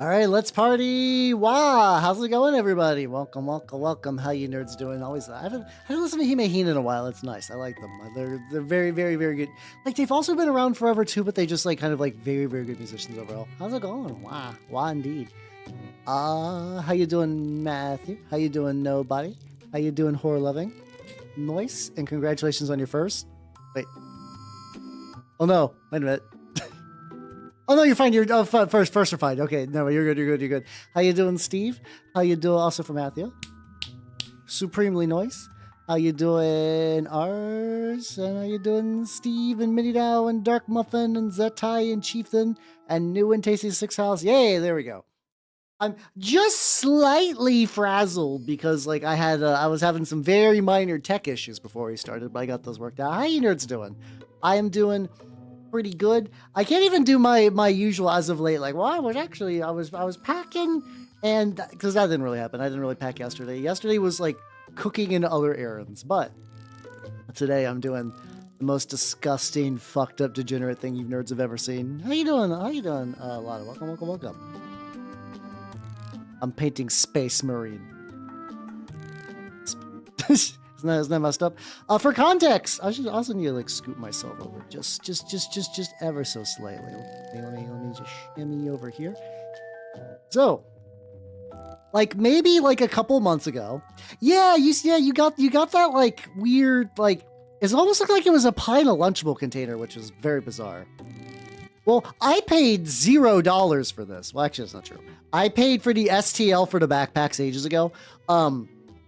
All right, let's party. Wow, how's it going, everybody? Welcome, welcome, welcome. How you nerds doing? Always, I haven't listened to Hime in a while. It's nice. I like them. They're very, very, very good. Like they've also been around forever too, but they just like kind of like very, very good musicians overall. How's it going? Wow, indeed. How you doing, Matthew? How you doing, nobody? How you doing, horror loving? Nice, and congratulations on your first. Wait. Oh no! Wait a minute. Oh no, you're fine. You're first are fine. Okay, no, you're good. You're good. How you doing, Steve? How you doing? Also for Matthew. Supremely nice. How you doing, Ars? And how you doing, Steve and Minnie Dow and Dark Muffin and Zetai and Chieftain and New and Tasty Six House? Yay! There we go. I'm just slightly frazzled because like I was having some very minor tech issues before we started, but I got those worked out. How you nerds doing? I am doing pretty good. I can't even do my usual as of late. Like, well, I was packing, and because that didn't really happen. I didn't really pack yesterday. Yesterday was like cooking and other errands, but today I'm doing the most disgusting, fucked up, degenerate thing you nerds have ever seen. How you doing? Lana, welcome. I'm painting Space Marine. Isn't that messed up? For context, I should also need to like scoot myself over just ever so slightly. Let me just shimmy over here. So, like maybe like a couple months ago, you got that like weird like it almost looked like it was a pie in a Lunchable container, which was very bizarre. Well, I paid $0 for this. Well, actually, that's not true. I paid for the STL for the backpacks ages ago.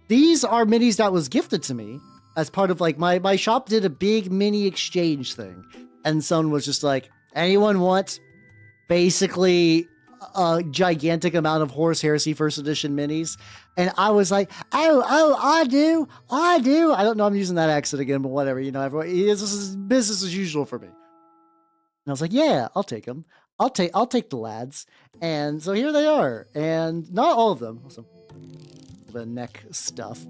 These are minis that was gifted to me as part of like my shop did a big mini exchange thing. And someone was just like, anyone want basically a gigantic amount of Horus Heresy first edition minis? And I was like, oh, I do. I don't know, I'm using that accent again, but whatever, you know, everyone, this is business as usual for me. And I was like, yeah, I'll take them. I'll take the lads. And so here they are. And not all of them. Also, the neck stuff.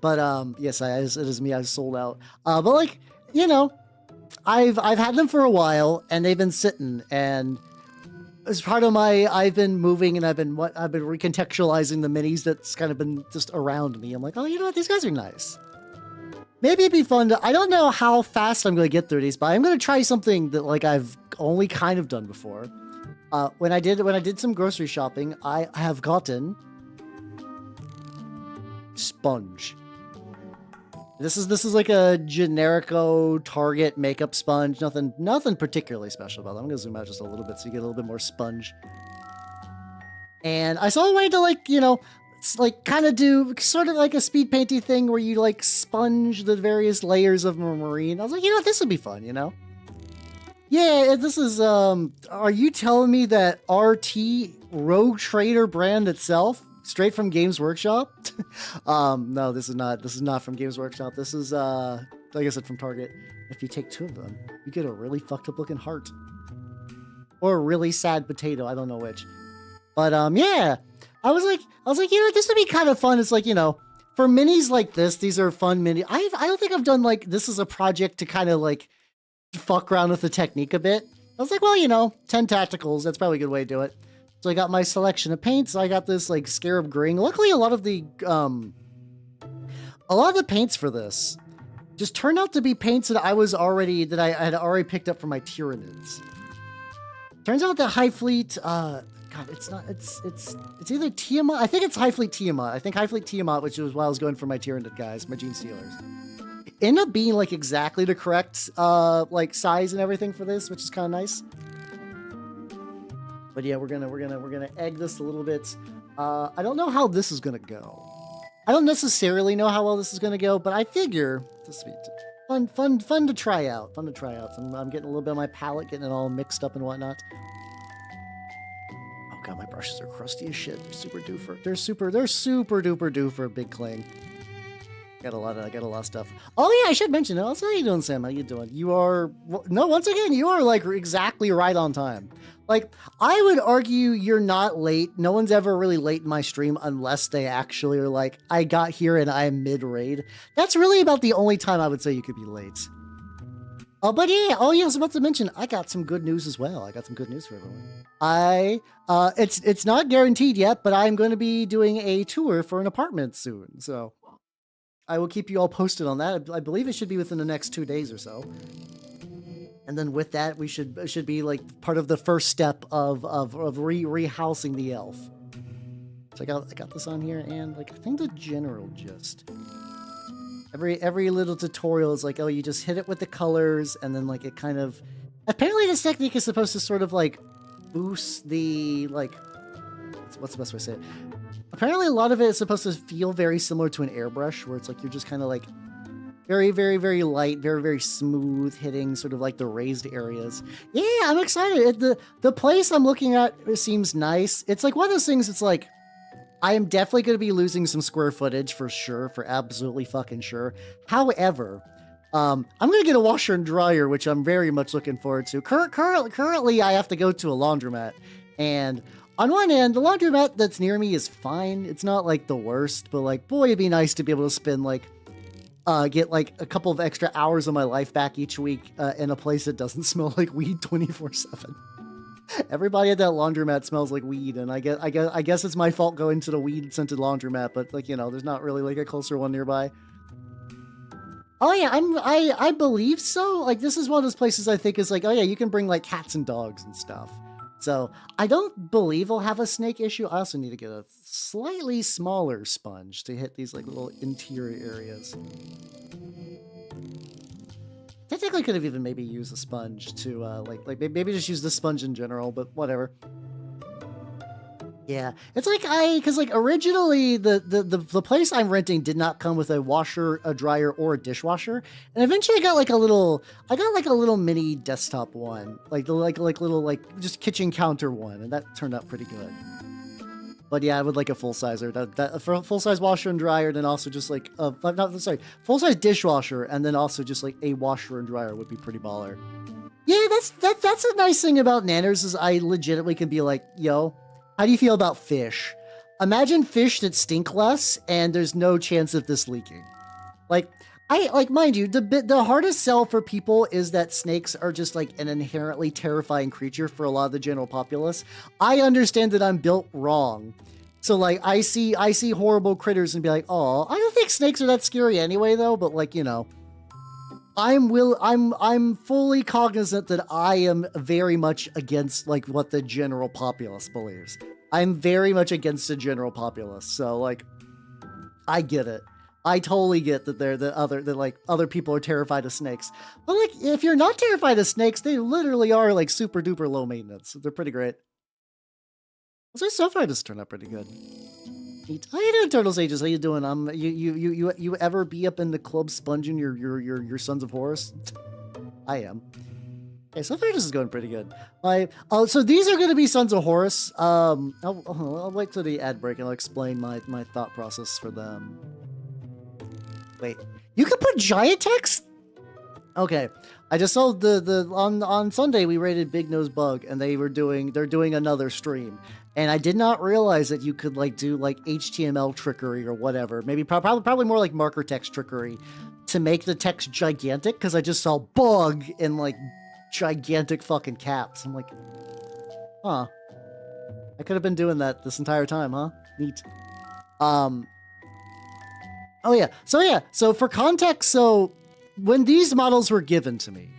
But yes, it is me. I sold out. But like, you know, I've had them for a while, and they've been sitting. And as part of I've been moving, and I've been recontextualizing the minis that's kind of been just around me. I'm like, oh, you know what? These guys are nice. Maybe it'd be fun to, I don't know how fast I'm going to get through these, but I'm going to try something that like I've only kind of done before. When I did some grocery shopping, I have gotten sponge. This is like a generico Target makeup sponge. Nothing particularly special about it. I'm going to zoom out just a little bit so you get a little bit more sponge. And I saw a way to like, you know, like kind of do sort of like a speed painting thing where you like sponge the various layers of marine. I was like, you know what, this would be fun, you know? Yeah, this is are you telling me that RT Rogue Trader brand itself straight from Games Workshop? No, this is not from Games Workshop. This is like I said, from Target. If you take two of them, you get a really fucked up looking heart or a really sad potato. I don't know which, but yeah. I was like, you know, this would be kind of fun. It's like, you know, for minis like this, these are fun mini. I don't think I've done like, this is a project to kind of like fuck around with the technique a bit. I was like, well, you know, 10 tacticals. That's probably a good way to do it. So I got my selection of paints. I got this like Scarab Green. Luckily, a lot of the paints for this just turned out to be paints that I had already picked up for my Tyranids. Turns out that High Fleet, God, it's either Tiamat. I think it's High Fleet Tiamat. I think High Fleet Tiamat, which was why I was going for my Tyrannid guys, my Gene Stealers. End up being like exactly the correct like size and everything for this, which is kind of nice. But yeah, we're gonna egg this a little bit. I don't know how this is gonna go. I don't necessarily know how well this is gonna go, but I figure this will be fun to try out. Fun to try out. So I'm getting a little bit of my palette, getting it all mixed up and whatnot. God, my brushes are crusty as shit. They're super duper. They're super duper duper big cling. Got a lot of stuff. Oh yeah, I should mention it. How you doing, Sam? How you doing? Once again, you are like exactly right on time. Like, I would argue you're not late. No one's ever really late in my stream unless they actually are like, I got here and I'm mid-raid. That's really about the only time I would say you could be late. Oh, but yeah, oh yeah, I was about to mention, I got some good news as well. I got some good news for everyone. It's not guaranteed yet, but I'm going to be doing a tour for an apartment soon. So I will keep you all posted on that. I believe it should be within the next 2 days or so. And then with that, we should be like part of the first step of rehousing the elf. So I got this on here, and like I think the general gist. Every little tutorial is like, oh, you just hit it with the colors, and then like it kind of. Apparently, this technique is supposed to sort of like boost the like. What's the best way to say it? Apparently, a lot of it is supposed to feel very similar to an airbrush, where it's like you're just kind of like very, very, very light, very, very smooth hitting sort of like the raised areas. Yeah, I'm excited. The place I'm looking at seems nice. It's like one of those things. It's like. I am definitely going to be losing some square footage for sure, for absolutely fucking sure. However, I'm going to get a washer and dryer, which I'm very much looking forward to. Currently, I have to go to a laundromat. And on one end, the laundromat that's near me is fine. It's not like the worst, but like, boy, it'd be nice to be able to spend like, get like a couple of extra hours of my life back each week in a place that doesn't smell like weed 24/7. Everybody at that laundromat smells like weed, and I guess it's my fault going to the weed-scented laundromat, but like, you know, there's not really like a closer one nearby. Oh yeah, I believe so. Like, this is one of those places I think is like, oh yeah, you can bring like cats and dogs and stuff. So I don't believe I'll have a snake issue. I also need to get a slightly smaller sponge to hit these like little interior areas. Technically, could have even maybe used a sponge to like maybe just use the sponge in general, but whatever. Yeah, it's like because like originally the place I'm renting did not come with a washer, a dryer, or a dishwasher, and eventually I got like a little mini desktop one, like the little like just kitchen counter one, and that turned out pretty good. But yeah, I would like a full-sizer. That for a full-size washer and dryer, then also just like full-size dishwasher, and then also just like a washer and dryer would be pretty baller. Yeah, that's a nice thing about Nanners is I legitimately can be like, yo, how do you feel about fish? Imagine fish that stink less, and there's no chance of this leaking. Like, mind you, the hardest sell for people is that snakes are just like an inherently terrifying creature for a lot of the general populace. I understand that I'm built wrong. So like I see horrible critters and be like, oh, I don't think snakes are that scary anyway though, but like, you know, I'm fully cognizant that I am very much against like what the general populace believes. I'm very much against the general populace. So like I get it. I totally get that other people are terrified of snakes. But like, if you're not terrified of snakes, they literally are like super duper low maintenance. They're pretty great. So far this turned out pretty good. How you doing, Turtle Sages? How you doing? You ever be up in the club sponging your Sons of Horus? I am. Okay, so far this is going pretty good. So these are going to be Sons of Horus. I'll wait till the ad break and I'll explain my thought process for them. Wait, you can put giant text? Okay, I just saw on Sunday we rated Big Nose Bug, and they're doing another stream, and I did not realize that you could like do like HTML trickery or whatever, maybe probably more like marker text trickery to make the text gigantic, because I just saw bug in like gigantic fucking caps. I'm like, huh, I could have been doing that this entire time, huh? Neat. Oh yeah. So for context, so when these models were given to me,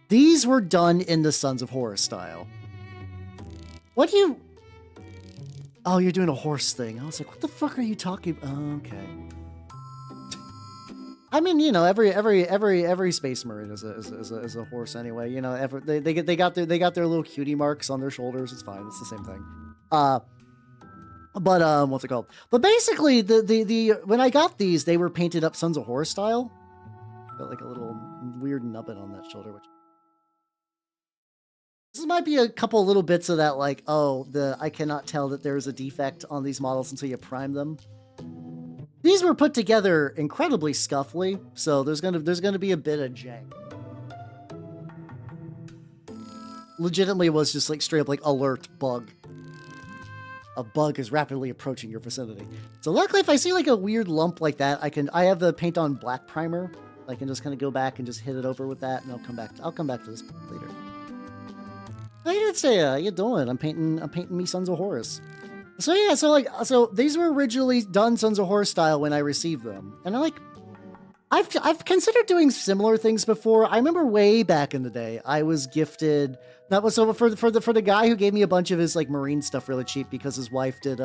these were done in the Sons of Horus style. What do you... Oh, you're doing a horse thing. I was like, what the fuck are you talking about? Oh, okay. I mean, you know, every Space Marine is a horse anyway. You know, they got their little cutie marks on their shoulders. It's fine. It's the same thing. But what's it called? But basically, the when I got these, they were painted up Sons of Horus style. Got like a little weird nubbin on that shoulder. Which this might be a couple little bits of that, like, oh, I cannot tell that there's a defect on these models until you prime them. These were put together incredibly scuffly, so there's gonna be a bit of jank. Legitimately, was just like straight up like alert bug. A bug is rapidly approaching your vicinity. So luckily, if I see like a weird lump like that, I have the paint on black primer, I can just kind of go back and just hit it over with that, and I'll come back to this later. Hey, did say, how you doing? I'm painting me Sons of Horus. So yeah, so these were originally done Sons of Horus style when I received them, and I've considered doing similar things before. I remember way back in the day, I was gifted. That was so for the guy who gave me a bunch of his like marine stuff really cheap because his wife did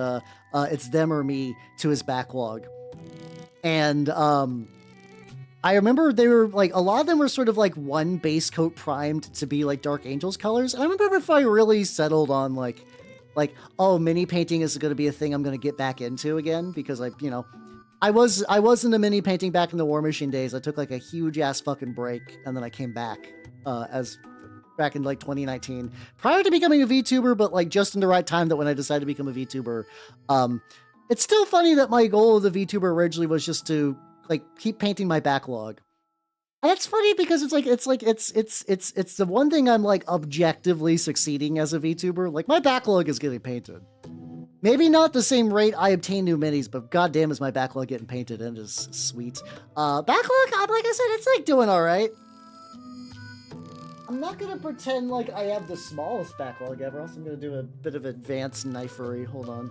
It's Them or Me to his backlog, and I remember they were like a lot of them were sort of like one base coat primed to be like Dark Angels colors, and I remember if I really settled on like oh, mini painting is going to be a thing I'm going to get back into again because I was into mini painting back in the War Machine days. I took like a huge ass fucking break, and then I came back back in like 2019 prior to becoming a VTuber, but like just in the right time that when I decided to become a VTuber. It's still funny that my goal of the VTuber originally was just to like keep painting my backlog. And that's funny because it's the one thing I'm like objectively succeeding as a VTuber. Like my backlog is getting painted. Maybe not the same rate I obtain new minis, but goddamn is my backlog getting painted, and it is sweet. Backlog, like I said, it's like doing all right. I'm not gonna pretend like I have the smallest backlog ever. Also, I'm gonna do a bit of advanced knifery. Hold on.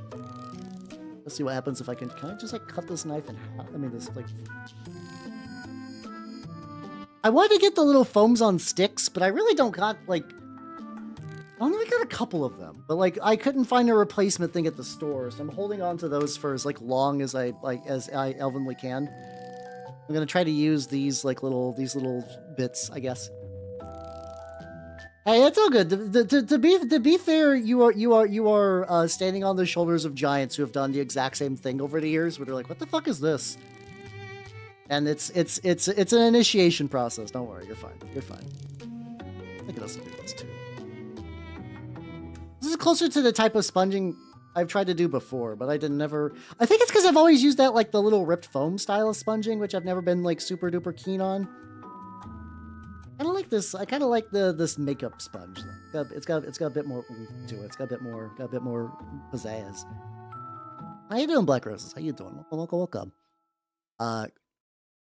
Let's see what happens if I can I just like cut this knife in half? I mean, this like. I wanted to get the little foams on sticks, but I really don't got like. I only got a couple of them, but like I couldn't find a replacement thing at the store, so I'm holding on to those for as like long as I elvenly can. I'm gonna try to use these little bits, I guess. Hey, it's all good. To be fair, you are standing on the shoulders of giants who have done the exact same thing over the years, where they're like, "What the fuck is this?" And it's an initiation process. Don't worry, you're fine. You're fine. I think it also do this too. This is closer to the type of sponging I've tried to do before, but I think it's because I've always used that like the little ripped foam style of sponging, which I've never been like super duper keen on. I don't like this. I kind of like this makeup sponge. It's got a bit more to it. It's got a bit more pizzazz. How you doing, Black Roses? How you doing? Welcome.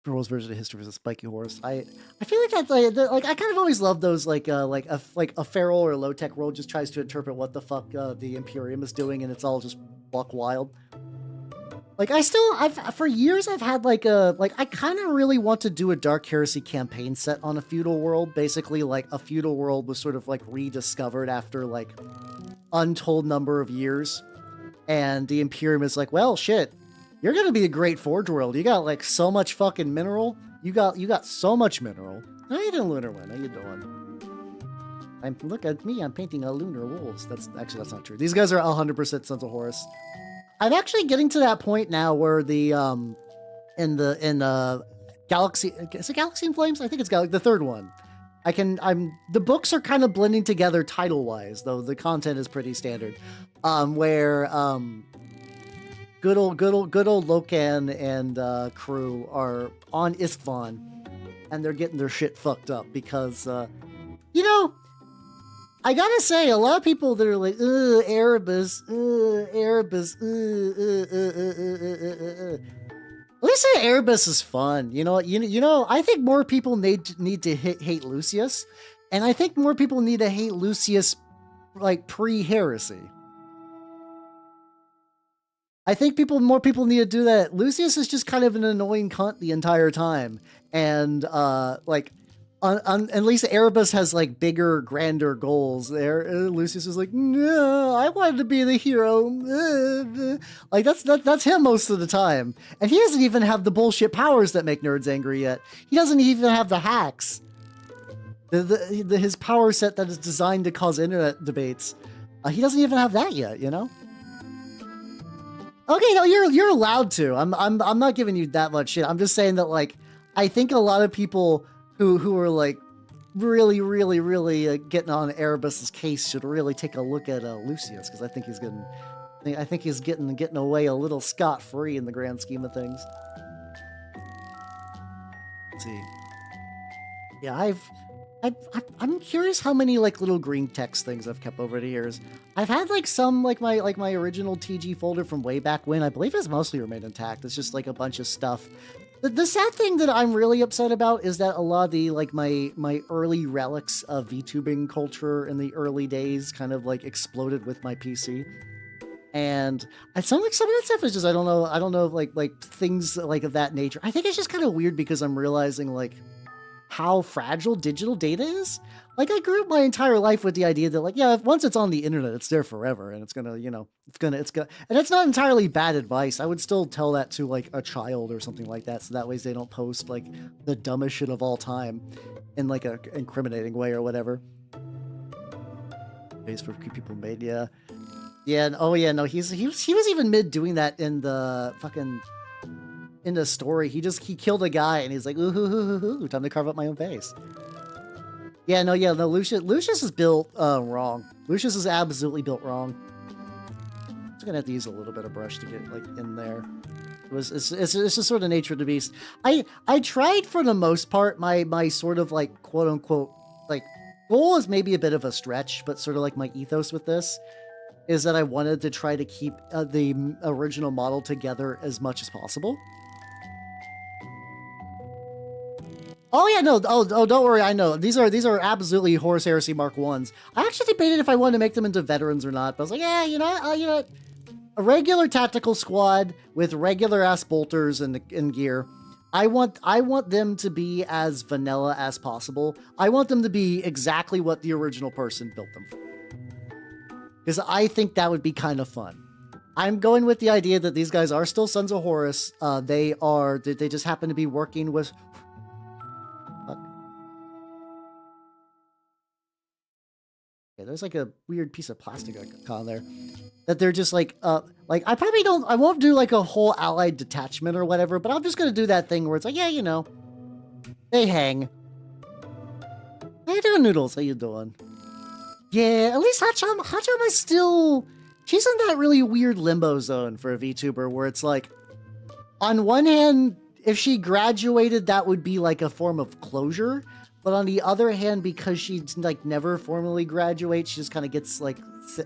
Girls version of history was a spiky horse. I feel like that's like I kind of always love those like a feral or low tech world just tries to interpret what the fuck the Imperium is doing, and it's all just buck wild. Like for years I've had I kind of really want to do a Dark Heresy campaign set on a feudal world. Basically, like a feudal world was sort of like rediscovered after like untold number of years, and the Imperium is like, well, shit. You're gonna be a great Forge World. You got like so much fucking mineral. You got so much mineral. How you doing, Lunar Wind? How you doing? Look at me. I'm painting a lunar wolves. That's not true. These guys are 100% Sons of Horus. I'm actually getting to that point now where the in Galaxy, is it Galaxy in Flames? I think it's the third one. The books are kind of blending together title wise, though the content is pretty standard. Where good old Locan and crew are on Isfahan, and they're getting their shit fucked up because, I gotta say, a lot of people that are like, Erebus, Erebus, At least Erebus is fun. I think more people need to hate Lucius, and I think more people need to hate Lucius like pre-heresy. I think more people need to do that. Lucius is just kind of an annoying cunt the entire time. And, at least Erebus has, like, bigger, grander goals. Lucius is like, no, I wanted to be the hero. Like, that's him most of the time. And he doesn't even have the bullshit powers that make nerds angry yet. He doesn't even have the hacks. His power set that is designed to cause internet debates. He doesn't even have that yet, Okay, no, you're allowed to. I'm not giving you that much shit. I'm just saying that, like, I think a lot of people who are like really getting on Erebus's case should really take a look at Lucius, because I think he's getting away a little scot-free in the grand scheme of things. Let's see. Yeah, I'm curious how many like little green text things I've kept over the years. I've had like some like my original TG folder from way back when. I believe it's mostly remained intact. It's just like a bunch of stuff The sad thing that I'm really upset about is that a lot of the like my early relics of VTubing culture in the early days kind of like exploded with my PC. And some of that stuff is just I don't know like things like of that nature. I think it's just kind of weird because I'm realizing like how fragile digital data is. Like I grew up my entire life with the idea that like, yeah, once it's on the internet, it's there forever and it's gonna, and it's not entirely bad advice. I would still tell that to like a child or something like that. So that way they don't post like the dumbest shit of all time in like a incriminating way or whatever. Ways for people made, yeah. Yeah, oh yeah, no, he was even mid doing that in the fucking in the story. He killed a guy and he's like, ooh, time to carve up my own face. Yeah, no, Lucius is built wrong. Lucius is absolutely built wrong. I'm just gonna have to use a little bit of brush to get like in there. It's just sort of nature of the beast. I tried for the most part. My sort of like quote unquote like goal is maybe a bit of a stretch, but sort of like my ethos with this is that I wanted to try to keep the original model together as much as possible. Oh yeah, no, oh don't worry, I know. These are absolutely Horus Heresy Mark 1s. I actually debated if I wanted to make them into veterans or not, but I was like, yeah, you know, a regular tactical squad with regular ass bolters and gear. I want them to be as vanilla as possible. I want them to be exactly what the original person built them for. Because I think that would be kind of fun. I'm going with the idea that these guys are still Sons of Horus. They just happen to be working with... Yeah, there's like a weird piece of plastic on there. That they're just like I won't do like a whole allied detachment or whatever, but I'm just going to do that thing where it's like, yeah, you know, they hang. How you doing, Noodles? How you doing? Yeah, at least Hachama is still... She's in that really weird limbo zone for a VTuber where it's like, on one hand, if she graduated, that would be like a form of closure. But on the other hand, because she's like never formally graduates, she just kind of gets like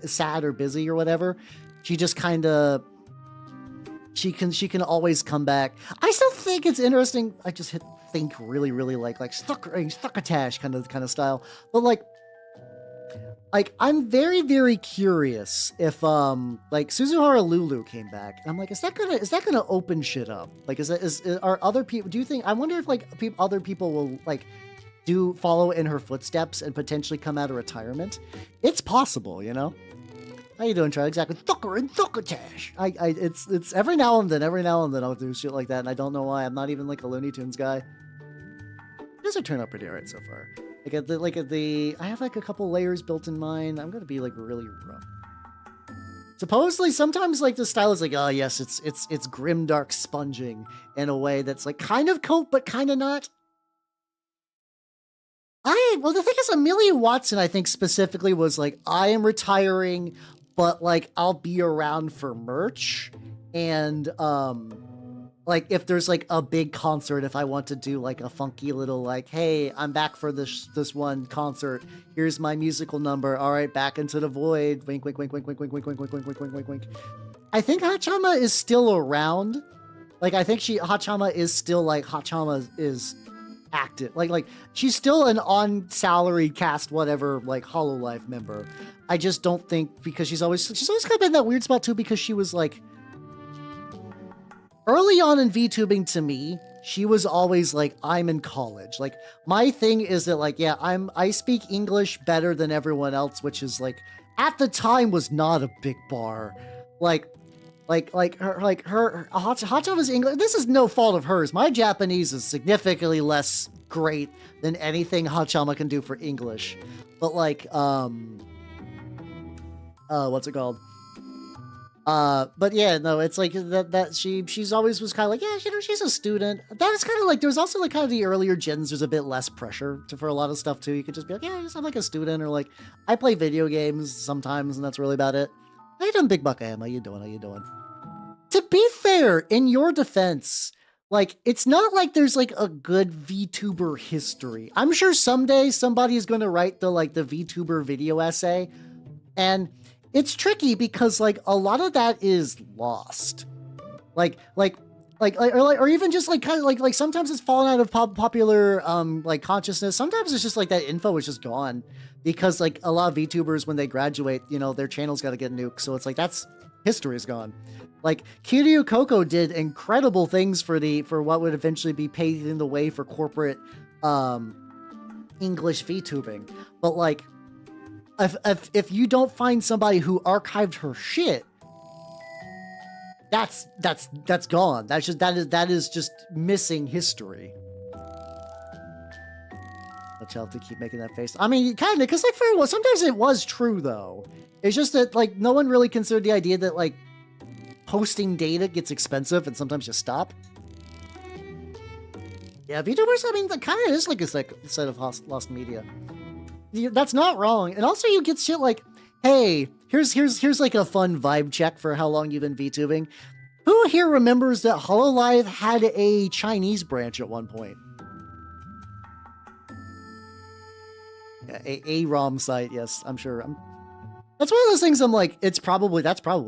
sad or busy or whatever. She just kind of... She can always come back. I still think it's interesting. I just think really, really like Stuckatash kind of style. But like, I'm very, very curious if, like, Suzuhara Lulu came back. I'm like, is that gonna open shit up? Like, are other people, do you think, I wonder if, like, other people will, like, follow in her footsteps and potentially come out of retirement? It's possible, you know? How you doing, Troy? Exactly. Thucker and Thuckatash! It's every now and then I'll do shit like that, and I don't know why. I'm not even, like, a Looney Tunes guy. These are turning out pretty alright so far. I have like a couple layers built in mine. I'm gonna be like really rough. Supposedly, sometimes like the style is like, oh yes, it's grimdark sponging in a way that's like kind of coat but kind of not. Well, the thing is, Amelia Watson, I think specifically was like, I am retiring, but like I'll be around for merch and like if there's like a big concert, if I want to do like a funky little like, hey, I'm back for this one concert. Here's my musical number. All right, back into the void. Wink, wink, wink, wink, wink, wink, wink, wink, wink, wink, wink, wink, wink, wink. I think Hachama is still around. Like I think Hachama is still like Hachama is active. Like she's still an on salary cast whatever like Hololive member. I just don't think because she's always kind of been in that weird spot too because she was like. Early on in VTubing to me, she was always like, I'm in college. Like, my thing is that, like, yeah, I speak English better than everyone else, which is, like, at the time was not a big bar. Her Hachama's English, this is no fault of hers. My Japanese is significantly less great than anything Hachama can do for English. But, like, what's it called? But yeah, no, it's like that she's always was kind of like, yeah, you know, she's a student. That was kind of like, there was also like kind of the earlier gens, there's a bit less pressure for a lot of stuff too. You could just be like, yeah, I'm like a student, or like, I play video games sometimes, and that's really about it. How you doing, Big Buck AM? How you doing? To be fair, in your defense, like, it's not like there's like a good VTuber history. I'm sure someday somebody is going to write the VTuber video essay, and it's tricky because, like, a lot of that is lost. Like, or even just like kind of like sometimes it's fallen out of popular like consciousness. Sometimes it's just like that info is just gone because like a lot of VTubers when they graduate, you know, their channel's got to get nuked. So it's like that's history is gone. Like Kiryu Koko did incredible things for what would eventually be paving the way for corporate English VTubing. But like if you don't find somebody who archived her shit, that's gone. That is just missing history. Let's have to keep making that face. I mean, kind of, because like for a while, sometimes it was true though. It's just that like no one really considered the idea that like posting data gets expensive and sometimes you stop. Yeah, VTubers, I mean, that kind of is like a set of lost media. That's not wrong. And also you get shit like, hey, here's like a fun vibe check for how long you've been VTubing. Who here remembers that Hololive had a Chinese branch at one point? Yeah, a ROM site, yes, I'm sure. That's one of those things I'm like, that's probably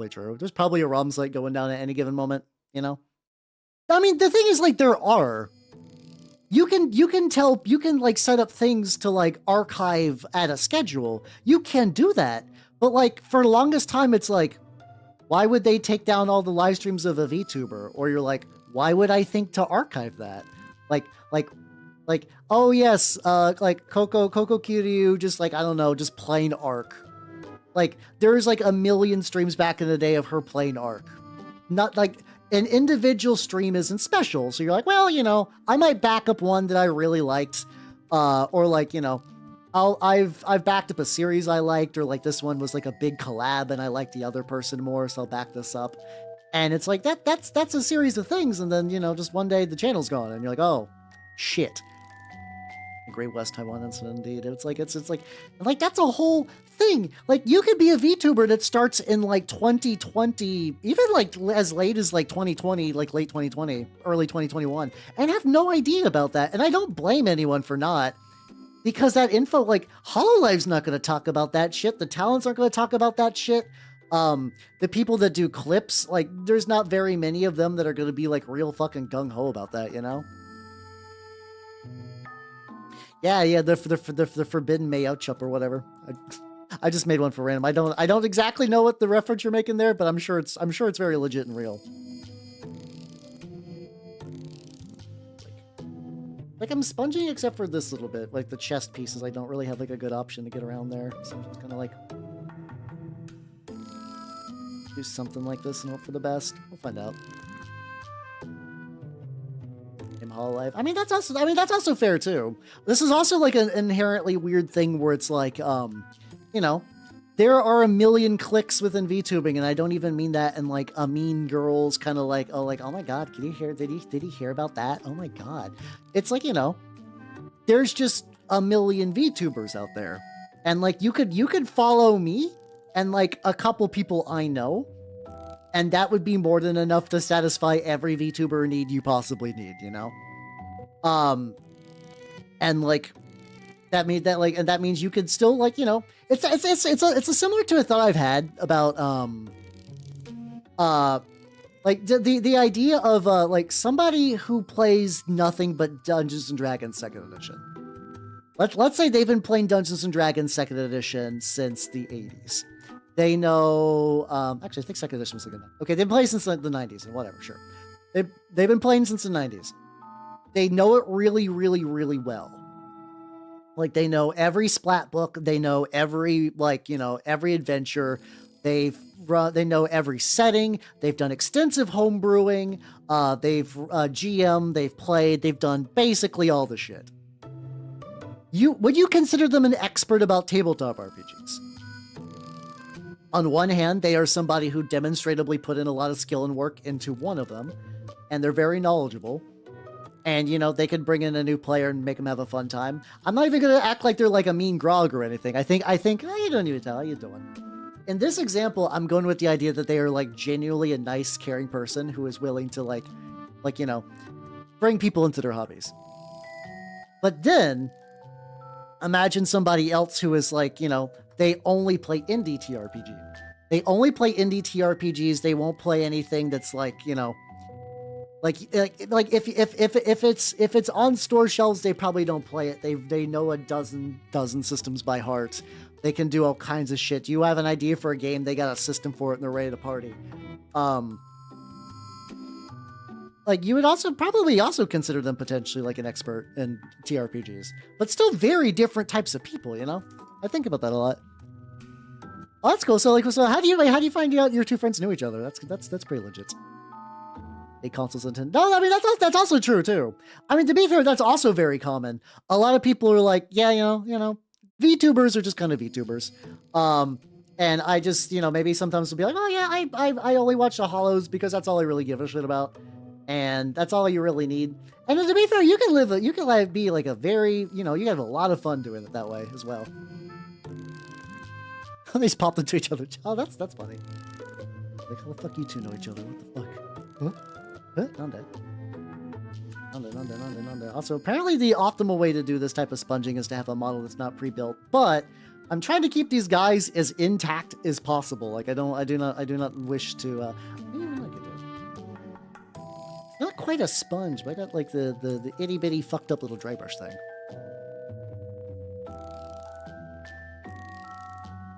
true. There's probably a ROM site going down at any given moment, you know? I mean, the thing is like there are. You can like set up things to like archive at a schedule. You can do that. But like for the longest time, it's like, why would they take down all the live streams of a VTuber? Or you're like, why would I think to archive that? Like, oh yes, like Coco Kiryu, just like, I don't know, just plain Arc. Like there's like a million streams back in the day of her playing Arc. Not like an individual stream isn't special. So you're like, well, you know, I might back up one that I really liked. Or like, you know, I've backed up a series I liked, or like this one was like a big collab and I liked the other person more, so I'll back this up. And it's like that's a series of things, and then, you know, just one day the channel's gone and you're like, oh shit. Great West Taiwan incident, indeed. It's like that's a whole thing. Like you could be a VTuber that starts in like 2020, even like as late as like 2020, like late 2020, early 2021, and have no idea about that. And I don't blame anyone for not, because that info, like Hololive's not going to talk about that shit. The talents aren't going to talk about that shit. The people that do clips, like there's not very many of them that are going to be like real fucking gung-ho about that, you know? Yeah, the forbidden Mayouchup or whatever. I just made one for random. I don't exactly know what the reference you're making there, but I'm sure it's very legit and real. Like I'm sponging except for this little bit, like the chest pieces. I don't really have like a good option to get around there, so I'm just gonna like do something like this and hope for the best. We'll find out. Hololive. I mean, that's also fair too. This is also like an inherently weird thing where it's like, you know, there are a million clicks within VTubing, and I don't even mean that in like a Mean Girls kind of like, oh my god, can you hear? Did he hear about that? Oh my god, it's like, you know, there's just a million VTubers out there, and like you could follow me and like a couple people I know. And that would be more than enough to satisfy every VTuber need you possibly need, you know? And like, that means you could still like, you know, it's a similar to a thought I've had about, like the idea of, like somebody who plays nothing but Dungeons and Dragons 2nd edition. Let's say they've been playing Dungeons and Dragons 2nd edition since the 80s. They know, actually, I think 2nd edition was like okay, they've been playing since like the 90s and whatever, sure. They've been playing since the 90s. They know it really, really, really well. Like, they know every splat book. They know every, like, you know, every adventure. They know every setting. They've done extensive homebrewing. They've GM, they've played, they've done basically all the shit. Would you consider them an expert about tabletop RPGs? On one hand, they are somebody who demonstrably put in a lot of skill and work into one of them, and they're very knowledgeable. And, you know, they can bring in a new player and make them have a fun time. I'm not even going to act like they're like a mean grog or anything. I think, oh, you don't even tell how you doing. In this example, I'm going with the idea that they are like genuinely a nice, caring person who is willing to like, you know, bring people into their hobbies. But then imagine somebody else who is like, you know, they only play indie TRPG. They only play indie TRPGs. They won't play anything that's like, you know, Like if it's on store shelves, they probably don't play it. They know a dozen systems by heart. They can do all kinds of shit. You have an idea for a game, they got a system for it, and they're ready to party. Like you would probably also consider them potentially like an expert in TRPGs, but still very different types of people. You know, I think about that a lot. Oh, that's cool. So how do you find out your two friends knew each other? That's pretty legit. Consoles and no, I mean that's also true too. I mean, to be fair, that's also very common. A lot of people are like, yeah, you know, VTubers are just kind of VTubers. And I just, maybe sometimes will be like, oh yeah, I only watch the Hollows because that's all I really give a shit about, and that's all you really need. And to be fair, you can be like a very, you can have a lot of fun doing it that way as well. They just popped into each other. Oh, that's funny. Like, how the fuck you two know each other? What the fuck? Huh? Nande. Also, apparently the optimal way to do this type of sponging is to have a model that's not pre-built, but I'm trying to keep these guys as intact as possible. Like I do not wish to it's not quite a sponge, but I got like the itty bitty fucked up little dry brush thing.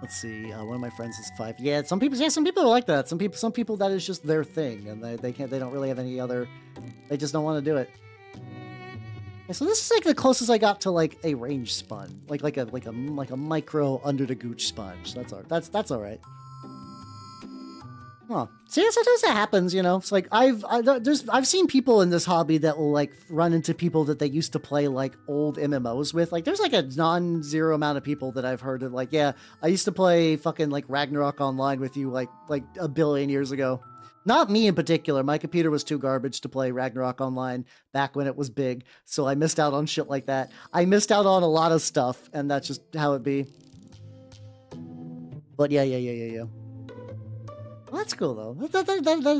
Let's see. One of my friends is 5. Yeah, some people are like that. Some people that is just their thing, and they don't really have any other. They just don't want to do it. Okay, so this is like the closest I got to like a range spun, like a micro under the gooch sponge. That's all right. Huh. So yeah, sometimes that happens, It's like I've seen people in this hobby that will like run into people that they used to play like old MMOs with. Like there's like a non-zero amount of people that I've heard of like, yeah, I used to play fucking like Ragnarok online with you like a billion years ago. Not me in particular. My computer was too garbage to play Ragnarok online back when it was big, so I missed out on shit like that. I missed out on a lot of stuff, and that's just how it be. But yeah. Well, that's cool though. That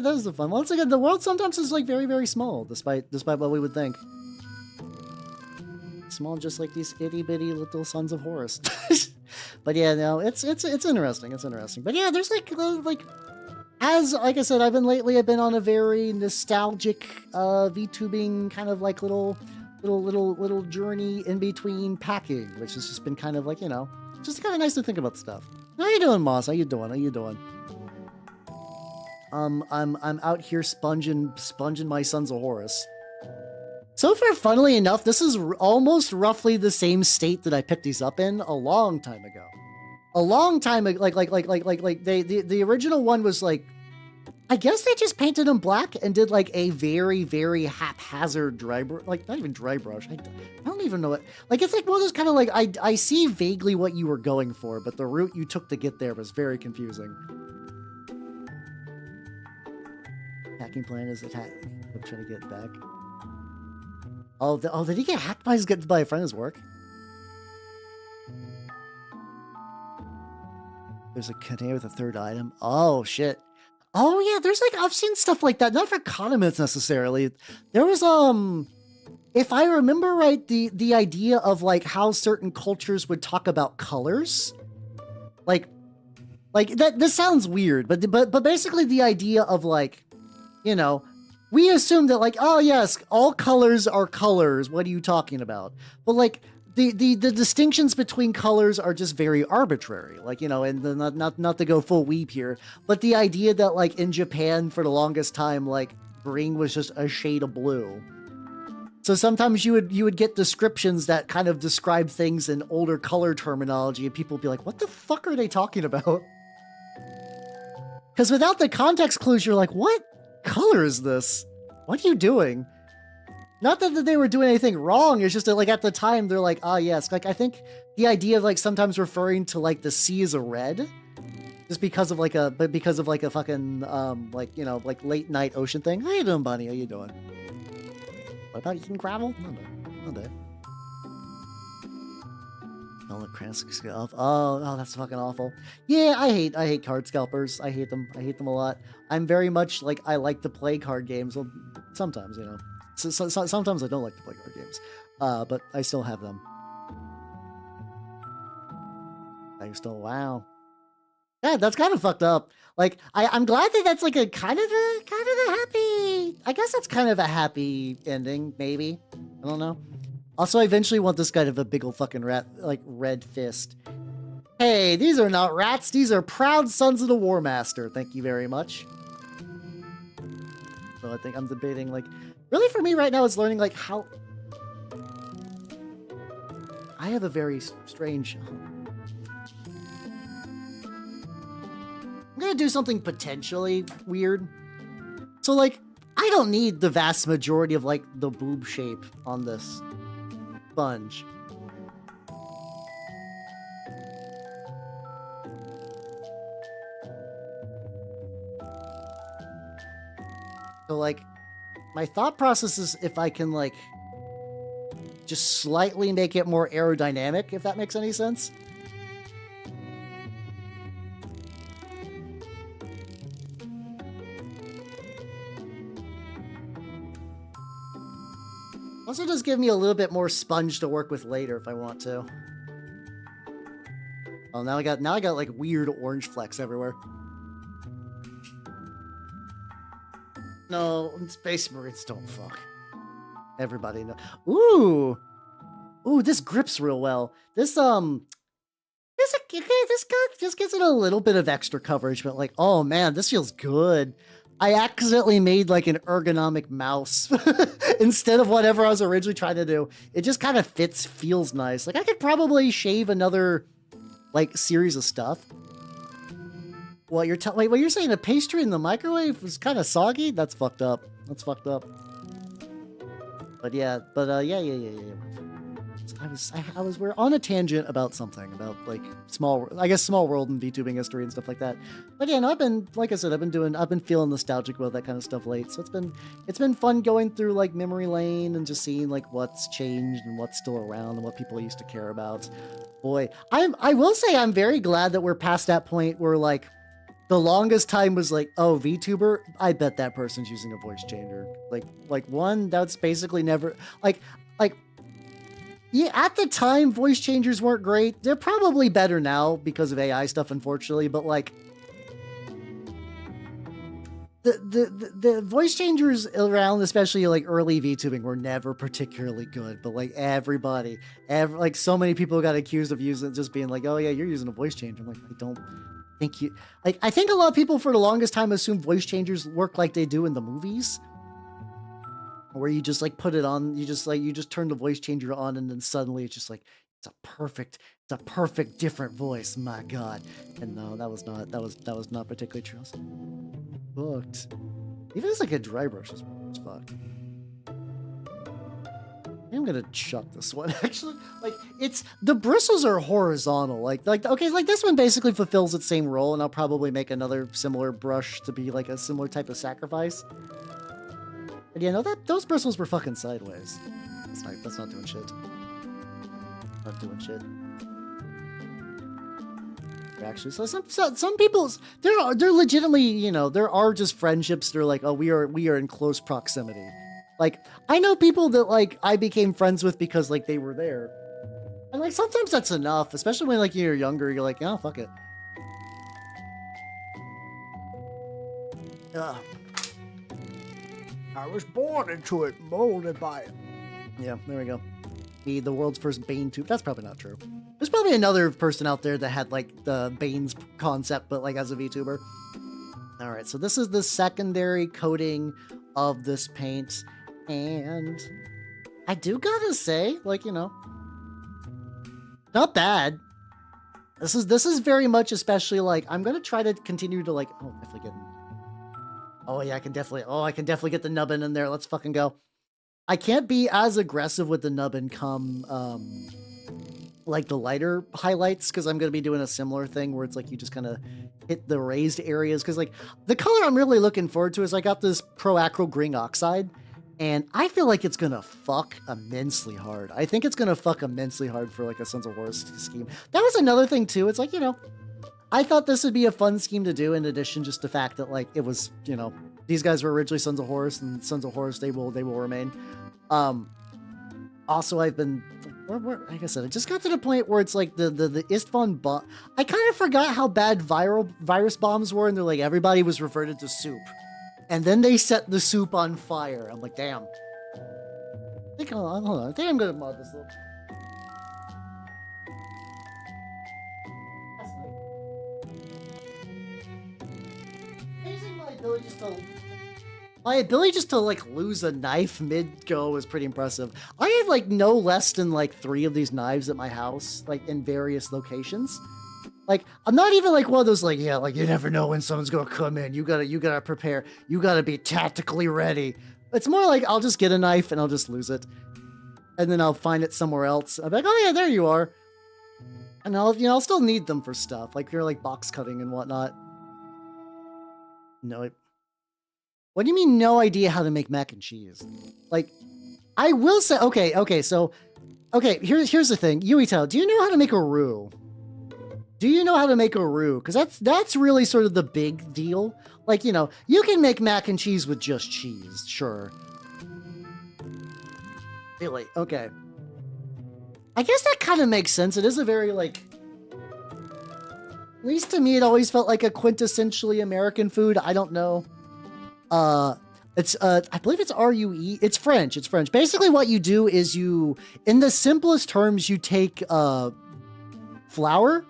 is the fun. Once again, the world sometimes is like very, very small, despite what we would think. Small, just like these itty bitty little Sons of Horus. But yeah, no, it's interesting. It's interesting. But yeah, there's like as like I said, I've been on a very nostalgic VTubing kind of like little journey in between packing, which has just been kind of like, just kind of nice to think about stuff. How you doing, Moss? How you doing? I'm out here sponging my Sons of Horus. So far, funnily enough, this is almost roughly the same state that I picked these up in a long time ago. A long time ago, like the original one was like, I guess they just painted them black and did like a very, very haphazard dry brush, like not even dry brush. I don't even know what, like it's like one of those kind of like, I see vaguely what you were going for, but the route you took to get there was very confusing. Hacking plan is attack. I'm trying to get back. Oh, did he get hacked by a friend at his work? There's a container with a third item. Oh shit. Oh yeah, there's like I've seen stuff like that. Not for condiments necessarily. There was if I remember right, the idea of like how certain cultures would talk about colors, like that. This sounds weird, but basically the idea of like, we assume that like, oh yes, all colors are colors. What are you talking about? But like the distinctions between colors are just very arbitrary. Like, and not to go full weeb here, but the idea that like in Japan for the longest time, like green was just a shade of blue. So sometimes you would get descriptions that kind of describe things in older color terminology, and people would be like, what the fuck are they talking about? Because without the context clues, you're like, what color is this? What are you doing? Not that they were doing anything wrong. It's just that like at the time they're like, ah, yes. Like I think the idea of like sometimes referring to like the sea as a red, just because of like a fucking like like late night ocean thing. How you doing, Bunny? How you doing? What about eating gravel? No. Don't look crazy off. Oh, that's fucking awful. Yeah, I hate card scalpers. I hate them a lot. I'm very much like I like to play card games. Well, sometimes, So, sometimes I don't like to play card games, but I still have them. Wow. Yeah, that's kind of fucked up. Like, I'm glad that that's like a kind of a happy. I guess that's kind of a happy ending, maybe. I don't know. Also, I eventually want this guy to have a big ol' fucking rat, like red fist. Hey, these are not rats. These are proud sons of the War Master. Thank you very much. So I think I'm debating, like, really for me right now is learning, like, how... I have a very strange... I'm gonna do something potentially weird. So, like, I don't need the vast majority of, like, the boob shape on this sponge. So, like, my thought process is if I can, like, just slightly make it more aerodynamic, if that makes any sense. Also does give me a little bit more sponge to work with later if I want to. Oh, now I got like weird orange flecks everywhere. No, Space Marines don't fuck. Everybody knows. Ooh, this grips real well. This this guy just gives it a little bit of extra coverage, but like, oh man, this feels good. I accidentally made like an ergonomic mouse instead of whatever I was originally trying to do. It just kind of feels nice. Like I could probably shave another like series of stuff. Well, wait, what you're saying? A pastry in the microwave was kind of soggy? That's fucked up. That's fucked up. But yeah, yeah. We're on a tangent about something about like small world and VTubing history and stuff like that. But yeah, no, I've been, like I said, I've been feeling nostalgic about that kind of stuff late. So it's been fun going through like memory lane and just seeing like what's changed and what's still around and what people used to care about. Boy, I will say I'm very glad that we're past that point where like the longest time was like, oh, VTuber, I bet that person's using a voice changer. Like one that's basically never like yeah, at the time, voice changers weren't great. They're probably better now because of AI stuff, unfortunately. But like, the voice changers around, especially like early VTubing, were never particularly good. But like like so many people got accused of just being like, oh yeah, you're using a voice changer. I'm like, I don't think you like. I think a lot of people for the longest time assumed voice changers work like they do in the movies. Where you just like put it on, you just turn the voice changer on, and then suddenly it's just like it's a perfect different voice. My God, and no, that was not particularly true. Booked. Even as like a dry brush is fucked. I'm gonna chuck this one actually. Like the bristles are horizontal. Like okay, like this one basically fulfills its same role, and I'll probably make another similar brush to be like a similar type of sacrifice. But yeah, no, those bristles were fucking sideways. That's not doing shit. Not doing shit. Actually, so some people's they're legitimately, you know, there are just friendships that are like, oh, we are in close proximity. Like I know people that like I became friends with because like they were there, and like sometimes that's enough, especially when like you're younger. You're like, oh, fuck it. I was born into it, molded by it. Yeah, there we go. Me, the world's first Bane tube. That's probably not true. There's probably another person out there that had like the Bane's concept, but like as a VTuber. All right, so this is the secondary coating of this paint, and I do gotta say, like, you know, not bad. This is very much, especially like I'm gonna try to continue to like. Oh, definitely getting. Oh yeah, I can definitely get the nubbin in there. Let's fucking go. I can't be as aggressive with the nubbin come like the lighter highlights, because I'm gonna be doing a similar thing where it's like you just kind of hit the raised areas, because like the color I'm really looking forward to is I got this Pro Acryl Green Oxide, and I feel like it's gonna fuck immensely hard. I think it's gonna fuck immensely hard for like a Sons of Horus scheme. That was another thing too. It's like, you know, I thought this would be a fun scheme to do, in addition just the fact that like it was, you know, these guys were originally Sons of Horus, and Sons of Horus they will remain. Also, I've been like I said, it just got to the point where it's like the Istvan bomb. I kind of forgot how bad virus bombs were, and they're like everybody was reverted to soup, and then they set the soup on fire. I'm like, damn. Hold on. I think I'm gonna mod this little. Using my ability just to like lose a knife mid-go is pretty impressive. I have like no less than like 3 of these knives at my house, like in various locations. Like, I'm not even like one of those like, yeah, like you never know when someone's gonna come in. You gotta prepare. You gotta be tactically ready. It's more like I'll just get a knife and I'll just lose it. And then I'll find it somewhere else. I'm like, oh yeah, there you are. And I'll still need them for stuff. Like you're like box cutting and whatnot. No. What do you mean no idea how to make mac and cheese? Like, I will say, okay, so, here's the thing. Yuito, do you know how to make a roux? Do you know how to make a roux? Because that's really sort of the big deal. Like, you can make mac and cheese with just cheese, sure. Really? Okay. I guess that kind of makes sense. It is a very, like... At least to me, it always felt like a quintessentially American food. I don't know. It's, I believe it's RUE. It's French. It's French. Basically, what you do is in the simplest terms, you take, flour.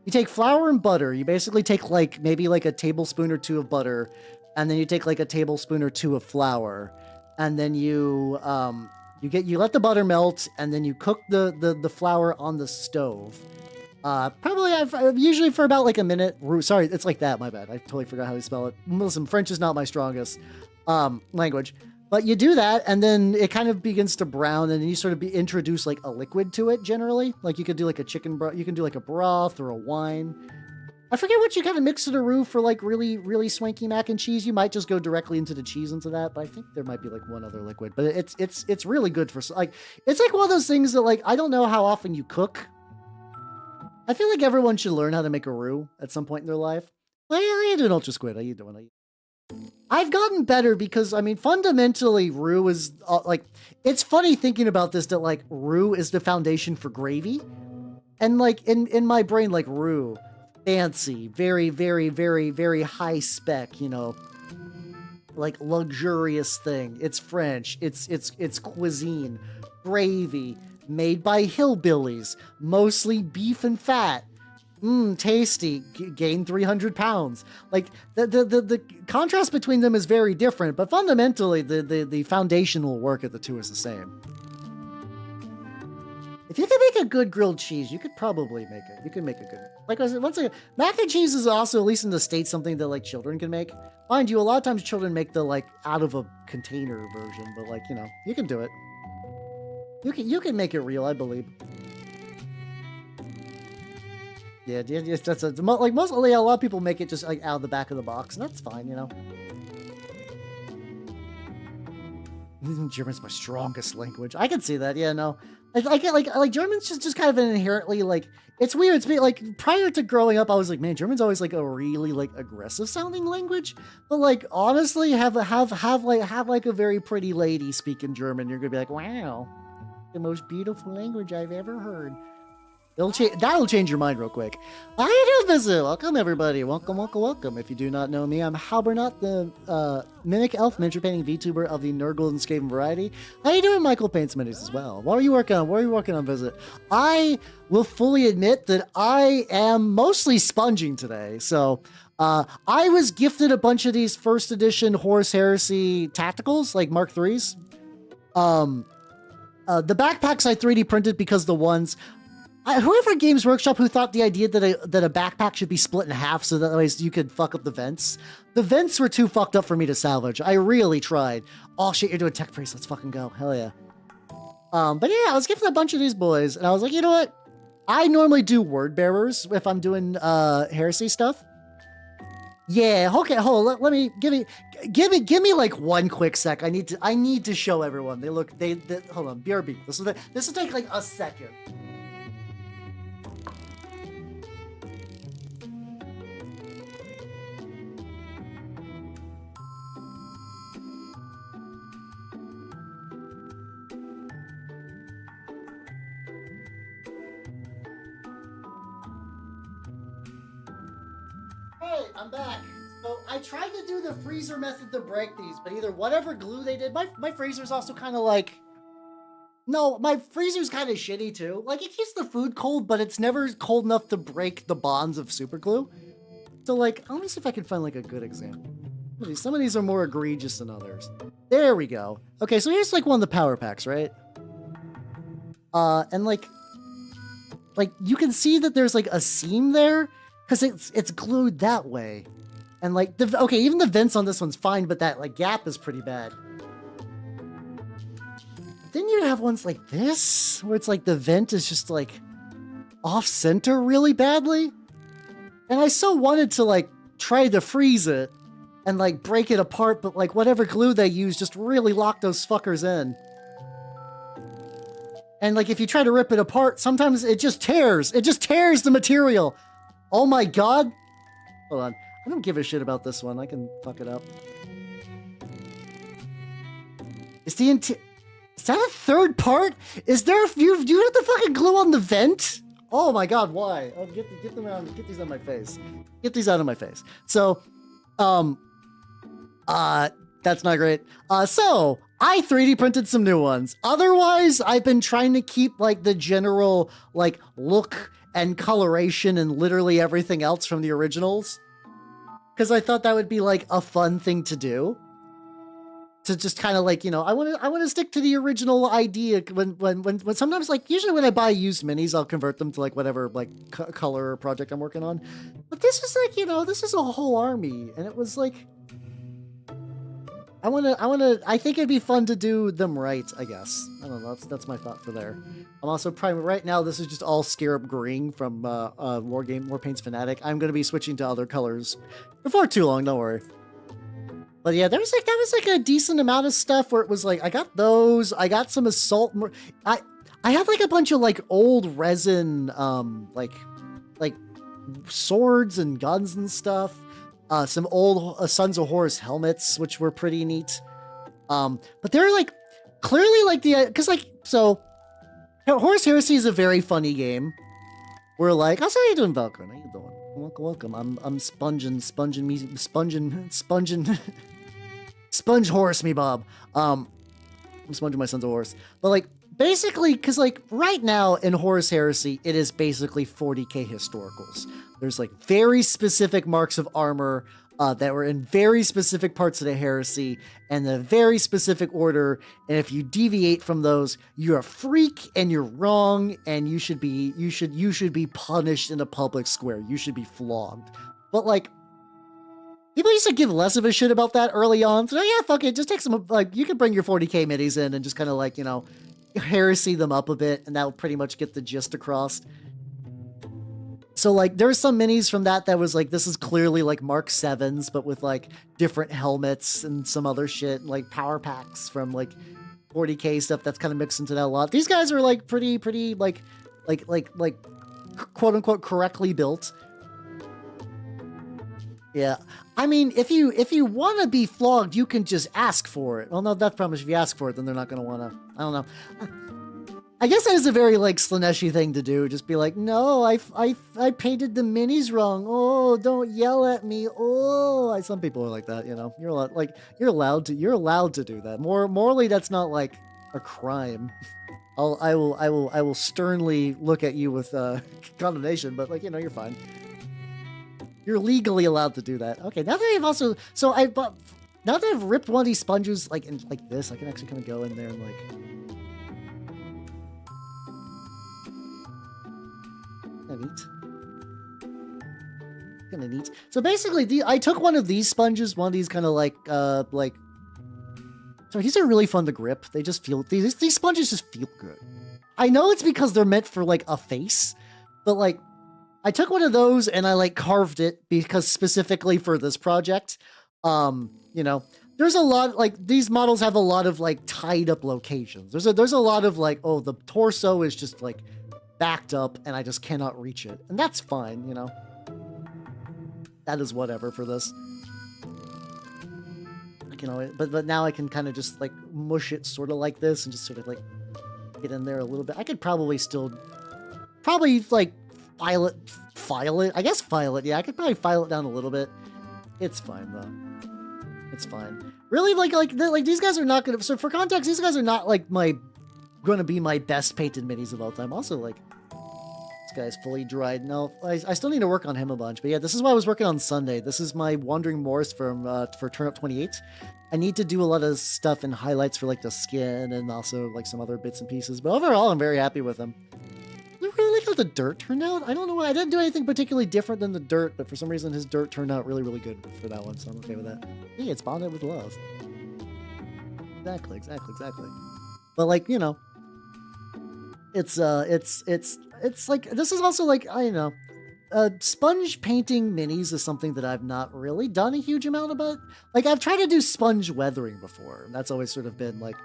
You take flour and butter. You basically take, like, maybe, like, a tablespoon or 2 of butter. And then you take, like, a tablespoon or 2 of flour. And then you let the butter melt, and then you cook the flour on the stove. Probably usually for about like a minute. Sorry, it's like that. My bad. I totally forgot how to spell it. Listen, French is not my strongest language, but you do that, and then it kind of begins to brown, and then you sort of introduce like a liquid to it. Generally, like you could do like a chicken broth. You can do like a broth or a wine. I forget what you kind of mix in a roux for like really, really swanky mac and cheese. You might just go directly into the cheese into that, but I think there might be like one other liquid. But it's really good for like, it's like one of those things that like, I don't know how often you cook. I feel like everyone should learn how to make a roux at some point in their life. How you doing, Ultra Squid? How you doing? I've gotten better because, I mean, fundamentally, roux is, like, it's funny thinking about this, that, like, roux is the foundation for gravy. And, like, in my brain, like, roux, fancy, very, very, very, very high spec, like, luxurious thing. It's French. It's cuisine. Gravy. Made by hillbillies, mostly beef and fat. Tasty. Gain 300 pounds. Like the contrast between them is very different, but fundamentally the foundational work of the two is the same. If you could make a good grilled cheese, you could probably make it. You could make a good, like I said, once again, mac and cheese is also, at least in the States, something that like children can make. Mind you, a lot of times children make the like out of a container version, but like, you can do it. You can make it real, I believe. Yeah, that's like mostly a lot of people make it just like out of the back of the box, and that's fine, German's my strongest language. I can see that. Yeah, no, I get like German's just kind of an inherently like, it's weird. It's like prior to growing up, I was like, man, German's always like a really like aggressive sounding language. But like honestly, have like a very pretty lady speaking German, you're gonna be like, wow. The most beautiful language I've ever heard. That'll change your mind real quick. How you doing, visit? Welcome, everybody. Welcome. If you do not know me, I'm Halbernot, the Mimic Elf miniature painting VTuber of the Nurgle and Skaven variety. How you doing, Michael Paints Minis as well? What are you working on? Visit? I will fully admit that I am mostly sponging today. So I was gifted a bunch of these first edition Horus Heresy tacticals, like Mark IIIs. The backpacks I 3D printed because the ones... whoever Games Workshop who thought the idea that a backpack should be split in half so that way you could fuck up the vents. The vents were too fucked up for me to salvage. I really tried. Oh shit, you're doing tech priest. Let's fucking go. Hell yeah. But yeah, I was gifted a bunch of these boys, and I was like, you know what? I normally do word bearers if I'm doing heresy stuff. Yeah, okay, hold on, let me give me like one quick sec. I need to show everyone. They hold on, BRB. This will take like a second. right, I'm back. So I tried to do the freezer method to break these, but either whatever glue they did, my freezer's also kind of like, no, my freezer's kind of shitty too. Like, it keeps the food cold, but it's never cold enough to break the bonds of super glue. So like, let me see if I can find like a good example. Some of these are more egregious than others. There we go. Okay, so here's like one of the power packs, right? And like you can see that there's like a seam there because it's glued that way. And like, okay, even the vents on this one's fine, but that like gap is pretty bad. Then you have ones like this, where it's like the vent is just like off center really badly. And I so wanted to like try to freeze it and like break it apart, but like whatever glue they use just really locked those fuckers in. And like if you try to rip it apart, sometimes it just tears. It just tears the material. Oh my god. Hold on. I don't give a shit about this one. I can fuck it up. Is that a third part? Is there do you have the fucking glue on the vent? Oh my god, why? Oh, get them out. Get these on my face. Get these out of my face. So, that's not great. So I 3D printed some new ones. Otherwise, I've been trying to keep like the general like look and coloration and literally everything else from the originals. Because I thought that would be like a fun thing to do. To just kind of like, you know, I want to stick to the original idea when sometimes like usually when I buy used minis, I'll convert them to like whatever like color project I'm working on. But this was like, you know, this is a whole army, and it was like, I think it'd be fun to do them right, I guess. I don't know, that's my thought for there. I'm also right now this is just all Scarab Green from Warpaint's Fanatic. I'm gonna be switching to other colors before too long, don't worry. But yeah, that was like a decent amount of stuff where it was like, I got those, I got some assault, I had like a bunch of like old resin, like swords and guns and stuff. Some old Sons of Horus helmets, which were pretty neat. But they're like, clearly like cause like, so Horus Heresy is a very funny game. We're like, how's how you doing, Valkyrie? How you doing? Welcome. I'm sponging, sponge Horus me, Bob. I'm sponging my Sons of Horus. But like, basically, because like right now in Horus Heresy, it is basically 40k historicals. There's like very specific marks of armor that were in very specific parts of the heresy and the very specific order. And if you deviate from those, you're a freak and you're wrong, and you should be punished in a public square. You should be flogged. But like, people used to give less of a shit about that early on. So yeah, fuck it. Just take some, like, you can bring your 40k minis in and just kind of like, you know, heresy them up a bit, and that'll pretty much get the gist across. So like, there's some minis from that was like, this is clearly like Mark 7s, but with like different helmets and some other shit, like power packs from like 40k stuff that's kind of mixed into that a lot. These guys are like pretty like quote unquote correctly built. Yeah, I mean, if you want to be flogged, you can just ask for it. Well, no, that's promise. If you ask for it, then they're not going to want to. I don't know. I guess that is a very like Slaneshi thing to do. Just be like, no, I painted the minis wrong. Oh, don't yell at me. Oh, some people are like that. You know, you're allowed to do that. Morally, that's not like a crime. I will sternly look at you with condemnation. But like, you know, you're fine. You're legally allowed to do that. Okay, now that I've also... So now that I've ripped one of these sponges like in like this, I can actually kind of go in there and like... Kind of neat. So basically, I took one of these sponges, one of these kind of like... So these are really fun to grip. They just feel... These sponges just feel good. I know it's because they're meant for like a face, but like... I took one of those and I like carved it because specifically for this project, you know, there's a lot, like these models have a lot of like tied up locations. There's a lot of like, oh, the torso is just like backed up and I just cannot reach it. And that's fine, you know, that is whatever for this. Like, you know, but now I can kind of just like mush it sort of like this and just sort of like get in there a little bit. I could probably like file it. I guess file it. Yeah, I could probably file it down a little bit. It's fine though. It's fine. Really, like these guys are not gonna. So for context, these guys are not like gonna be my best painted minis of all time. Also, like this guy's fully dried. No, I still need to work on him a bunch. But yeah, this is why I was working on Sunday. This is my Wandering Morse from for Turn Up 28. I need to do a lot of stuff and highlights for like the skin and also like some other bits and pieces. But overall, I'm very happy with him. I really like how the dirt turned out. I don't know why. I didn't do anything particularly different than the dirt, but for some reason his dirt turned out really, really good for that one, so I'm okay with that. Hey, it's bonded with love. Exactly. But like, you know, it's like, this is also like, I don't know, sponge painting minis is something that I've not really done a huge amount about. Like, I've tried to do sponge weathering before, and that's always sort of been like,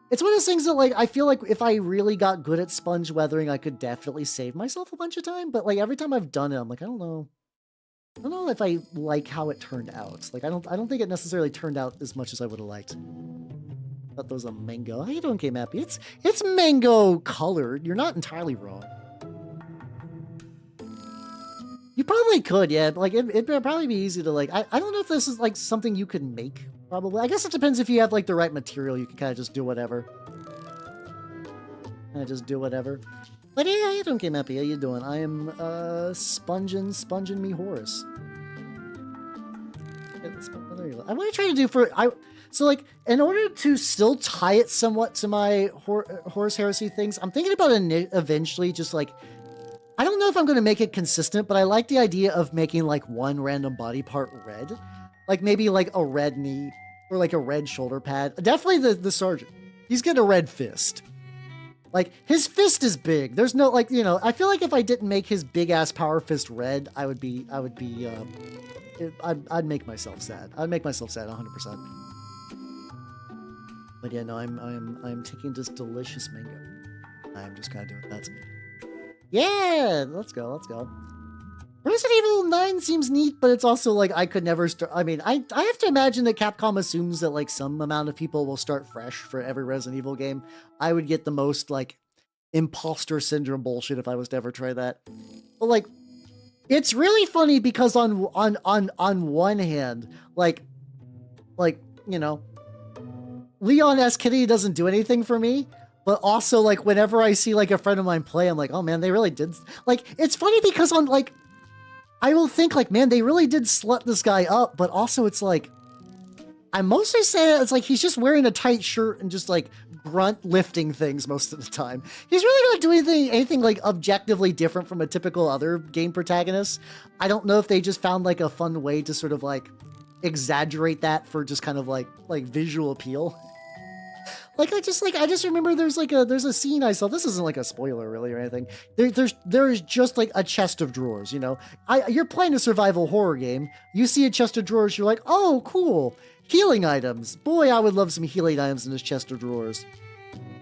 it's one of those things that, like, I feel like if I really got good at sponge weathering, I could definitely save myself a bunch of time. But, like, every time I've done it, I'm like, I don't know if I like how it turned out. Like, I don't think it necessarily turned out as much as I would have liked. Thought that was a mango. How you doing, K-Mappy? It's mango colored. You're not entirely wrong. You probably could, yeah. Like, it'd probably be easy to, like, I don't know if this is, like, something you could make. Probably. I guess it depends if you have, like, the right material. You can kind of just do whatever. But yeah, how you doing, K-Mappy? How you doing? I am, sponging me Horus. There you go. I want to try to do so, like, in order to still tie it somewhat to my Horus Heresy things, I'm thinking about eventually just, like, I don't know if I'm going to make it consistent, but I like the idea of making, like, one random body part red. Like, maybe, like, a red knee or, like, a red shoulder pad. Definitely the sergeant. He's got a red fist. Like, his fist is big. There's no, like, you know, I feel like if I didn't make his big-ass power fist red, I'd make myself sad. I'd make myself sad 100%. But yeah, no, I'm taking this delicious mango. I'm just kind of doing that. Yeah, let's go. Resident Evil 9 seems neat, but it's also like I could never start. I mean, I have to imagine that Capcom assumes that like some amount of people will start fresh for every Resident Evil game. I would get the most like imposter syndrome bullshit if I was to ever try that. But like, it's really funny because on one hand, like you know, Leon S. Kennedy doesn't do anything for me. But also, like, whenever I see, like, a friend of mine play, I'm like, oh, man, they really did... Like, it's funny because on, like... I will think, like, man, they really did slut this guy up. But also, it's like... I mostly say it's like he's just wearing a tight shirt and just, like, grunt lifting things most of the time. He's really not doing anything, like, objectively different from a typical other game protagonist. I don't know if they just found, like, a fun way to sort of, like, exaggerate that for just kind of, like visual appeal. Like, I just remember there's a scene I saw. This isn't like a spoiler really or anything. There's just like a chest of drawers, you know. You're playing a survival horror game. You see a chest of drawers. You're like, oh, cool. Healing items. Boy, I would love some healing items in this chest of drawers.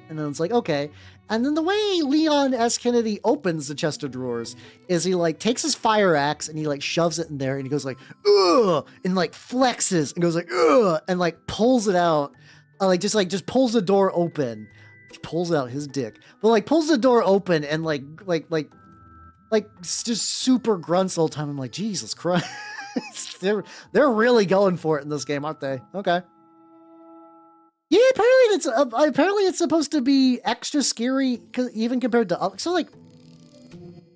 And then it's like, okay. And then the way Leon S. Kennedy opens the chest of drawers is he like takes his fire axe and he like shoves it in there and he goes like, ugh, and like flexes and goes like, ugh, and like pulls it out. Just pulls the door open. He pulls out his dick, but like pulls the door open and like just super grunts all the time. I'm like, Jesus Christ, they're really going for it in this game, aren't they? Okay. Yeah, apparently it's supposed to be extra scary, even compared to so like.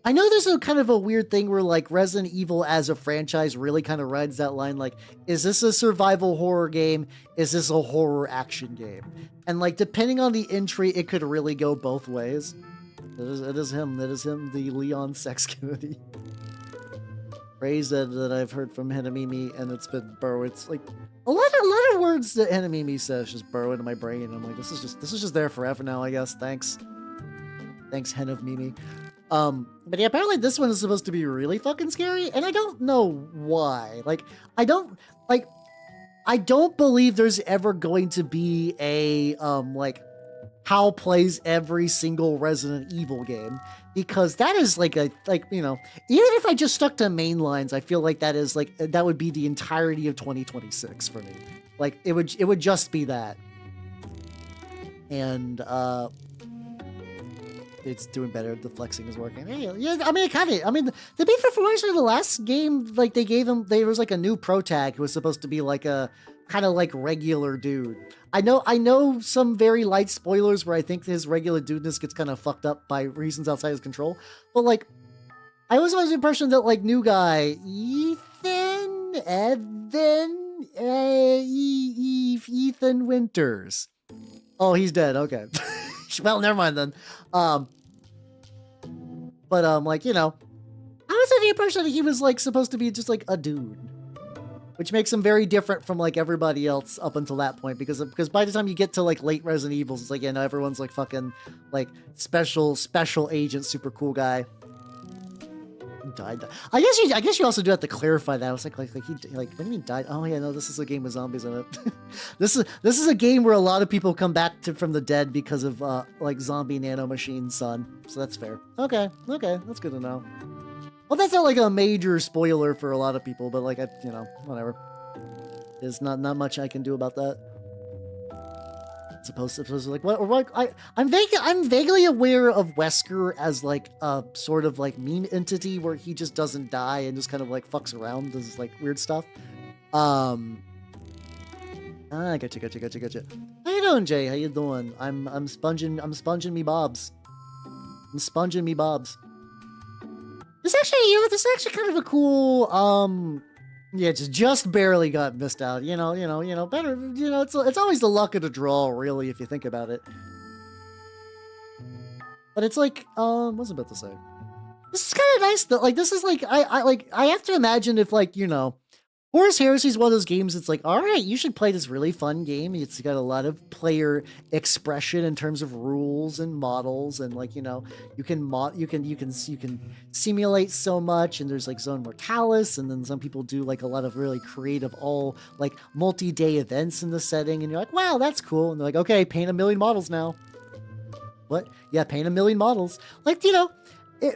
I know there's a kind of a weird thing where like Resident Evil as a franchise really kind of rides that line. Like, is this a survival horror game? Is this a horror action game? And like, depending on the entry, it could really go both ways. It is him, the Leon Sex Kennedy. Phrase that I've heard from Henamimi, and it's been burrow. It's like a lot of words that Henamimi says just burrow into my brain. And I'm like, this is just there forever now, I guess. Thanks Hen of Mimi. But yeah, apparently this one is supposed to be really fucking scary, and I don't know why. Like, I don't believe there's ever going to be a, like, how plays every single Resident Evil game, because that is like you know, even if I just stuck to main lines, I feel like that is like, that would be the entirety of 2026 for me. Like, it would just be that. And, it's doing better. The flexing is working. Yeah, I mean, it kind of. I mean, to be fair, for the last game, like they gave him, there was like a new pro tag who was supposed to be like a kind of like regular dude. I know some very light spoilers where I think his regular dudeness gets kind of fucked up by reasons outside his control. But like, I was always the impression that like new guy Ethan Winters. Oh, he's dead. Okay. Well, never mind then. Like, you know, I was under the impression that he was like supposed to be just like a dude, which makes him very different from like everybody else up until that point. Because by the time you get to like late Resident Evils, it's like, you know, everyone's like fucking like special agent, super cool guy. Died. I guess you also do have to clarify that. I was like he like what do you mean died? Oh yeah, no, this is a game with zombies in it. This is a game where a lot of people come back from the dead because of like zombie nanomachines, son. So that's fair. Okay, that's good to know. Well, that's not like a major spoiler for a lot of people, but like you know, whatever. There's not much I can do about that. Supposed to like what I'm vaguely aware of Wesker as like a sort of like mean entity where he just doesn't die and just kind of like fucks around, does like weird stuff. Gotcha. How you doing, Jay? How you doing? I'm sponging me bobs. This is actually kind of a cool yeah, just barely got missed out. You know, better, you know, it's always the luck of the draw, really, if you think about it. But it's like, what was I about to say? This is kind of nice, though. Like, this is like, I have to imagine if, like, you know, Horus Heresy is one of those games that's like, all right, you should play this really fun game. It's got a lot of player expression in terms of rules and models, and like, you know, you can simulate so much, and there's like Zone Mortalis, and then some people do like a lot of really creative all like multi-day events in the setting, and you're like, wow, that's cool. And they're like, okay, paint 1,000,000 models now. What? Yeah, paint 1,000,000 models. Like, you know,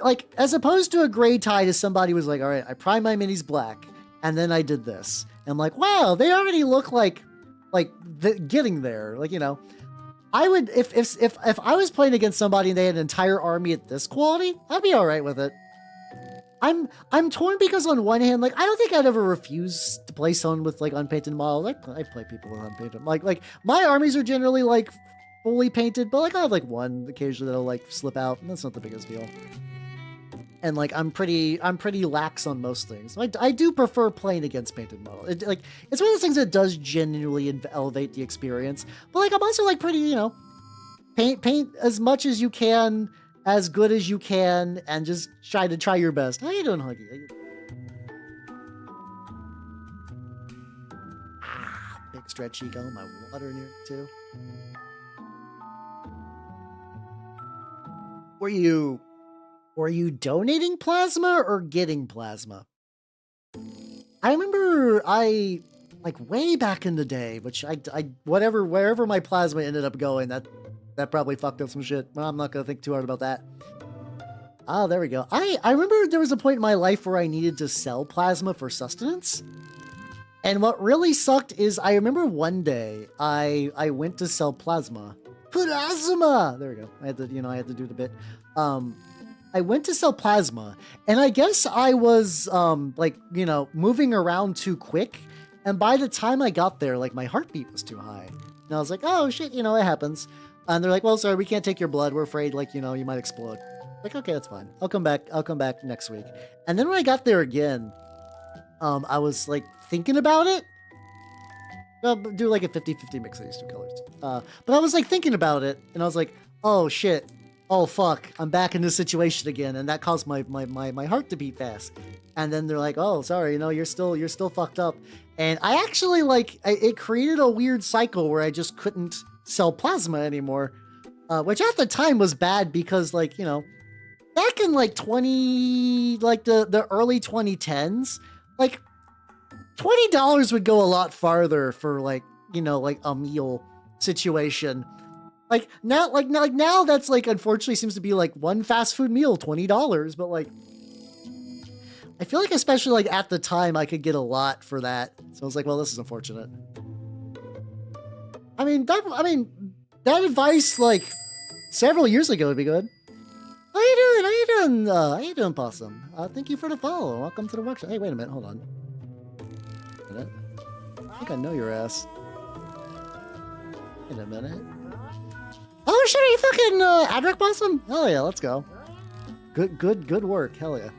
like as opposed to a gray tie to somebody was like, all right, I prime my minis black. And then I did this. And I'm like, wow, they already look like getting there. Like, you know, I would, if I was playing against somebody and they had an entire army at this quality, I'd be all right with it. I'm torn because on one hand, like, I don't think I'd ever refuse to play someone with like unpainted models. Like, I play people with unpainted. Like my armies are generally like fully painted, but like I have like one occasionally that'll like slip out, and that's not the biggest deal. And like I'm pretty lax on most things. I do prefer playing against painted models. It's one of those things that does genuinely elevate the experience. But like I'm also like pretty, you know, paint as much as you can, as good as you can, and just try your best. How you doing, Huggy? Big stretch ego. My water near too. Were you donating plasma or getting plasma? I remember like way back in the day, which wherever my plasma ended up going, that probably fucked up some shit. But I'm not gonna think too hard about that. Oh, there we go. I remember there was a point in my life where I needed to sell plasma for sustenance. And what really sucked is I remember one day I went to sell plasma. Plasma! There we go. I had to do the bit. I went to sell plasma, and I guess I was, like, you know, moving around too quick, and by the time I got there, like, my heartbeat was too high. And I was like, oh, shit, you know, it happens. And they're like, well, sorry, we can't take your blood. We're afraid, like, you know, you might explode. Like, okay, that's fine. I'll come back next week. And then when I got there again, I was, like, thinking about it. I'll do, like, a 50-50 mix of these two colors. But I was, like, thinking about it, and I was like, oh, shit. Oh fuck, I'm back in this situation again, and that caused my heart to beat fast. And then they're like, oh, sorry, you know, you're still fucked up. And I actually it created a weird cycle where I just couldn't sell plasma anymore, which at the time was bad because, like, you know, back in like the early 2010s, like $20 would go a lot farther for, like, you know, like a meal situation. Like now that's like, unfortunately seems to be like one fast food meal, $20, but like, I feel like especially like at the time I could get a lot for that. So I was like, well, this is unfortunate. I mean, that advice like several years ago would be good. How you doing? How you doing? How you doing, Possum? Thank you for the follow. Welcome to the workshop. Hey, wait a minute. Hold on. Wait a minute. I think I know your ass. Wait a minute. Oh shit! Are you fucking Adric Possum? Hell yeah! Let's go. Good work. Hell yeah.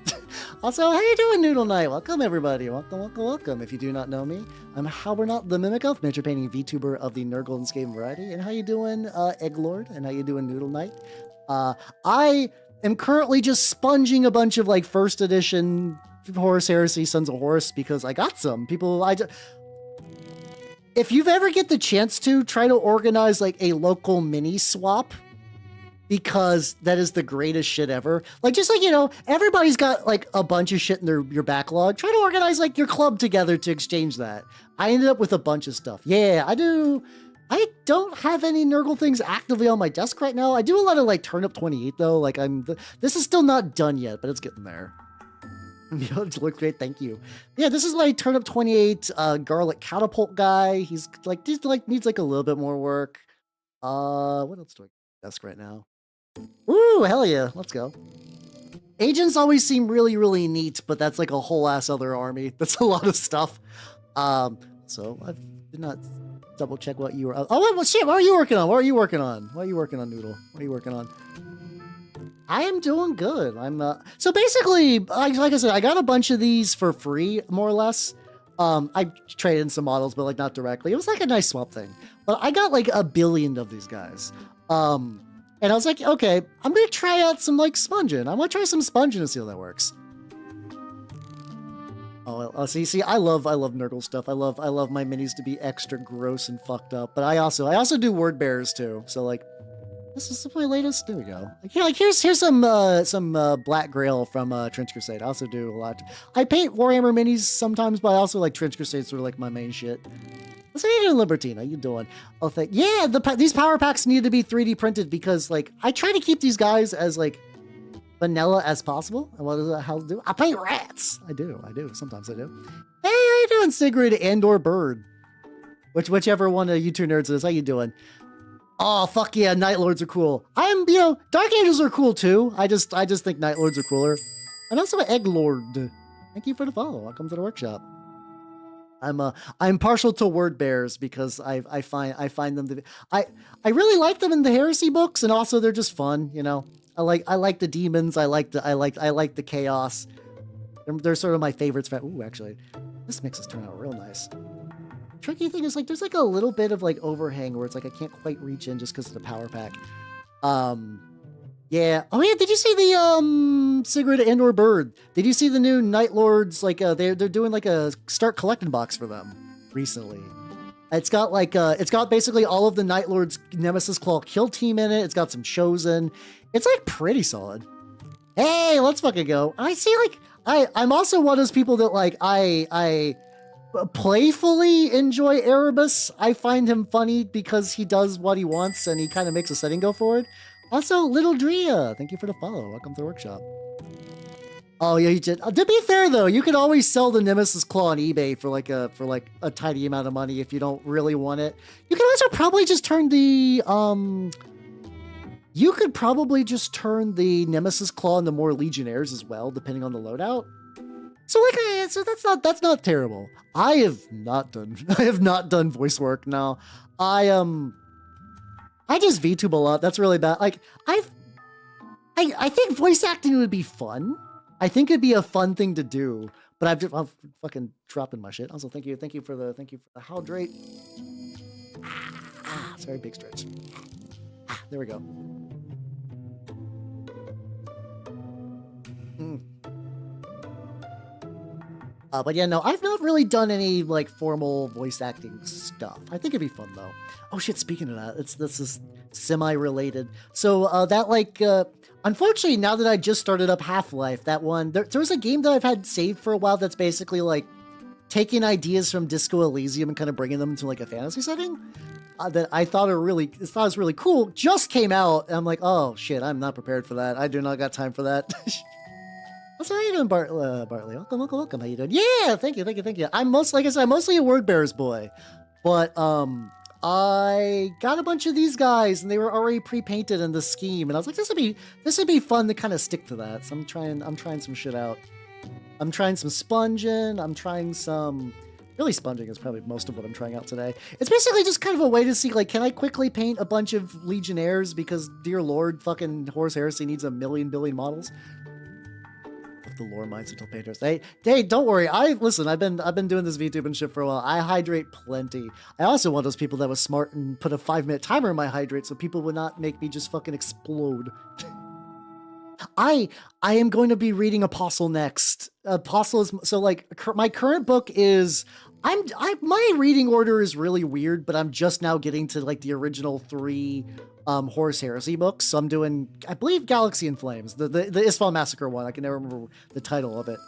Also, how you doing, Noodle Knight? Welcome, everybody. Welcome. If you do not know me, I'm Halbernot the Mimic Elf, miniature painting VTuber of the Nurgle and Skaven variety. And how you doing, Egglord? And how you doing, Noodle Knight? I am currently just sponging a bunch of like first edition Horus Heresy, Sons of Horus, because I got some people. If you've ever get the chance to try to organize like a local mini swap, because that is the greatest shit ever. Like, just like, you know, everybody's got like a bunch of shit in your backlog. Try to organize like your club together to exchange that. I ended up with a bunch of stuff. Yeah, I do. I don't have any Nurgle things actively on my desk right now. I do a lot of like Turnip 28 though. Like this is still not done yet, but it's getting there. It looks great, thank you. Yeah, this is my Turnip 28 garlic catapult guy. He's like needs like a little bit more work. What else do I desk right now? Ooh, hell yeah, let's go. Agents always seem really, really neat, but that's like a whole ass other army. That's a lot of stuff. So I did not double check what you were. Oh, well, shit, what are you working on? What are you working on? What are you working on, Noodle? What are you working on? I am doing good. So basically, like I said, I got a bunch of these for free, more or less. I traded in some models, but like not directly. It was like a nice swap thing. But I got like 1 billion of these guys. And I was like, okay, I'm gonna try out some like sponging. I'm gonna try some sponging to see how that works. Oh, see, I love Nurgle stuff. I love my minis to be extra gross and fucked up. But I also do word bearers too. So like, this is my latest. There we go. Here's some Black Grail from Trench Crusade. I also do a lot. I paint Warhammer minis sometimes, but I also like Trench Crusade, sort of like my main shit. What's you doing, Libertine? How you doing? Oh, yeah, these power packs need to be 3D printed because, like, I try to keep these guys as, like, vanilla as possible. And what does that how to do? I paint rats. I do. Sometimes I do. Hey, how you doing, Sigrid and/or Bird? Whichever one of you two nerds is. How you doing? Oh, fuck yeah, Night Lords are cool. Dark Angels are cool, too. I just think Night Lords are cooler. And also Egg Lord. Thank you for the follow. Welcome to the workshop. I'm partial to word bears because I find them to be, I really like them in the heresy books, and also they're just fun, you know. I like the demons, I like the chaos. They're sort of my favorites. Ooh, actually, this mix has turned out real nice. Tricky thing is like there's like a little bit of like overhang where it's like I can't quite reach in just because of the power pack. Yeah. Oh yeah. Did you see the Sigrid and/or Bird? Did you see the new Night Lords? Like they're doing like a start collecting box for them recently. It's got like it's got basically all of the Night Lords Nemesis Claw kill team in it. It's got some Chosen. It's like pretty solid. Hey, let's fucking go. I see. Like I'm also one of those people that like I playfully enjoy Erebus. I find him funny because he does what he wants and he kind of makes a setting go forward. Also, Little Drea, thank you for the follow. Welcome to the workshop. Oh yeah, you did. To be fair though, you can always sell the Nemesis Claw on eBay for like a tiny amount of money if you don't really want it. You can also probably just turn the you could probably just turn the Nemesis Claw into more Legionnaires as well, depending on the loadout. So so that's not terrible. I have not done voice work. No, I just VTube a lot. That's really bad. Like I think voice acting would be fun. I think it'd be a fun thing to do. But I'm fucking dropping my shit. Also, thank you for the hydrate. Sorry, big stretch. There we go. But yeah, no, I've not really done any like formal voice acting stuff. I think it'd be fun though. Oh shit! Speaking of that, this is semi-related. So that like, unfortunately, now that I just started up Half-Life, that one there's a game that I've had saved for a while that's basically like taking ideas from Disco Elysium and kind of bringing them into like a fantasy setting. That I thought was really cool. Just came out, and I'm like, oh shit, I'm not prepared for that. I do not got time for that. So how you doing, Bartley? Welcome. How you doing? Yeah, thank you. I'm mostly a word bearer's boy, but I got a bunch of these guys, and they were already pre-painted in the scheme, and I was like, this would be fun to kind of stick to that. So I'm trying some shit out. I'm trying some sponging. I'm trying some. Really, sponging is probably most of what I'm trying out today. It's basically just kind of a way to see, like, can I quickly paint a bunch of Legionnaires because, dear Lord, fucking Horus Heresy needs a million billion models. The lore minds until painters. Hey, don't worry. Listen. I've been doing this VTube and shit for a while. I hydrate plenty. I also want those people that was smart and put a 5-minute timer in my hydrate so people would not make me just fucking explode. I am going to be reading Apostle next. Apostle is so like my current book is my reading order is really weird, but I'm just now getting to like the original 3 Horus Heresy books. So I'm doing, I believe, Galaxy in Flames, the Isfahan Massacre one. I can never remember the title of it.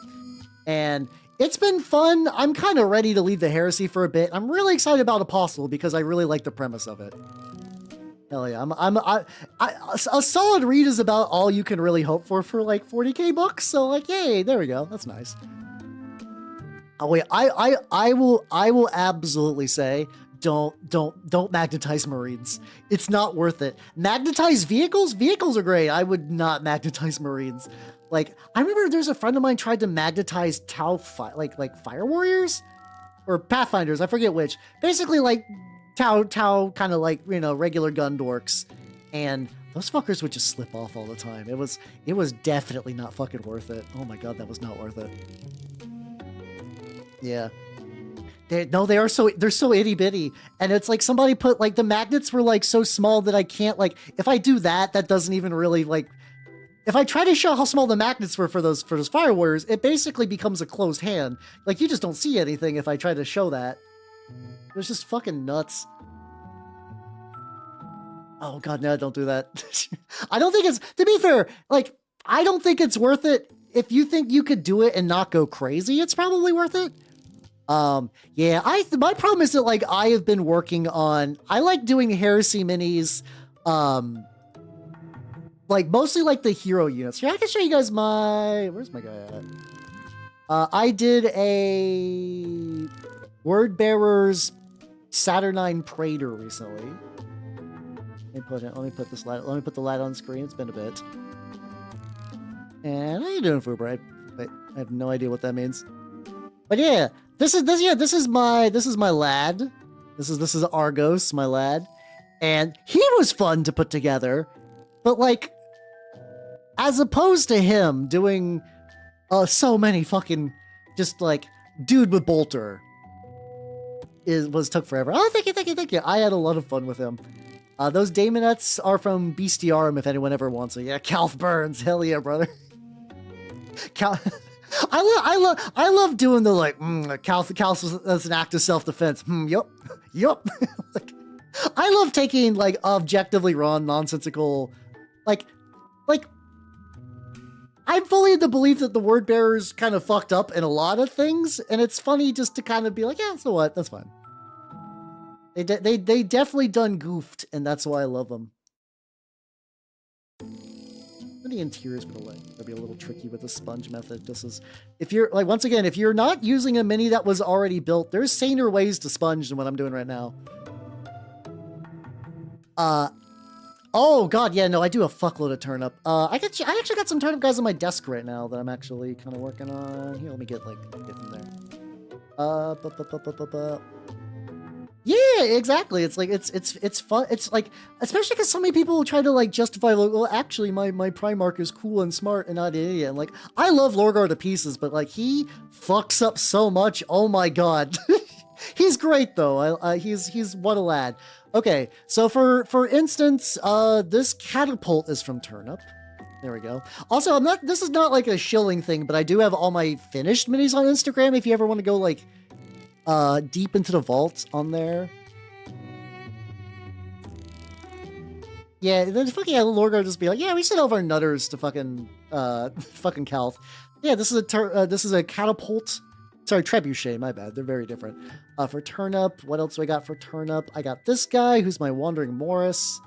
And it's been fun. I'm kind of ready to leave the Heresy for a bit. I'm really excited about Apostle because I really like the premise of it. Hell yeah, a solid read is about all you can really hope for like 40k books. So like, yay, there we go. That's nice. Oh wait, I will absolutely say don't magnetize Marines. It's not worth it. Magnetize vehicles are great. I would not magnetize Marines. Like, I remember there's a friend of mine tried to magnetize like Fire Warriors or Pathfinders, I forget which. Basically like Tau kind of like, you know, regular gun dorks, and those fuckers would just slip off all the time. It was definitely not fucking worth it. Oh my god, that was not worth it. Yeah. They're so itty bitty, and it's like somebody put like the magnets were like so small that I can't, like, if I do that doesn't even really, like, if I try to show how small the magnets were for those Fire Warriors, it basically becomes a closed hand. Like, you just don't see anything if I try to show that. It was just fucking nuts. Oh god, no, don't do that. I don't think it's, to be fair, like, I don't think it's worth it. If you think you could do it and not go crazy, it's probably worth it. Yeah, my problem is that, like, I have been working on, I like doing Heresy minis, like, mostly like the hero units. Here, I can show you guys where's my guy at? I did a Word Bearers Saturnine Praetor recently. Let me put the light on screen. It's been a bit. And how you doing, Fuber? I have no idea what that means. But yeah, this is my lad. This is Argos, my lad. And he was fun to put together. But like, as opposed to him doing so many fucking just like dude with bolter took forever. Oh, thank you. I had a lot of fun with him. Those Daemonettes are from Bestiarum, if anyone ever wants it. Yeah, Calth Burns. Hell yeah, brother. I love doing the like, Calth as an act of self-defense. Yup. Like, I love taking like objectively wrong, nonsensical, like, I'm fully in the belief that the Word Bearers kind of fucked up in a lot of things, and it's funny just to kind of be like, yeah, so what? That's fine. They definitely done goofed, and that's why I love them. The interior's gonna be a little tricky with the sponge method. This is, if you're like, once again, if you're not using a mini that was already built, there's saner ways to sponge than what I'm doing right now. Oh god, yeah, no, I do a fuckload of turnip. I actually got some turnip guys on my desk right now that I'm actually kind of working on. Here, let me get them there. Yeah, exactly. It's like, it's fun. It's like, especially because so many people try to like justify, like, well, actually my Primarch is cool and smart and not an idiot. And like, I love Lorgar to pieces, but like, he fucks up so much. Oh my god. He's great though. He's what a lad. Okay, so for instance, this catapult is from Turnip. There we go. Also, this is not like a shilling thing, but I do have all my finished minis on Instagram if you ever want to go like deep into the vault on there. Yeah, then fucking Lorgar just be like, yeah, we sent over our nutters to fucking Calth. Yeah, this is a catapult. Sorry, Trebuchet, my bad. They're very different. For Turnip, what else do I got for Turnip? I got this guy, who's my Wandering Morris.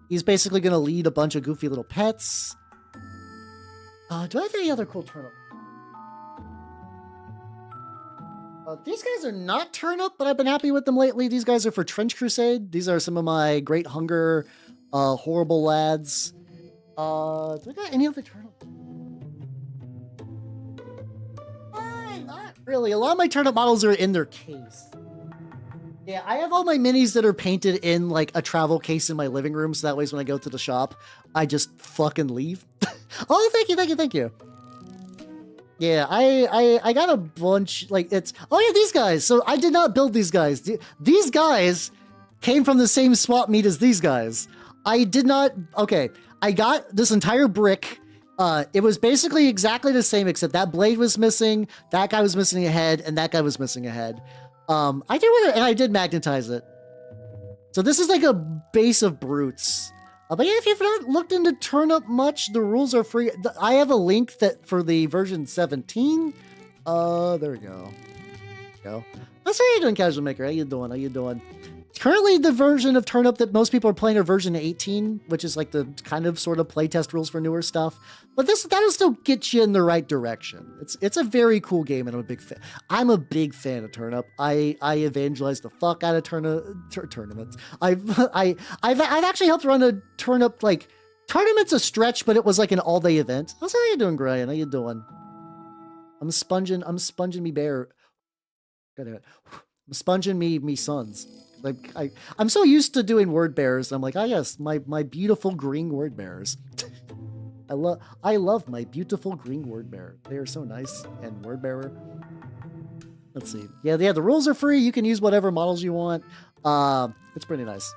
He's basically going to lead a bunch of goofy little pets. Do I have any other cool Turnip? These guys are not turnip, but I've been happy with them lately. These guys are for Trench Crusade. These are some of my Great Hunger, horrible lads. Do I got any other turnip? Not really. A lot of my turnip models are in their case. Yeah, I have all my minis that are painted in like a travel case in my living room, so that way when I go to the shop, I just fucking leave. Oh, thank you, thank you, thank you. Yeah, I got a bunch, like, it's... Oh, yeah, these guys. So I did not build these guys. These guys came from the same swap meet as these guys. I did not... Okay, I got this entire brick. It was basically exactly the same, except that blade was missing, that guy was missing a head, and that guy was missing a head. I did with it, and I did magnetize it. So this is like a base of brutes. But yeah, if you've not looked into Turnip much, the rules are free. I have a link that for the version 17. There we go. That's how you doing, Casual Maker. How you doing? How you doing? Currently, the version of Turnip that most people are playing are version 18, which is like the kind of sort of playtest rules for newer stuff. But that'll still get you in the right direction. It's a very cool game, and I'm a big fan. I'm a big fan of Turnip. I evangelize the fuck out of tournaments. I've actually helped run a Turnip, like, tournament's a stretch, but it was like an all-day event. How you doing, Brian? How you doing? I'm sponging me bear. I'm sponging me sons. Like I'm so used to doing word bearers. I'm like, ah, yes, my beautiful green word bearers. I love my beautiful green word bearer. They are so nice and word bearer. Let's see. Yeah. The rules are free. You can use whatever models you want. It's pretty nice.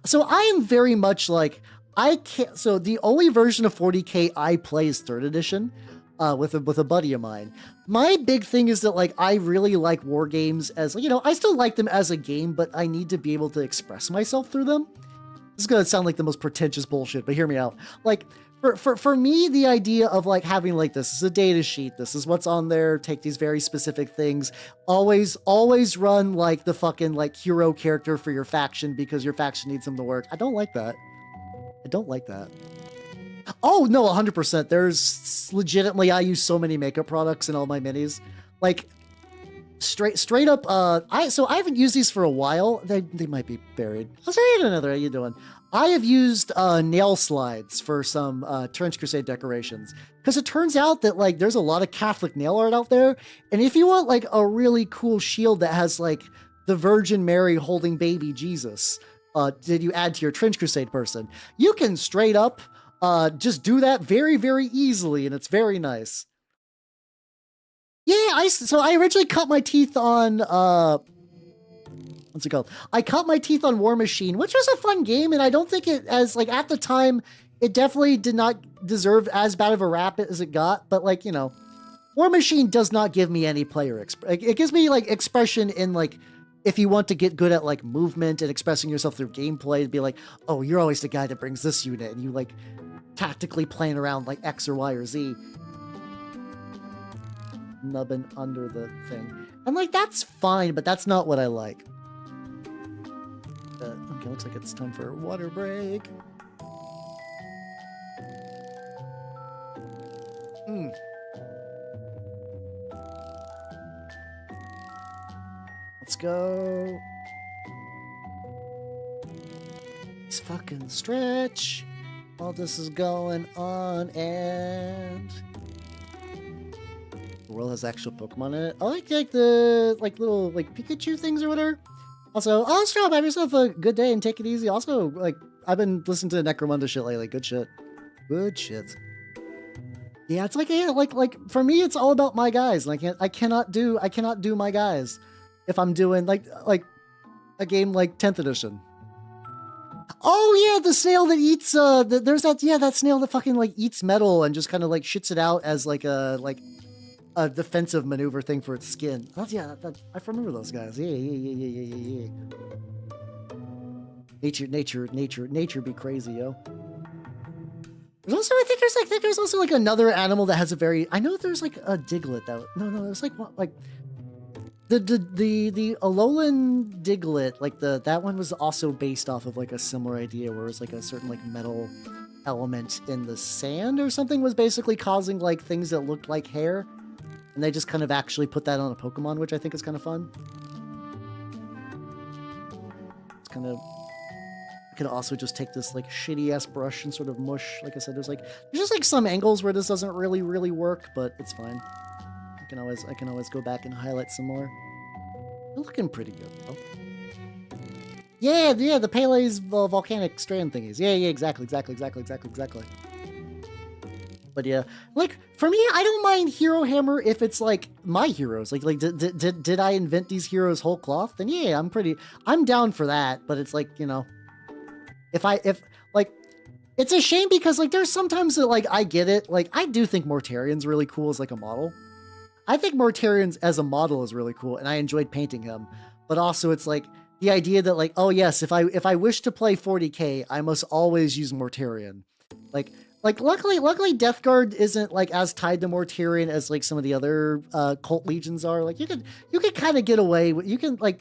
So I am very much like I can't. So the only version of 40K I play is 3rd edition. With a buddy of mine. My big thing is that, like, I really like war games as, you know, I still like them as a game, but I need to be able to express myself through them. This is gonna sound like the most pretentious bullshit, but hear me out. Like, for me, the idea of, like, having, like, this is a data sheet, this is what's on there, take these very specific things, always run, like, the fucking, like, hero character for your faction because your faction needs them to work. I don't like that. Oh, no, 100%. There's legitimately, I use so many makeup products in all my minis. Like, straight up, I haven't used these for a while. They might be buried. I'll tell you another. How you doing? I have used nail slides for some Trench Crusade decorations. Because it turns out that, like, there's a lot of Catholic nail art out there. And if you want, like, a really cool shield that has, like, the Virgin Mary holding baby Jesus, did you add to your Trench Crusade person, you can straight up just do that very, very easily, and it's very nice. Yeah, so I originally cut my teeth on, what's it called? I cut my teeth on War Machine, which was a fun game, and I don't think it, as, like, at the time, it definitely did not deserve as bad of a rap as it got, but, like, you know, War Machine does not give me any player, it gives me, like, expression in, like, if you want to get good at, like, movement and expressing yourself through gameplay, to be like, oh, you're always the guy that brings this unit, and you, like, tactically playing around like X or Y or Z. Nubbin under the thing. I'm like, that's fine, but that's not what I like. Okay, looks like it's time for a water break. Let's go. Let's fucking stretch. All this is going on, and the world has actual Pokemon in it. I like the little like Pikachu things or whatever. Also, Strom, have yourself a good day and take it easy. Also, like, I've been listening to Necromunda shit lately. Good shit. Yeah, it's like, yeah, like for me, it's all about my guys, and I cannot do my guys if I'm doing like a game like 10th edition. Oh yeah, the snail that eats there's that snail that fucking like eats metal and just kind of like shits it out as like a defensive maneuver thing for its skin. I remember those guys. Yeah. Nature be crazy, yo. There's also, I think there's also like another animal that has a very, I know there's like a Diglett that, no, there's like the Alolan Diglett, like that one was also based off of like a similar idea where it was like a certain like metal element in the sand or something was basically causing like things that looked like hair. and they just kind of actually put that on a Pokemon, which I think is kind of fun. It's kind of... I could also just take this like shitty ass brush and sort of mush. Like I said, there's just like some angles where this doesn't really work, but it's fine. I can always go back and highlight some more. They're looking pretty good though. Yeah, the Pele's volcanic strand thingies. Yeah, exactly. But yeah, like for me, I don't mind Hero Hammer if it's like my heroes. Like did I invent these heroes whole cloth? Then yeah, I'm down for that. But it's like, you know, if like, it's a shame because like there's sometimes that like I get it. Like I do think Mortarian's really cool as like a model. I think Mortarian's as a model is really cool, and I enjoyed painting him. But also, it's like the idea that like, oh yes, if I wish to play 40k, I must always use Mortarian. Like luckily Death Guard isn't like as tied to Mortarian as like some of the other cult legions are. Like you could kind of get away with, you can like,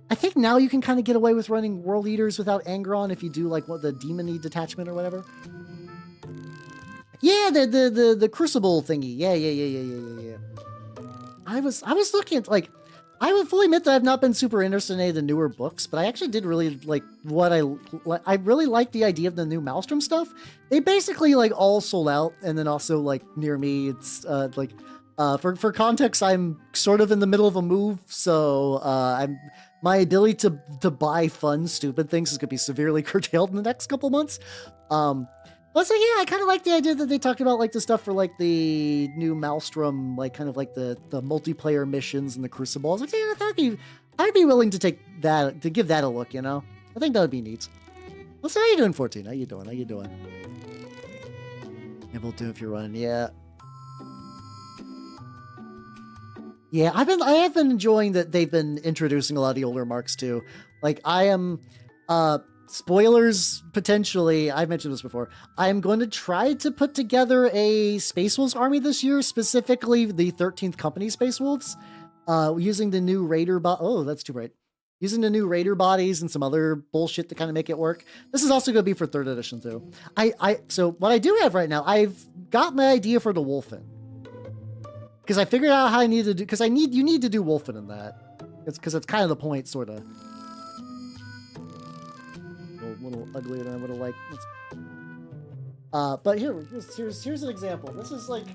I think now you can kind of get away with running World Eaters without Angron if you do like what the Demony detachment or whatever. Yeah, the Crucible thingy. Yeah. I was looking at like, I would fully admit that I've not been super interested in any of the newer books, but I actually did really like what I really like the idea of the new Maelstrom stuff. They basically like all sold out, and then also like near me, it's for context, I'm sort of in the middle of a move, so my ability to buy fun, stupid things is gonna be severely curtailed in the next couple months. But so yeah, I kind of like the idea that they talked about like the stuff for like the new Maelstrom, like kind of like the multiplayer missions and the Crucible. I was like, yeah, I'd be willing to take that, to give that a look, you know? I think that would be neat. Well, so how you doing, 14? How you doing? Yeah, we'll do if you're running, yeah. Yeah, I have been enjoying that they've been introducing a lot of the older marks too. Like I am, spoilers, potentially, I've mentioned this before, I'm going to try to put together a Space Wolves army this year, specifically the 13th Company Space Wolves, using the new Raider oh, that's too bright. Using the new Raider bodies and some other bullshit to kind of make it work. This is also going to be for 3rd edition too. So what I do have right now, I've got my idea for the Wolfen. Because I figured out how I need to do, because you need to do Wolfen in that. It's because it's kind of the point, sort of. A little uglier than I would have liked. But here's an example. This is like,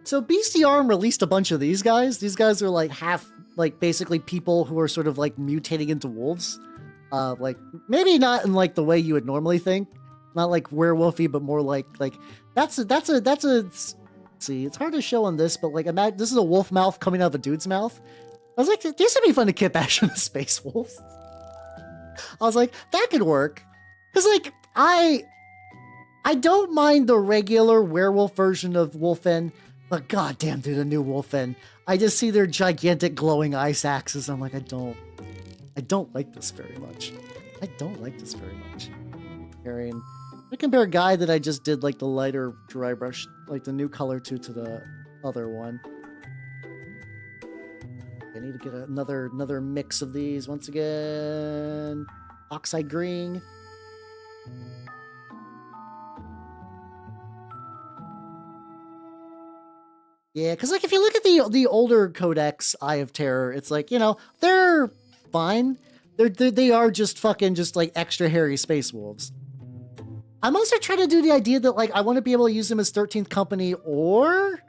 so Bestiarm released a bunch of these guys. These guys are like half, like basically people who are sort of like mutating into wolves. Like maybe not in like the way you would normally think, not like werewolfy, but more like that's a. See, it's hard to show on this, but like imagine this is a wolf mouth coming out of a dude's mouth. I was like, this would be fun to kit bash into Space Wolves. I was like, that could work. Because, like, I don't mind the regular werewolf version of Wolfen, but goddamn, dude, a new Wolfen. I just see their gigantic glowing ice axes. I'm like, I don't like this very much. Comparing, I compare a guy that I just did, like, the lighter dry brush, like, the new color to the other one. I need to get another mix of these once again. Oxide green. Yeah, because like if you look at the older Codex Eye of Terror, it's like, you know, they're fine. They are just fucking just like extra hairy space wolves. I'm also trying to do the idea that like I want to be able to use them as 13th Company or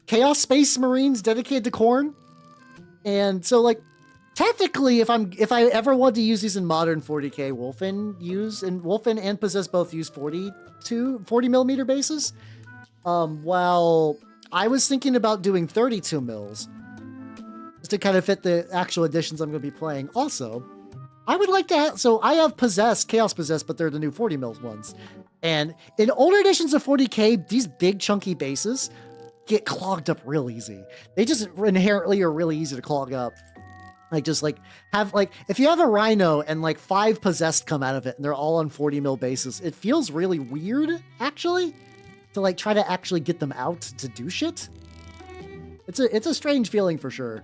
Chaos Space Marines dedicated to Khorne. And so like technically if I ever want to use these in modern 40k, Wolfen and Possess both use 40 millimeter bases. While I was thinking about doing 32 mils just to kind of fit the actual editions I'm going to be playing. Also, I would like to have, so I have Chaos Possess, but they're the new 40 mils ones. And in older editions of 40k, these big chunky bases get clogged up real easy. They just inherently are really easy to clog up. Like just like have like, if you have a Rhino and like 5 possessed come out of it and they're all on 40 mil bases, it feels really weird actually to like try to actually get them out to do shit. It's a strange feeling for sure.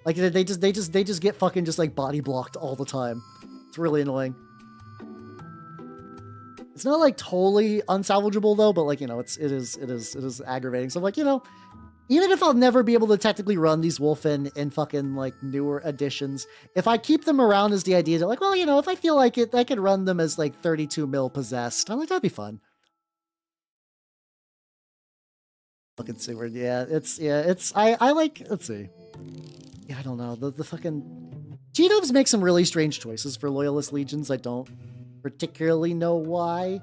Like they just get fucking just like body blocked all the time. It's really annoying. It's not like totally unsalvageable though, but like, you know, it is aggravating. So like, you know, even if I'll never be able to technically run these Wolfen in fucking like newer editions, if I keep them around as the idea that like, well, you know, if I feel like it, I could run them as like 32 mil possessed. I'm like, that'd be fun. Fucking Seward, yeah, I like, let's see. Yeah, I don't know. The fucking G-dubs make some really strange choices for Loyalist Legions. I don't particularly know why.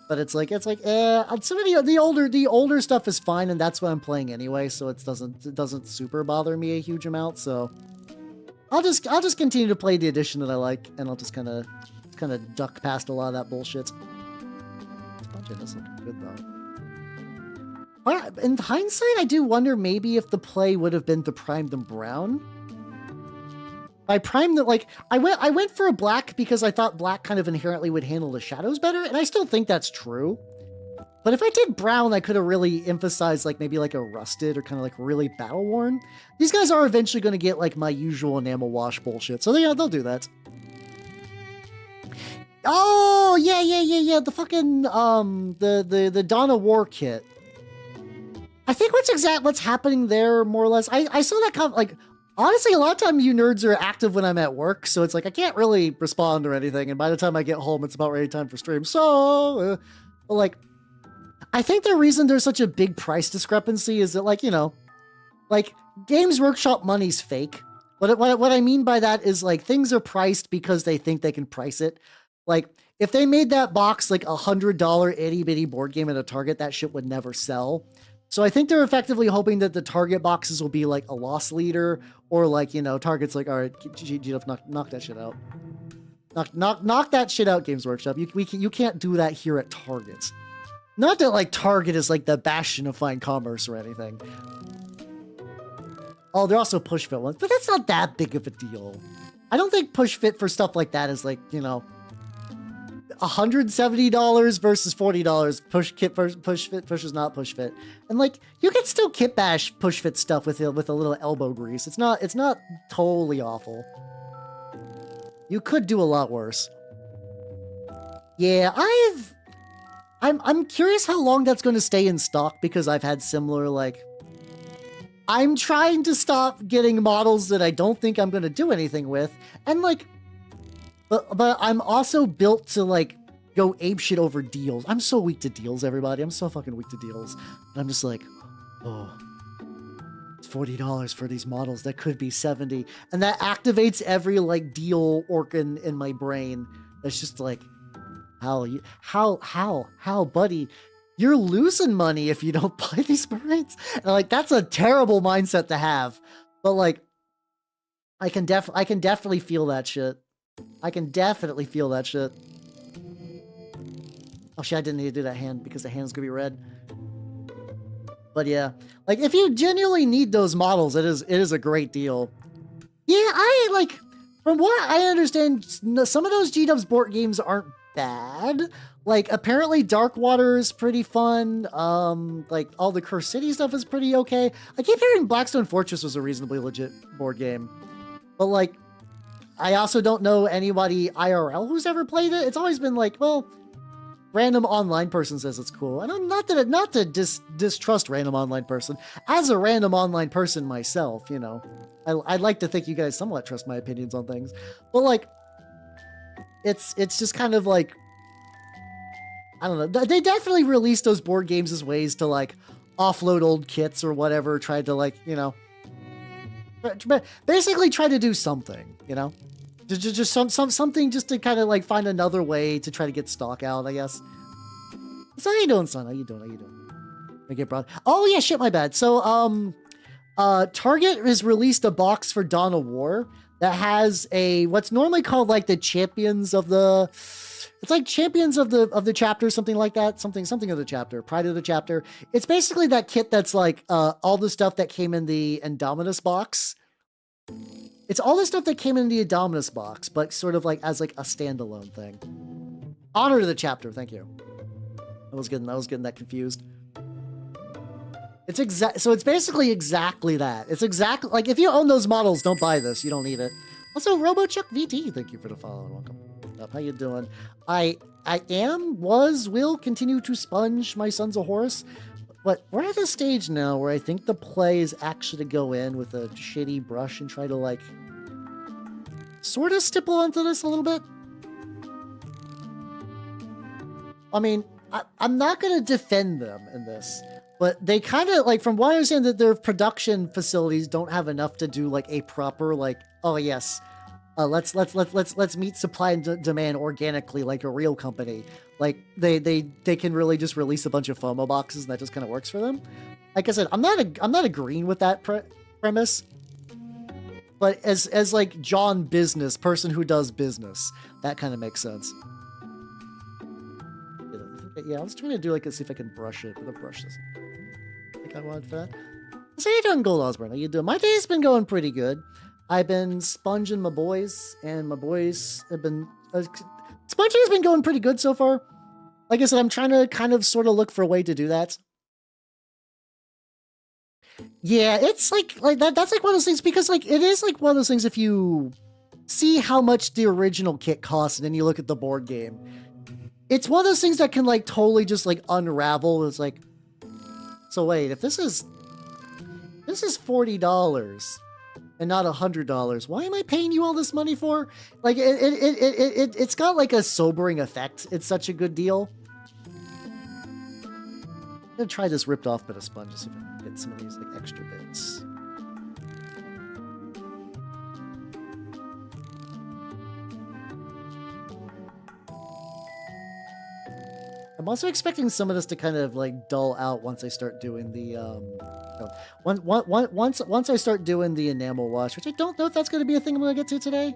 But it's like some of the older stuff is fine, and that's what I'm playing anyway, so it doesn't super bother me a huge amount. So I'll just continue to play the edition that I like, and I'll just kind of duck past a lot of that bullshit. This budget is looking good though. In hindsight, I do wonder maybe if the play would have been to prime them brown. I primed them, like, I went for a black because I thought black kind of inherently would handle the shadows better, and I still think that's true. But if I did brown, I could have really emphasized, like, maybe like a rusted or kind of like really battle-worn. These guys are eventually going to get, like, my usual enamel wash bullshit, so yeah, they'll do that. Oh, yeah, the fucking, the Dawn of War kit. I think what's happening there, more or less, I saw that kind of, like, honestly, a lot of time you nerds are active when I'm at work, so it's like I can't really respond or anything, and by the time I get home, it's about ready time for stream. So, like, I think the reason there's such a big price discrepancy is that, like, you know, like, Games Workshop money's fake. What I mean by that is, like, things are priced because they think they can price it. Like, if they made that box, like, $100 itty-bitty board game at a Target, that shit would never sell. So I think they're effectively hoping that the Target boxes will be like a loss leader, or like, you know, Target's like, all right, knock that shit out. Knock that shit out, Games Workshop. You can't do that here at Target. Not that like Target is like the bastion of fine commerce or anything. Oh, they're also push fit ones, but that's not that big of a deal. I don't think push fit for stuff like that is like, you know, $170 versus $40 push fit versus not push fit, and like you can still kit bash push fit stuff with a little elbow grease. It's not totally awful. You could do a lot worse. Yeah, I'm curious how long that's going to stay in stock, because I've had similar, like, I'm trying to stop getting models that I don't think I'm going to do anything with, and like. But I'm also built to, like, go apeshit over deals. I'm so weak to deals, everybody. I'm so fucking weak to deals. And I'm just like, oh, it's $40 for these models. That could be $70. And that activates every, like, deal organ in my brain. That's just like, how, buddy? You're losing money if you don't buy these Marines. And, like, that's a terrible mindset to have. But, like, I can definitely feel that shit. I can definitely feel that shit. Oh shit, I didn't need to do that hand because the hand's gonna be red. But yeah, like if you genuinely need those models, it is a great deal. Yeah, from what I understand, some of those G-dubs board games aren't bad. Like apparently Darkwater is pretty fun. Like all the Curse City stuff is pretty okay. I keep hearing Blackstone Fortress was a reasonably legit board game. But like, I also don't know anybody IRL who's ever played it. It's always been like, well, random online person says it's cool. And I'm not to distrust random online person. As a random online person myself, you know, I'd like to think you guys somewhat trust my opinions on things. But like, it's just kind of like, I don't know. They definitely released those board games as ways to like offload old kits or whatever. Tried to like, you know, basically try to do something, you know. Just something just to kind of like find another way to try to get stock out, I guess. So how you doing, son? How you doing? I get broad. Oh yeah, shit, my bad. So Target has released a box for Dawn of War that has what's normally called like the champions of the. It's like champions of the chapter, something like that, something of the chapter, pride of the chapter. It's basically that kit that's like all the stuff that came in the Indominus box. It's all the stuff that came in the Indominus box, but sort of like as like a standalone thing. Honor to the chapter, thank you. I was getting that confused. So it's basically exactly that. It's exactly like if you own those models, don't buy this. You don't need it. Also, RoboChuck VT, thank you for the follow and welcome. up? How you doing? I will continue to sponge my Sons of Horus, but we're at a stage now where I think the play is actually to go in with a shitty brush and try to like sort of stipple onto this a little bit. I mean, I'm not going to defend them in this, but they kind of like, from what I understand, that their production facilities don't have enough to do like a proper like, oh yes, let's meet supply and demand organically like a real company. Like they can really just release a bunch of FOMO boxes and that just kind of works for them. Like I said, I'm not agreeing with that premise, but as like John business person who does business, that kind of makes sense. Yeah, I was trying to do like see if I can brush it, but the brush doesn't. I think I wanted for that. So you doing, Gold Osborne? How you doing? My day's been going pretty good. I've been sponging my boys, and my boys have been sponging has been going pretty good so far. Like I said, I'm trying to kind of sort of look for a way to do that. Yeah, it's like that. That's like one of those things, because like it is like one of those things. If you see how much the original kit costs, and then you look at the board game, it's one of those things that can like totally just like unravel. It's like, so wait, if this is $40 and not $100, why am I paying you all this money for? Like it's got like a sobering effect. It's such a good deal. I'm gonna try this ripped off bit of sponge to see if I can get some of these like extra bits. I'm also expecting some of this to kind of like dull out once I start doing the once I start doing the enamel wash, which I don't know if that's going to be a thing I'm going to get to today.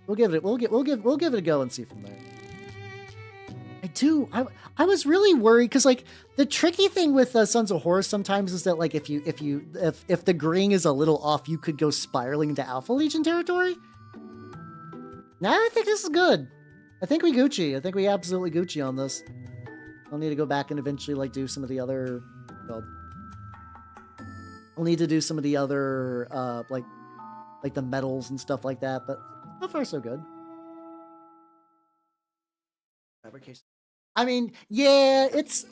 We'll give it a go and see from there. I was really worried because like the tricky thing with Sons of Horus sometimes is that like if the green is a little off, you could go spiraling into Alpha Legion territory. Now I think this is good. I think we Gucci. I think we absolutely Gucci on this. I'll need to go back and eventually like do some of the other. Well, I'll need to do some of the other like the medals and stuff like that. But so far so good. Fabrication. I mean, yeah, it's.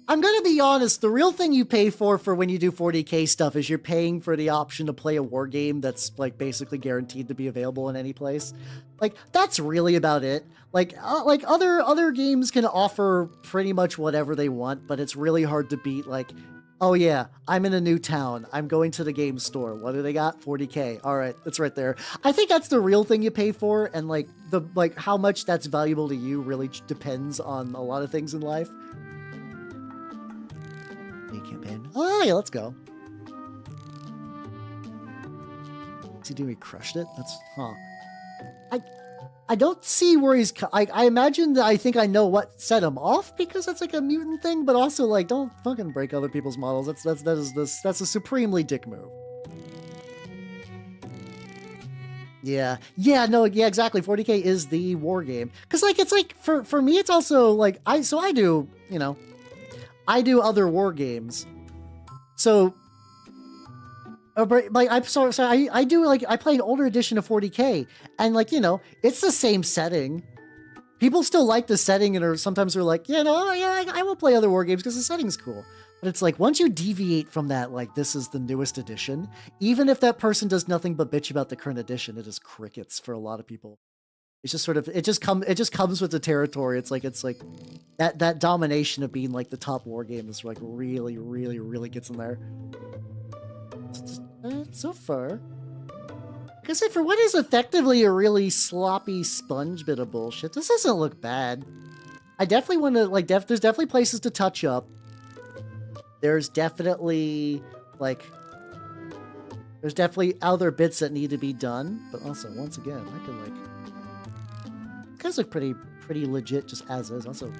I'm gonna be honest. The real thing you pay for when you do 40K stuff is you're paying for the option to play a war game that's like basically guaranteed to be available in any place. Like that's really about it. Like other games can offer pretty much whatever they want, but it's really hard to beat. Like, oh yeah, I'm in a new town. I'm going to the game store. What do they got? 40K. All right, it's right there. I think that's the real thing you pay for, and like how much that's valuable to you really depends on a lot of things in life. Campaign. Oh yeah, let's go. What's he doing? He crushed it? That's I don't see where he's. I imagine that I think I know what set him off, because that's like a mutant thing, but also like don't fucking break other people's models. That's a supremely dick move. Yeah, no, yeah, exactly. 40K is the war game, because like it's like for me it's also like I do, you know, I do other war games, so. But like I'm sorry, I do like I play an older edition of 40K, and like, you know, it's the same setting. People still like the setting, and sometimes they're like, yeah, no, yeah, I will play other war games because the setting's cool. But it's like once you deviate from that, like this is the newest edition, even if that person does nothing but bitch about the current edition, it is crickets for a lot of people. It's just sort of it just comes with the territory. It's like that domination of being like the top war game is like really gets in there. So far, like I said, for what is effectively a really sloppy sponge bit of bullshit, this doesn't look bad. I definitely want to like. There's definitely places to touch up. There's definitely other bits that need to be done. But also, once again, I can like. These guys look pretty legit just as is. Also,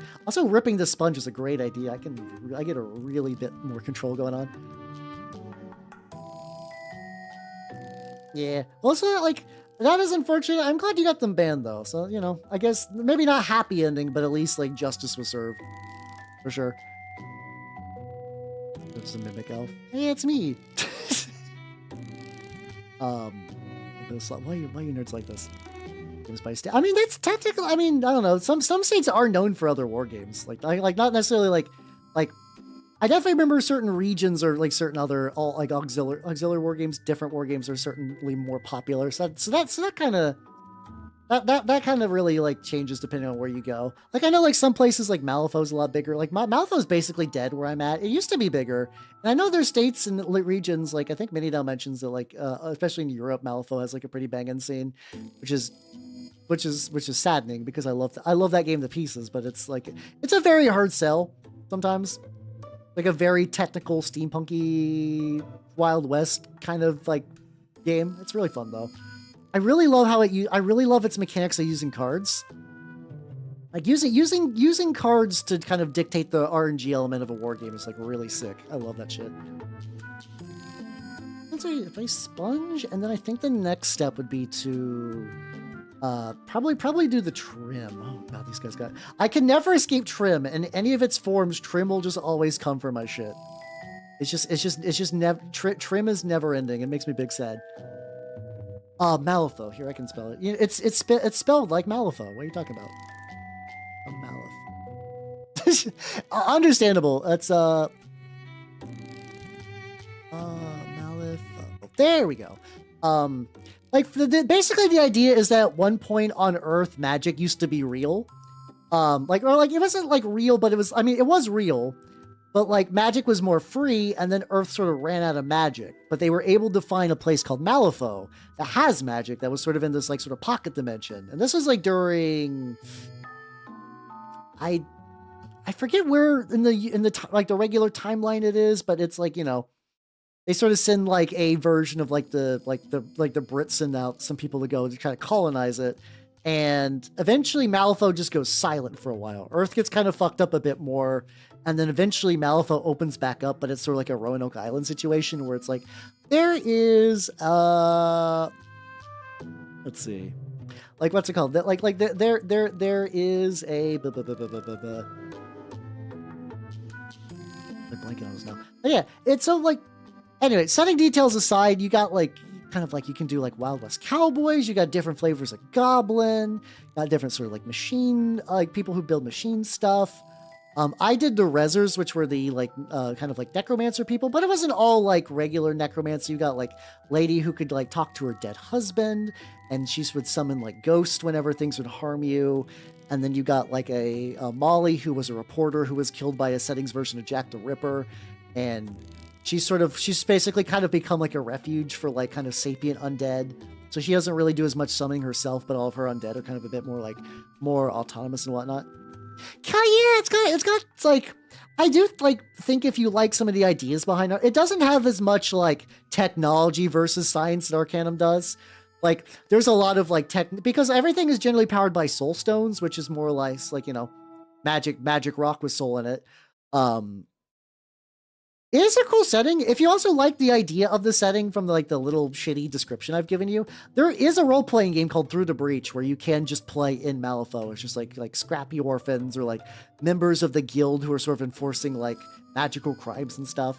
ripping the sponge is a great idea. I get a really bit more control going on. Yeah. Also, like, that is unfortunate. I'm glad you got them banned, though. So, you know, I guess maybe not happy ending, but at least, like, justice was served. For sure. There's a mimic elf. Hey, it's me. Why you nerds like this? games by state. I mean, that's technically. I mean, I don't know. Some states are known for other war games, like not necessarily like. I definitely remember certain regions or like certain other like auxiliary war games, different war games are certainly more popular. So that kind of that kind of really like changes depending on where you go. Like I know like some places like Malifaux's a lot bigger. Like Malifaux's basically dead where I'm at. It used to be bigger, and I know there's states and regions like I think Minidale mentions that like especially in Europe, Malifaux has like a pretty banging scene, which is saddening because I love that game to pieces. But it's like it's a very hard sell sometimes. Like a very technical, steampunky, Wild West kind of like game. It's really fun though. I really love I really love its mechanics of using cards. Like using cards to kind of dictate the RNG element of a war game is like really sick. I love that shit. If I sponge, and then I think the next step would be to probably do the trim. Oh god, these guys got. I can never escape trim, and any of its forms, trim will just always come for my shit. It's just never. Trim is never ending. It makes me big sad. Malifaux. Here I can spell it. You know, it's spelled like Malifaux. What are you talking about? Malif. Understandable. That's Malif. There we go. Like basically the idea is that at one point on Earth, magic used to be real. Like it wasn't like real, but it was. I mean, it was real, but like magic was more free, and then Earth sort of ran out of magic. But they were able to find a place called Malifaux that has magic that was sort of in this like sort of pocket dimension. And this was like during. I forget where in the like the regular timeline it is, but it's like, you know, they sort of send like a version of like the Brits send out some people to go to try to colonize it. And eventually Malifaux just goes silent for a while. Earth gets kind of fucked up a bit more. And then eventually Malifaux opens back up, but it's sort of like a Roanoke Island situation where it's like, there is, let's see. Like, what's it called? There is a, I'm blanking on this now. But yeah, it's so like, anyway, setting details aside, you got like, kind of like you can do like Wild West Cowboys, you got different flavors of Goblin, got different sort of like machine, like people who build machine stuff. I did the Rezzers, which were the like kind of like necromancer people, but it wasn't all like regular necromancy. You got like lady who could like talk to her dead husband, and she would summon like ghosts whenever things would harm you. And then you got like a Molly who was a reporter who was killed by a settings version of Jack the Ripper, and she's basically kind of become like a refuge for like kind of sapient undead. So she doesn't really do as much summoning herself, but all of her undead are kind of a bit more autonomous and whatnot. Yeah, it's like, I do like think if you like some of the ideas behind it, it doesn't have as much like technology versus science that Arcanum does. Like there's a lot of like tech, because everything is generally powered by soul stones, which is more or less like, you know, magic rock with soul in it. It is a cool setting. If you also like the idea of the setting from the, like the little shitty description I've given you, there is a role-playing game called Through the Breach where you can just play in Malifaux. It's just like scrappy orphans or like members of the guild who are sort of enforcing like magical crimes and stuff.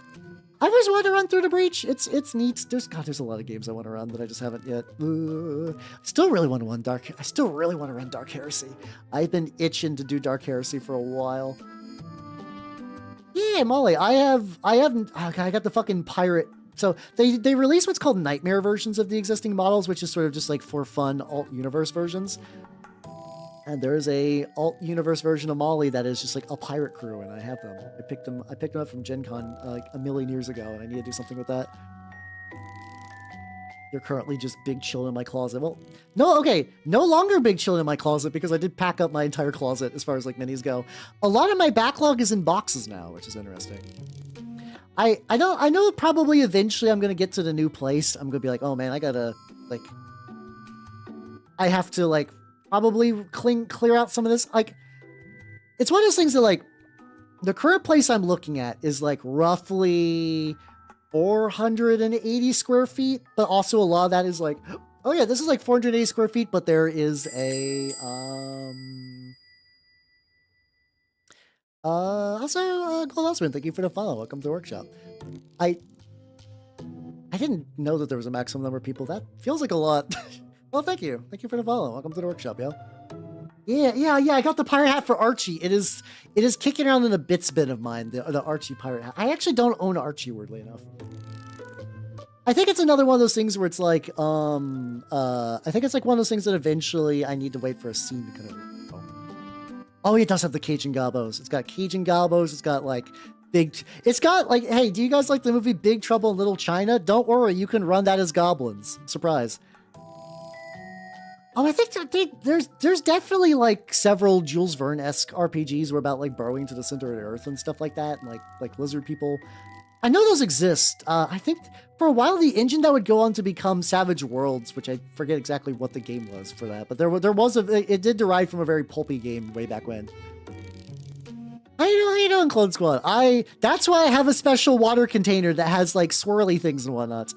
I always want to run Through the Breach. It's neat. There's a lot of games I want to run that I just haven't yet. I still really want to run Dark Heresy. I've been itching to do Dark Heresy for a while. Yeah, Molly, I got the fucking pirate. So they release what's called nightmare versions of the existing models, which is sort of just like for fun alt-universe versions. And there's a alt-universe version of Molly that is just like a pirate crew, and I have them. I picked them up from Gen Con like a million years ago, and I need to do something with that. They're currently just big chilling in my closet. Well, no longer big chilling in my closet because I did pack up my entire closet as far as like minis go. A lot of my backlog is in boxes now, which is interesting. I know probably eventually I'm gonna get to the new place. I'm gonna be like, oh man, I have to like probably clear out some of this. Like, it's one of those things that like the current place I'm looking at is like roughly 480 square feet, but also a lot of that is like, oh yeah, this is like 480 square feet, but there is a, also, Gold Osman, thank you for the follow. Welcome to the workshop. I didn't know that there was a maximum number of people. That feels like a lot. Well, thank you. Thank you for the follow. Welcome to the workshop, yo. Yeah. I got the pirate hat for Archie. It is kicking around in a bits bin of mine, the Archie pirate hat. I actually don't own Archie, weirdly enough. I think it's another one of those things where it's like, I think it's like one of those things that eventually I need to wait for a scene to kind of. Oh, it does have the Cajun Gobos. It's got Cajun Gobos. It's got like it's got like, hey, do you guys like the movie Big Trouble in Little China? Don't worry, you can run that as goblins. Surprise. Oh, I think there's definitely like several Jules Verne-esque RPGs where about like burrowing to the center of the earth and stuff like that, and like lizard people. I know those exist. I think for a while the engine that would go on to become Savage Worlds, which I forget exactly what the game was for that, but it did derive from a very pulpy game way back when. How you doing, Clone Squad? That's why I have a special water container that has like swirly things and whatnot.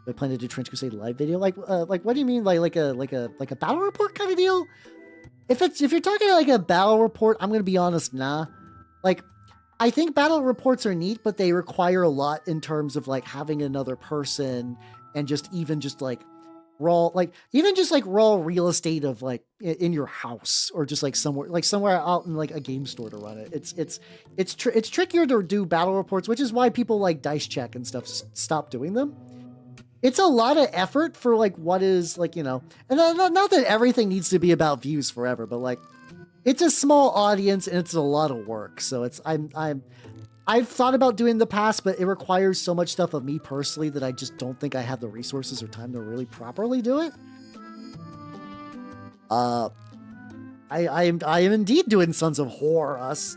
I plan to do Trench Crusade live video. Like what do you mean? Like a battle report kind of deal? If you're talking like a battle report, I'm gonna be honest, nah. Like, I think battle reports are neat, but they require a lot in terms of like having another person and just like raw real estate of like in your house or just like somewhere out in like a game store to run it. It's trickier to do battle reports, which is why people like Dice Check and stuff stop doing them. It's a lot of effort for like what is like, you know, and not that everything needs to be about views forever, but like it's a small audience and it's a lot of work. So I've thought about doing the past, but it requires so much stuff of me personally that I just don't think I have the resources or time to really properly do it. I am indeed doing Sons of Horus.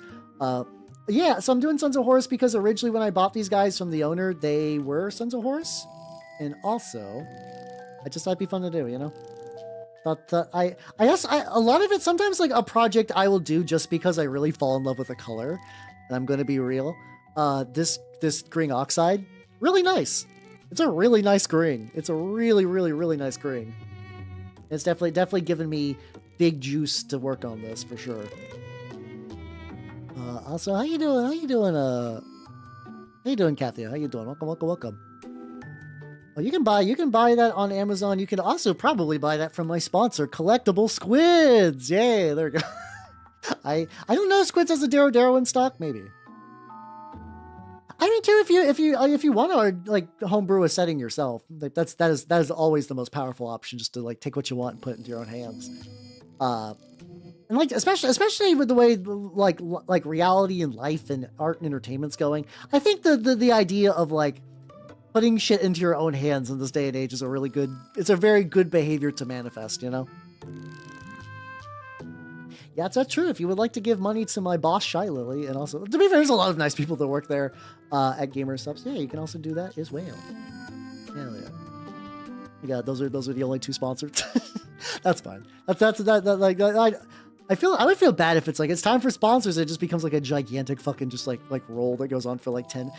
Yeah, so I'm doing Sons of Horus because originally when I bought these guys from the owner, they were Sons of Horus. And also, I just thought it'd be fun to do, you know? But I guess a lot of it, sometimes like a project I will do just because I really fall in love with a color. And I'm going to be real. This green oxide, really nice. It's a really nice green. It's a really, really, really nice green. It's definitely given me big juice to work on this for sure. Also, how you doing? How you doing, Kathy? How you doing? Welcome. Oh, you can buy that on Amazon. You can also probably buy that from my sponsor, Collectible Squids. Yay, there we go. I don't know if Squids has a Darrow in stock, maybe. I mean, too, if you want to like homebrew a setting yourself, like that is always the most powerful option, just to like take what you want and put it into your own hands. And like especially with the way like reality and life and art and entertainment's going, I think the idea of like putting shit into your own hands in this day and age is it's a very good behavior to manifest, you know? Yeah, that's true. If you would like to give money to my boss, Shy Lily, and also, to be fair, there's a lot of nice people that work there at Gamer Subs. Yeah, you can also do that as well. Hell yeah. Yeah, those are the only two sponsors. That's fine. I would feel bad if it's like it's time for sponsors. It just becomes like a gigantic fucking just like roll that goes on for like 10.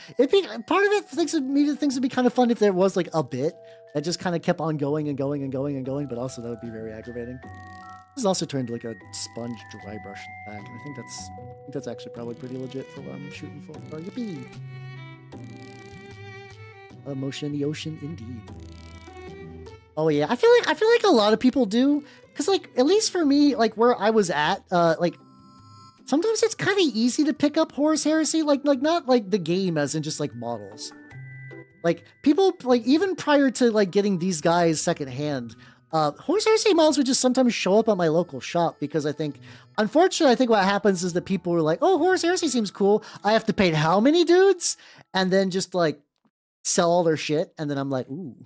Part of it thinks it'd be kind of fun if there was like a bit that just kind of kept on going and going and going and going, but also that would be very aggravating. This is also turned like a sponge dry brush in the back, and I think that's actually probably pretty legit for what I'm shooting for. Oh, yippee! Motion in the ocean, indeed. Oh yeah, I feel like a lot of people do. Because, like, at least for me, like, where I was at, like, sometimes it's kind of easy to pick up Horus Heresy, like, not, like, the game as in just, like, models. Like, people, like, even prior to, like, getting these guys secondhand, Horus Heresy models would just sometimes show up at my local shop because unfortunately, I think what happens is that people are like, oh, Horus Heresy seems cool. I have to pay how many dudes? And then just, like, sell all their shit. And then I'm like, ooh,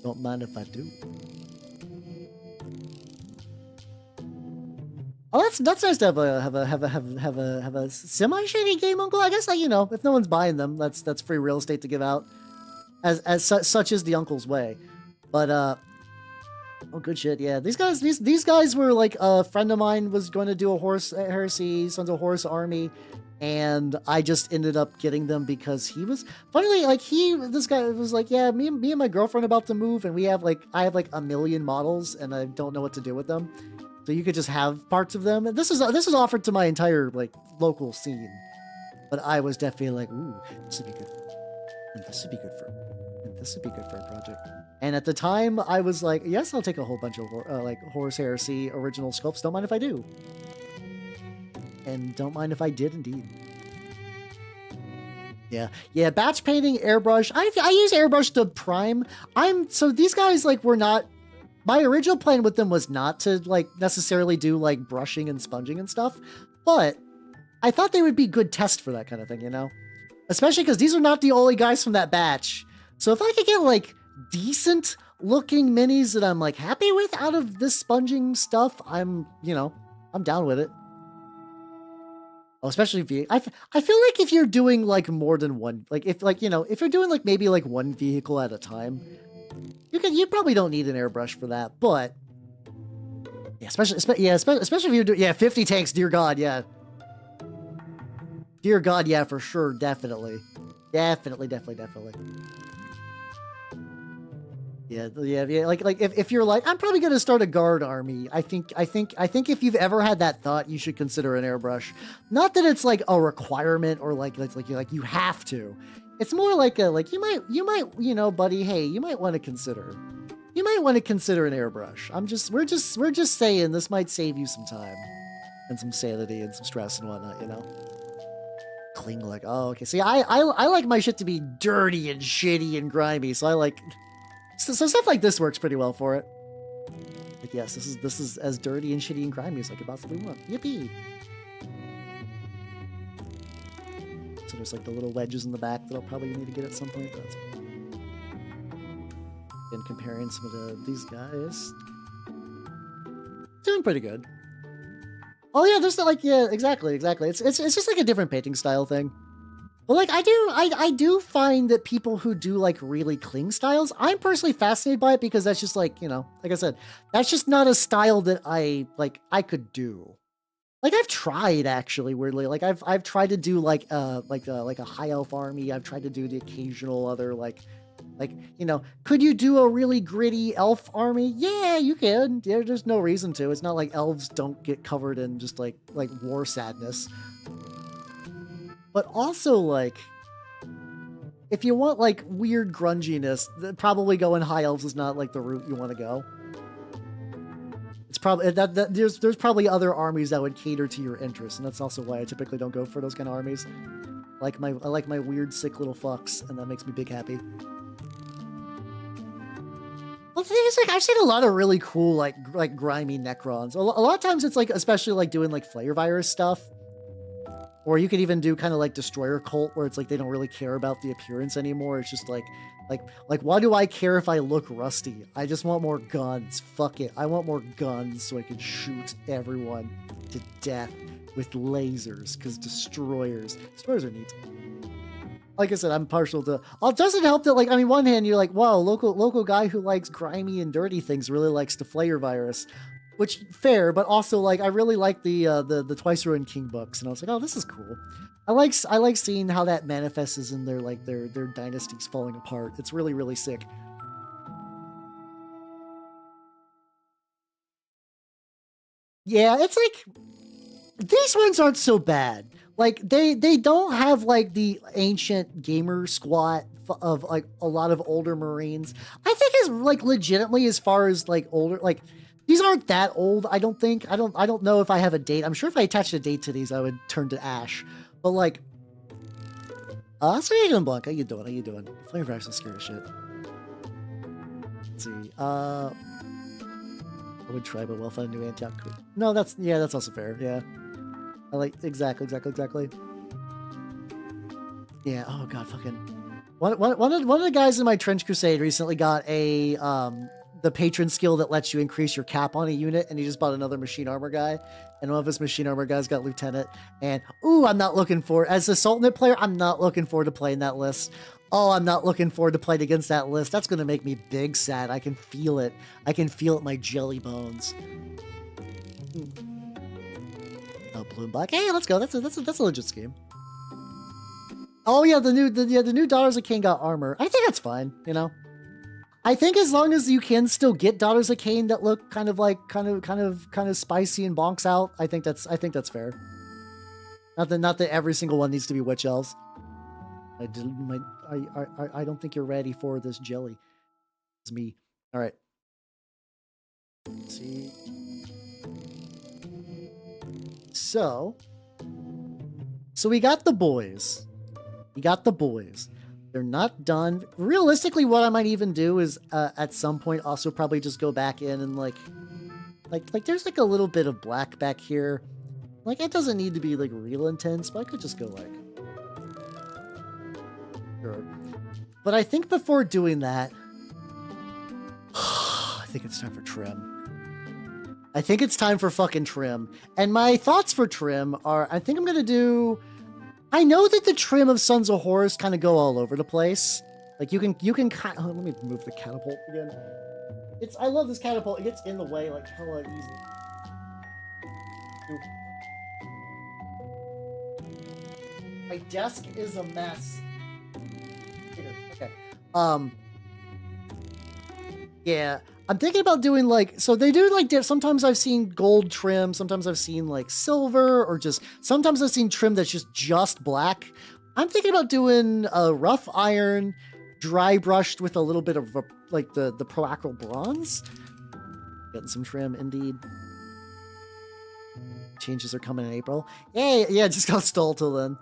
don't mind if I do. Oh, that's nice to have a semi-shady game, Uncle. I guess, like, you know, if no one's buying them, that's free real estate to give out, as such is the Uncle's way. But oh, good shit, yeah. These guys were like a friend of mine was going to do a Horus Heresy, Sons of Horus army, and I just ended up getting them because he was finally like this guy was like, yeah, me and my girlfriend about to move, and I have like a million models, and I don't know what to do with them. So you could just have parts of them. And this is offered to my entire like local scene. But I was definitely like, ooh, this would be good. And this would be good for a project. And at the time, I was like, yes, I'll take a whole bunch of like Horus Heresy original sculpts. Don't mind if I do. And don't mind if I did indeed. Yeah, batch painting, airbrush. I use airbrush to prime. So these guys like were not. My original plan with them was not to like necessarily do like brushing and sponging and stuff, but I thought they would be good test for that kind of thing, you know? Especially because these are not the only guys from that batch. So if I could get like decent looking minis that I'm like happy with out of this sponging stuff, I'm down with it. Oh, especially if I feel like if you're doing like more than one, like if you're doing like maybe like one vehicle at a time, you probably don't need an airbrush for that, but yeah, especially if you're doing 50 tanks, dear God, yeah. Dear God, yeah, for sure, definitely. Definitely. Yeah, like if you're like, I'm probably gonna start a guard army, I think if you've ever had that thought, you should consider an airbrush. Not that it's like a requirement or like you have to. It's more like you might, buddy, hey, you might want to consider an airbrush. We're just saying this might save you some time and some sanity and some stress and whatnot, Cling like, oh, okay. See, I like my shit to be dirty and shitty and grimy, so I like, so stuff like this works pretty well for it. Like, yes, this is as dirty and shitty and grimy as I could possibly want. Yippee! So there's like the little wedges in the back that I'll probably need to get at some point. But that's and comparing some of these guys, doing pretty good. Oh yeah, there's like, yeah, exactly. It's just like a different painting style thing. But like I do find that people who do like really cling styles, I'm personally fascinated by it because that's just like, like I said, that's just not a style that I could do. Like I've tried actually weirdly, like I've tried to do like a high elf army. I've tried to do the occasional other could you do a really gritty elf army? Yeah, you can. There's no reason to. It's not like elves don't get covered in just like war sadness. But also like, if you want like weird grunginess, probably going high elves is not like the route you want to go. It's probably there's probably other armies that would cater to your interests, and that's also why I typically don't go for those kind of armies. I like my weird sick little fucks, and that makes me big happy. Well, the thing is, like, I've seen a lot of really cool, like grimy Necrons. A lot of times it's like, especially like doing like Flare Virus stuff. Or you could even do kind of like Destroyer Cult, where it's like they don't really care about the appearance anymore. It's just like why do I care if I look rusty? I just want more guns. Fuck it. I want more guns so I can shoot everyone to death with lasers, because destroyers are neat. Like I said, I'm partial to. It doesn't help that, like, I mean, one hand you're like, wow, local guy who likes grimy and dirty things really likes the Flare Virus, which fair, but also like I really like the Twice Ruined King books, and I was like, oh, this is cool. I like seeing how that manifests in their dynasties falling apart. It's really, really sick. Yeah, it's like these ones aren't so bad. Like they don't have like the ancient gamer squat of like a lot of older Marines. I think is like legitimately, as far as like older, like these aren't that old. I don't think. I don't know if I have a date. I'm sure if I attached a date to these, I would turn to ash. But like, so how you doing, Blanc? How you doing? Flame Virus is scary as shit. Let's see. I would try, but well find a new Antioch. No, that's also fair. Yeah. I like exactly. Yeah. Oh god, fucking. One of the guys in my Trench Crusade recently got a the patron skill that lets you increase your cap on a unit, and he just bought another machine armor guy, and one of his machine armor guys got lieutenant. And I'm not looking for, as a Sultanate player, I'm not looking forward to playing that list. Oh, I'm not looking forward to playing against that list. That's gonna make me big sad. I can feel it. I can feel it in my jelly bones. Oh, blue and black. Hey, let's go. That's a legit scheme. Oh yeah, the new Daughters of Cain got armor. I think that's fine. I think as long as you can still get Daughters of Cain that look kind of spicy and bonks out, I think that's fair. Not that every single one needs to be witch elves. I don't think you're ready for this jelly. It's me. All right. Let's see. So we got the boys. We got the boys. They're not done. Realistically, what I might even do is at some point also probably just go back in and like there's like a little bit of black back here. Like it doesn't need to be like real intense, but I could just go like sure. But I think before doing that, I think it's time for trim. I think it's time for fucking trim. And my thoughts for trim are, I think I'm gonna do. I know that the trim of Sons of Horus kind of go all over the place. Like you can kind of, let me move the catapult again. I love this catapult. It gets in the way like hella easy. My desk is a mess. Here, okay. Yeah. I'm thinking about doing like, so they do like, sometimes I've seen gold trim, sometimes I've seen like silver, or just, sometimes I've seen trim that's just black. I'm thinking about doing a rough iron, dry brushed with a little bit of like the proacral bronze. Getting some trim, indeed. Changes are coming in April. Yay, yeah, just got stalled till then.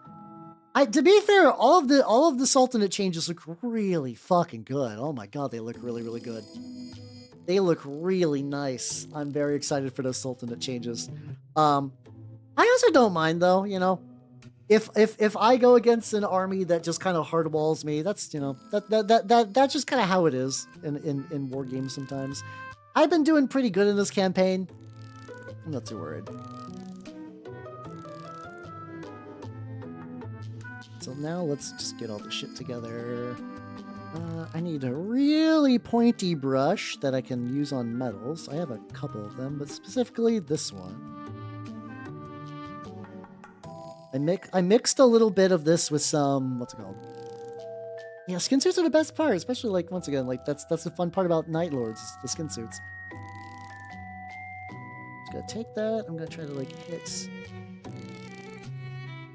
To be fair, all of the Sultanate changes look really fucking good. Oh my god, they look really, really good. They look really nice. I'm very excited for those Sultanate changes. I also don't mind though, you know. If I go against an army that just kind of hardwalls me, that's, you know, that's just kind of how it is in war games sometimes. I've been doing pretty good in this campaign. I'm not too worried. So now let's just get all the shit together. I need a really pointy brush that I can use on metals. I have a couple of them, but specifically this one. I mixed a little bit of this with some, what's it called? Yeah, skin suits are the best part, especially like, once again, like that's the fun part about Night Lords, the skin suits. Just gonna take that, I'm gonna try to like hit.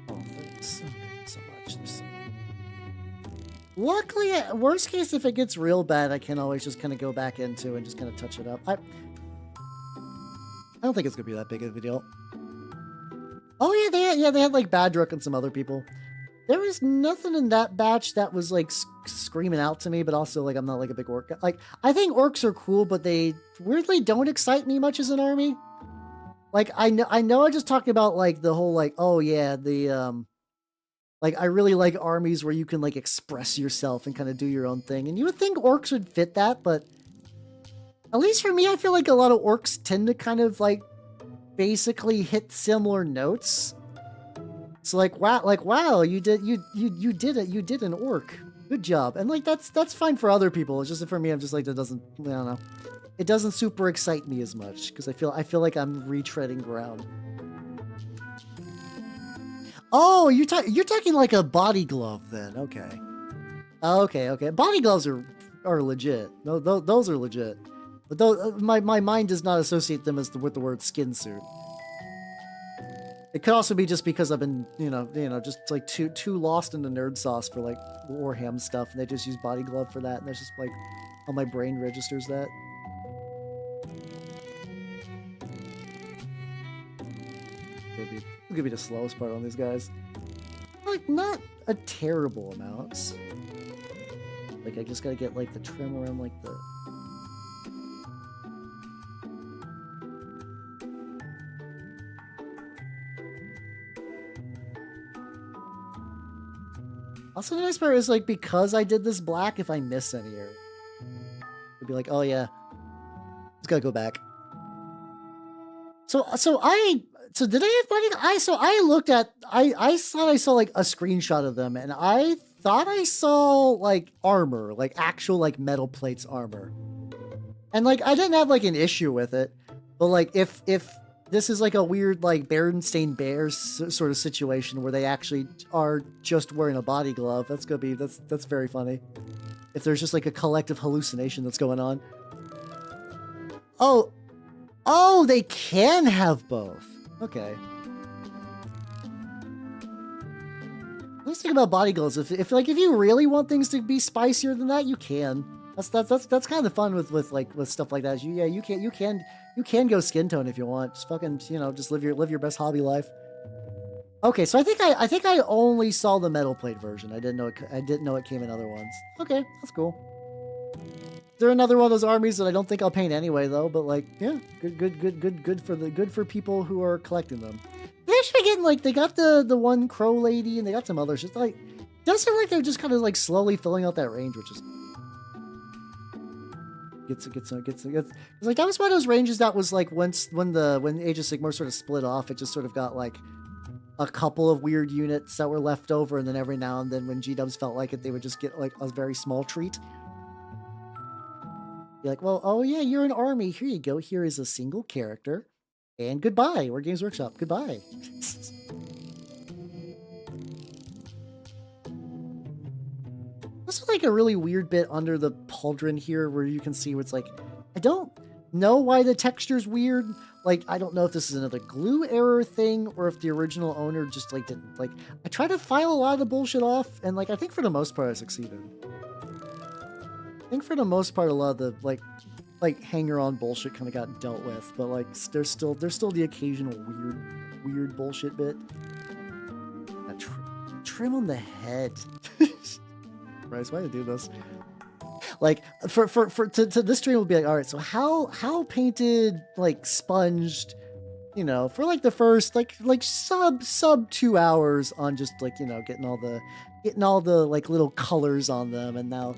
Oh, thanks. So much. There's so much. Luckily, worst case, if it gets real bad, I can always just kind of go back into and just kind of touch it up. I don't think it's gonna be that big of a deal. Oh yeah, they had like Badrook and some other people. There was nothing in that batch that was like screaming out to me, but also like I'm not like a big orc. Like I think orcs are cool, but they weirdly don't excite me much as an army. Like I know I just talked about like the whole like, oh yeah, the like I really like armies where you can like express yourself and kind of do your own thing. And you would think orcs would fit that, but at least for me, I feel like a lot of orcs tend to kind of like basically hit similar notes. So like wow, you did an orc. Good job. And like that's fine for other people. It's just for me, I'm just like, that doesn't, I don't know. It doesn't super excite me as much because I feel like I'm retreading ground. Oh, you're talking like a body glove then. Okay. Okay. Body gloves are legit. No, those are legit. But those, my mind does not associate them with the word skin suit. It could also be just because I've been, you know, just like too lost in the nerd sauce for like Warhammer stuff, and they just use body glove for that, and there's just like how my brain registers that. It'll be the slowest part on these guys. Like not a terrible amount. Like I just gotta get like the trim around like the. Also, the nice part is like because I did this black, if I miss any area, it'd be like, oh yeah, just gotta go back. So did I have body? I thought I saw like a screenshot of them, and I thought I saw like armor, like actual like metal plates armor, and like I didn't have like an issue with it, but like if this is like a weird like Berenstain Bears sort of situation where they actually are just wearing a body glove, that's very funny. If there's just like a collective hallucination that's going on. Oh, they can have both. Okay. nice thing about body glows, if you really want things to be spicier than that, you can. That's kind of fun with stuff like that. You can go skin tone if you want. Just fucking, just live your best hobby life. Okay, so I think I only saw the metal plate version. I didn't know it came in other ones. Okay, that's cool. They're another one of those armies that I don't think I'll paint anyway, though. But like, yeah, good for people who are collecting them. They actually getting like they got the one crow lady and they got some others. Just like, does seem like they're just kind of like slowly filling out that range, which is gets like that was one of those ranges that was like when Age of Sigmar sort of split off, it just sort of got like a couple of weird units that were left over, and then every now and then when G-dubs felt like it, they would just get like a very small treat. Be like, well, oh yeah, you're an army. Here you go. Here is a single character. And goodbye. We're Games Workshop. Goodbye. Also like a really weird bit under the pauldron here where you can see where it's like, I don't know why the texture's weird. Like, I don't know if this is another glue error thing or if the original owner just like didn't like, I tried to file a lot of the bullshit off and like, I think for the most part I succeeded. I think for the most part, a lot of the like hanger-on bullshit kind of got dealt with, but like there's still the occasional weird bullshit bit. That trim on the head. Christ, why did I do this? Like to this stream will be like, all right, so how painted, like sponged, for like the first like sub 2 hours on just like getting all the like little colors on them, and now.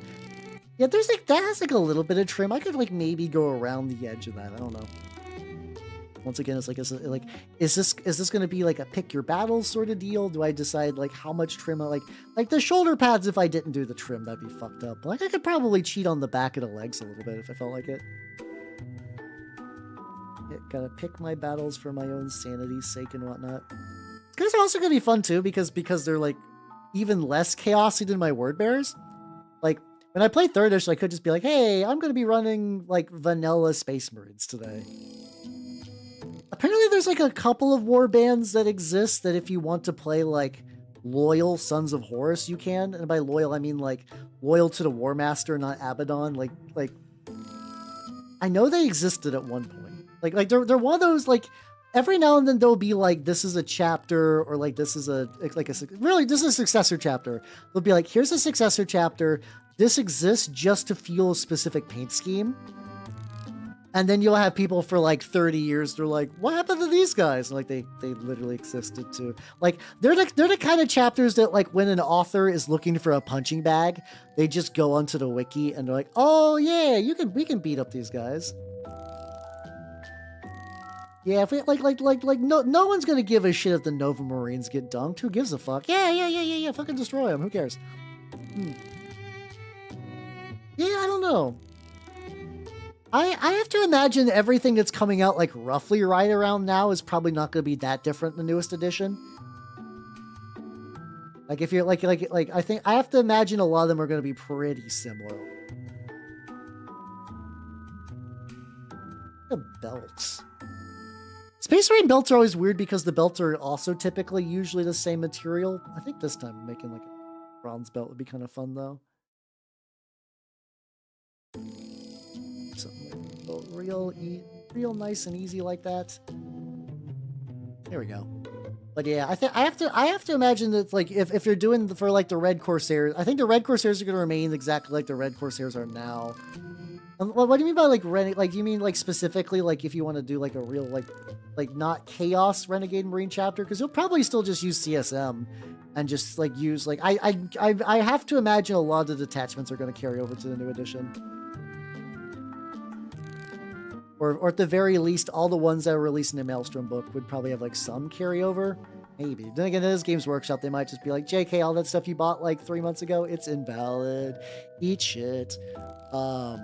Yeah, there's like, that has like a little bit of trim. I could like maybe go around the edge of that. I don't know. Once again, it's like, is this going to be like a pick your battles sort of deal? Do I decide like how much trim like the shoulder pads, if I didn't do the trim, that'd be fucked up. Like I could probably cheat on the back of the legs a little bit if I felt like it. Yeah, gotta pick my battles for my own sanity's sake and whatnot. It's also going to be fun too, because they're like even less chaosy than my word bears. Like, when I play third edition, I could just be like, hey, I'm going to be running like vanilla Space Marines today. Apparently there's like a couple of war bands that exist that if you want to play like loyal Sons of Horus, you can. And by loyal, I mean like loyal to the War Master, not Abaddon. Like I know they existed at one point. Like they're one of those, like every now and then there'll be like, this is a chapter, or like this is this is a successor chapter. They'll be like, here's a successor chapter. This exists just to fuel a specific paint scheme. And then you'll have people for like 30 years. They're like, what happened to these guys? And like they literally existed too. Like they're the kind of chapters that like when an author is looking for a punching bag, they just go onto the wiki and they're like, oh yeah, we can beat up these guys. Yeah, if we, no one's gonna give a shit if the Nova Marines get dunked. Who gives a fuck? Yeah. Fucking destroy them. Who cares? Yeah, I don't know. I have to imagine everything that's coming out like roughly right around now is probably not going to be that different in the newest edition. Like if you're like I think I have to imagine a lot of them are going to be pretty similar. The belts. Space Marine belts are always weird because the belts are also typically usually the same material. I think this time making like a bronze belt would be kind of fun though. Something real nice and easy like that. There we go. But yeah, I have to imagine that like if you're doing for like the Red Corsairs, I think the Red Corsairs are going to remain exactly like the Red Corsairs are now. What do you mean by like Like, do you mean like specifically like if you want to do like a real like not Chaos Renegade Marine chapter? Because you'll probably still just use CSM and just like use like I have to imagine a lot of the detachments are going to carry over to the new edition. Or at the very least, all the ones that were released in the Maelstrom book would probably have like some carryover. Maybe. Then again, it is Games Workshop. They might just be like, JK, all that stuff you bought like 3 months ago, it's invalid. Eat shit. Oh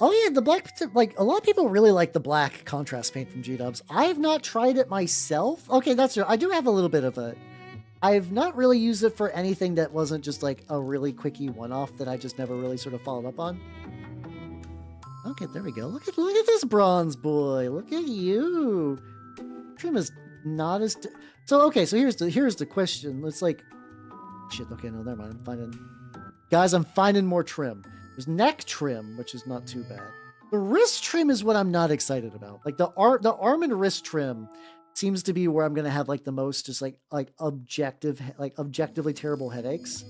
yeah, the black, like a lot of people really like the black contrast paint from G-dubs. I have not tried it myself. Okay, that's true. I do have a little bit of it. I've not really used it for anything that wasn't just like a really quickie one-off that I just never really sort of followed up on. Okay, there we go. Look at this bronze boy. Look at you. Trim is not as... So okay, so here's the question. It's like, shit. Okay, no, never mind. I'm finding more trim. There's neck trim, which is not too bad. The wrist trim is what I'm not excited about. Like the arm and wrist trim seems to be where I'm gonna have like the most just like objectively terrible headaches.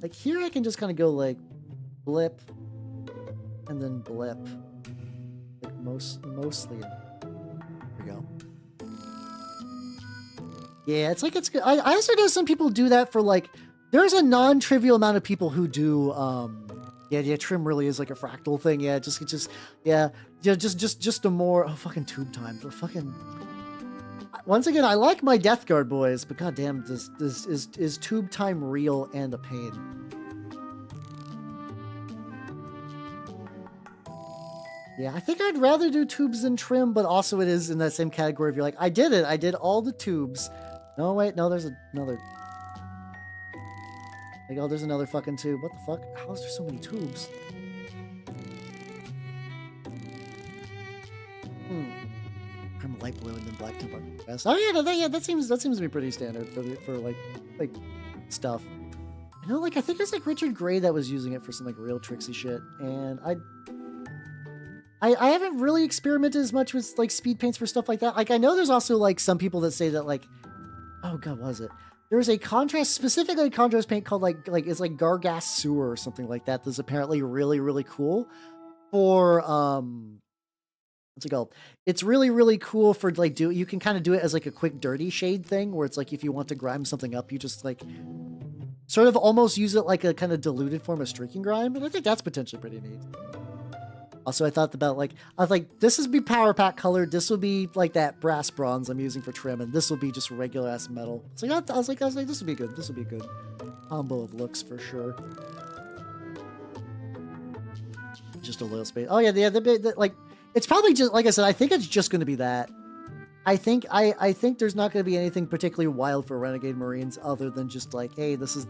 Like here I can just kind of go like blip and then blip. Like mostly. There we go. Yeah, it's like it's good. I also know some people do that for like there's a non-trivial amount of people who do yeah, trim really is like a fractal thing. Yeah, just a more fucking tube time. Fucking once again, I like my Death Guard boys, but goddamn, this is tube time real and a pain. Yeah, I think I'd rather do tubes than trim, but also it is in that same category. If you're like, I did it, I did all the tubes. No, wait, no, there's another. Like, oh, there's another fucking tube. What the fuck? How is there so many tubes? I'm light blue and then black temper. Oh yeah, that seems to be pretty standard for like stuff. You know, like I think it was like Richard Gray that was using it for some like real tricksy shit, and I haven't really experimented as much with like speed paints for stuff like that. Like I know there's also like some people that say that like, oh god, what was it? There's a specifically contrast paint called like it's like Gargas Sewer or something like that. That's apparently really cool for what's it called? It's really cool for like you can kind of do it as like a quick dirty shade thing where it's like if you want to grime something up, you just like sort of almost use it like a kind of diluted form of streaking grime, and I think that's potentially pretty neat. Also, I thought about like, I was like, this would be power pack colored. This will be like that brass bronze I'm using for trim, and this will be just regular ass metal. So I was like, this would be good. This would be a good combo of looks for sure. Just a little space. Oh yeah, like it's probably just like I said. I think it's just going to be that. I think there's not going to be anything particularly wild for Renegade Marines other than just like, hey, this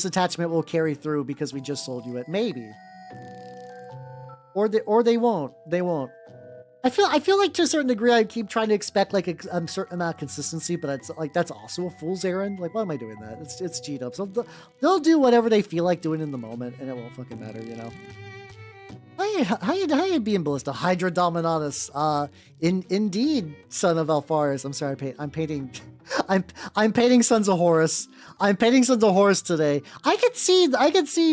attachment will carry through because we just sold you it. Maybe. Or they won't. They won't. I feel like to a certain degree I keep trying to expect like a certain amount of consistency, but it's like that's also a fool's errand. Like, why am I doing that? It's cheat up. So they'll do whatever they feel like doing in the moment, and it won't fucking matter, you know. How you being, Ballista? Hydra Dominatus. Indeed, son of Alfaris. I'm sorry, I'm painting. I'm painting Sons of Horus. I'm painting Sons of Horus today. I could see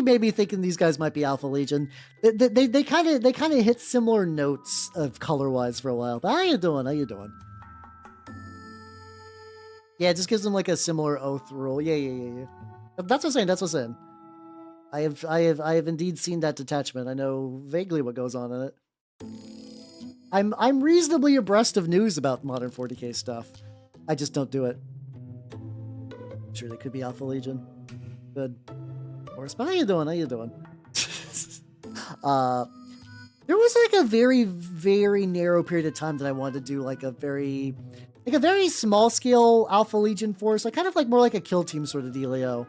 maybe thinking these guys might be Alpha Legion. They kind of hit similar notes of color wise for a while. But how you doing? Yeah, it just gives them like a similar oath rule. Yeah. That's what I'm saying. I have indeed seen that detachment. I know vaguely what goes on in it. I'm reasonably abreast of news about modern 40k stuff. I just don't do it. Sure, they could be Alpha Legion. Good. Horus, how you doing? There was like a very narrow period of time that I wanted to do like a very small scale Alpha Legion force, like kind of like more like a kill team sort of dealio.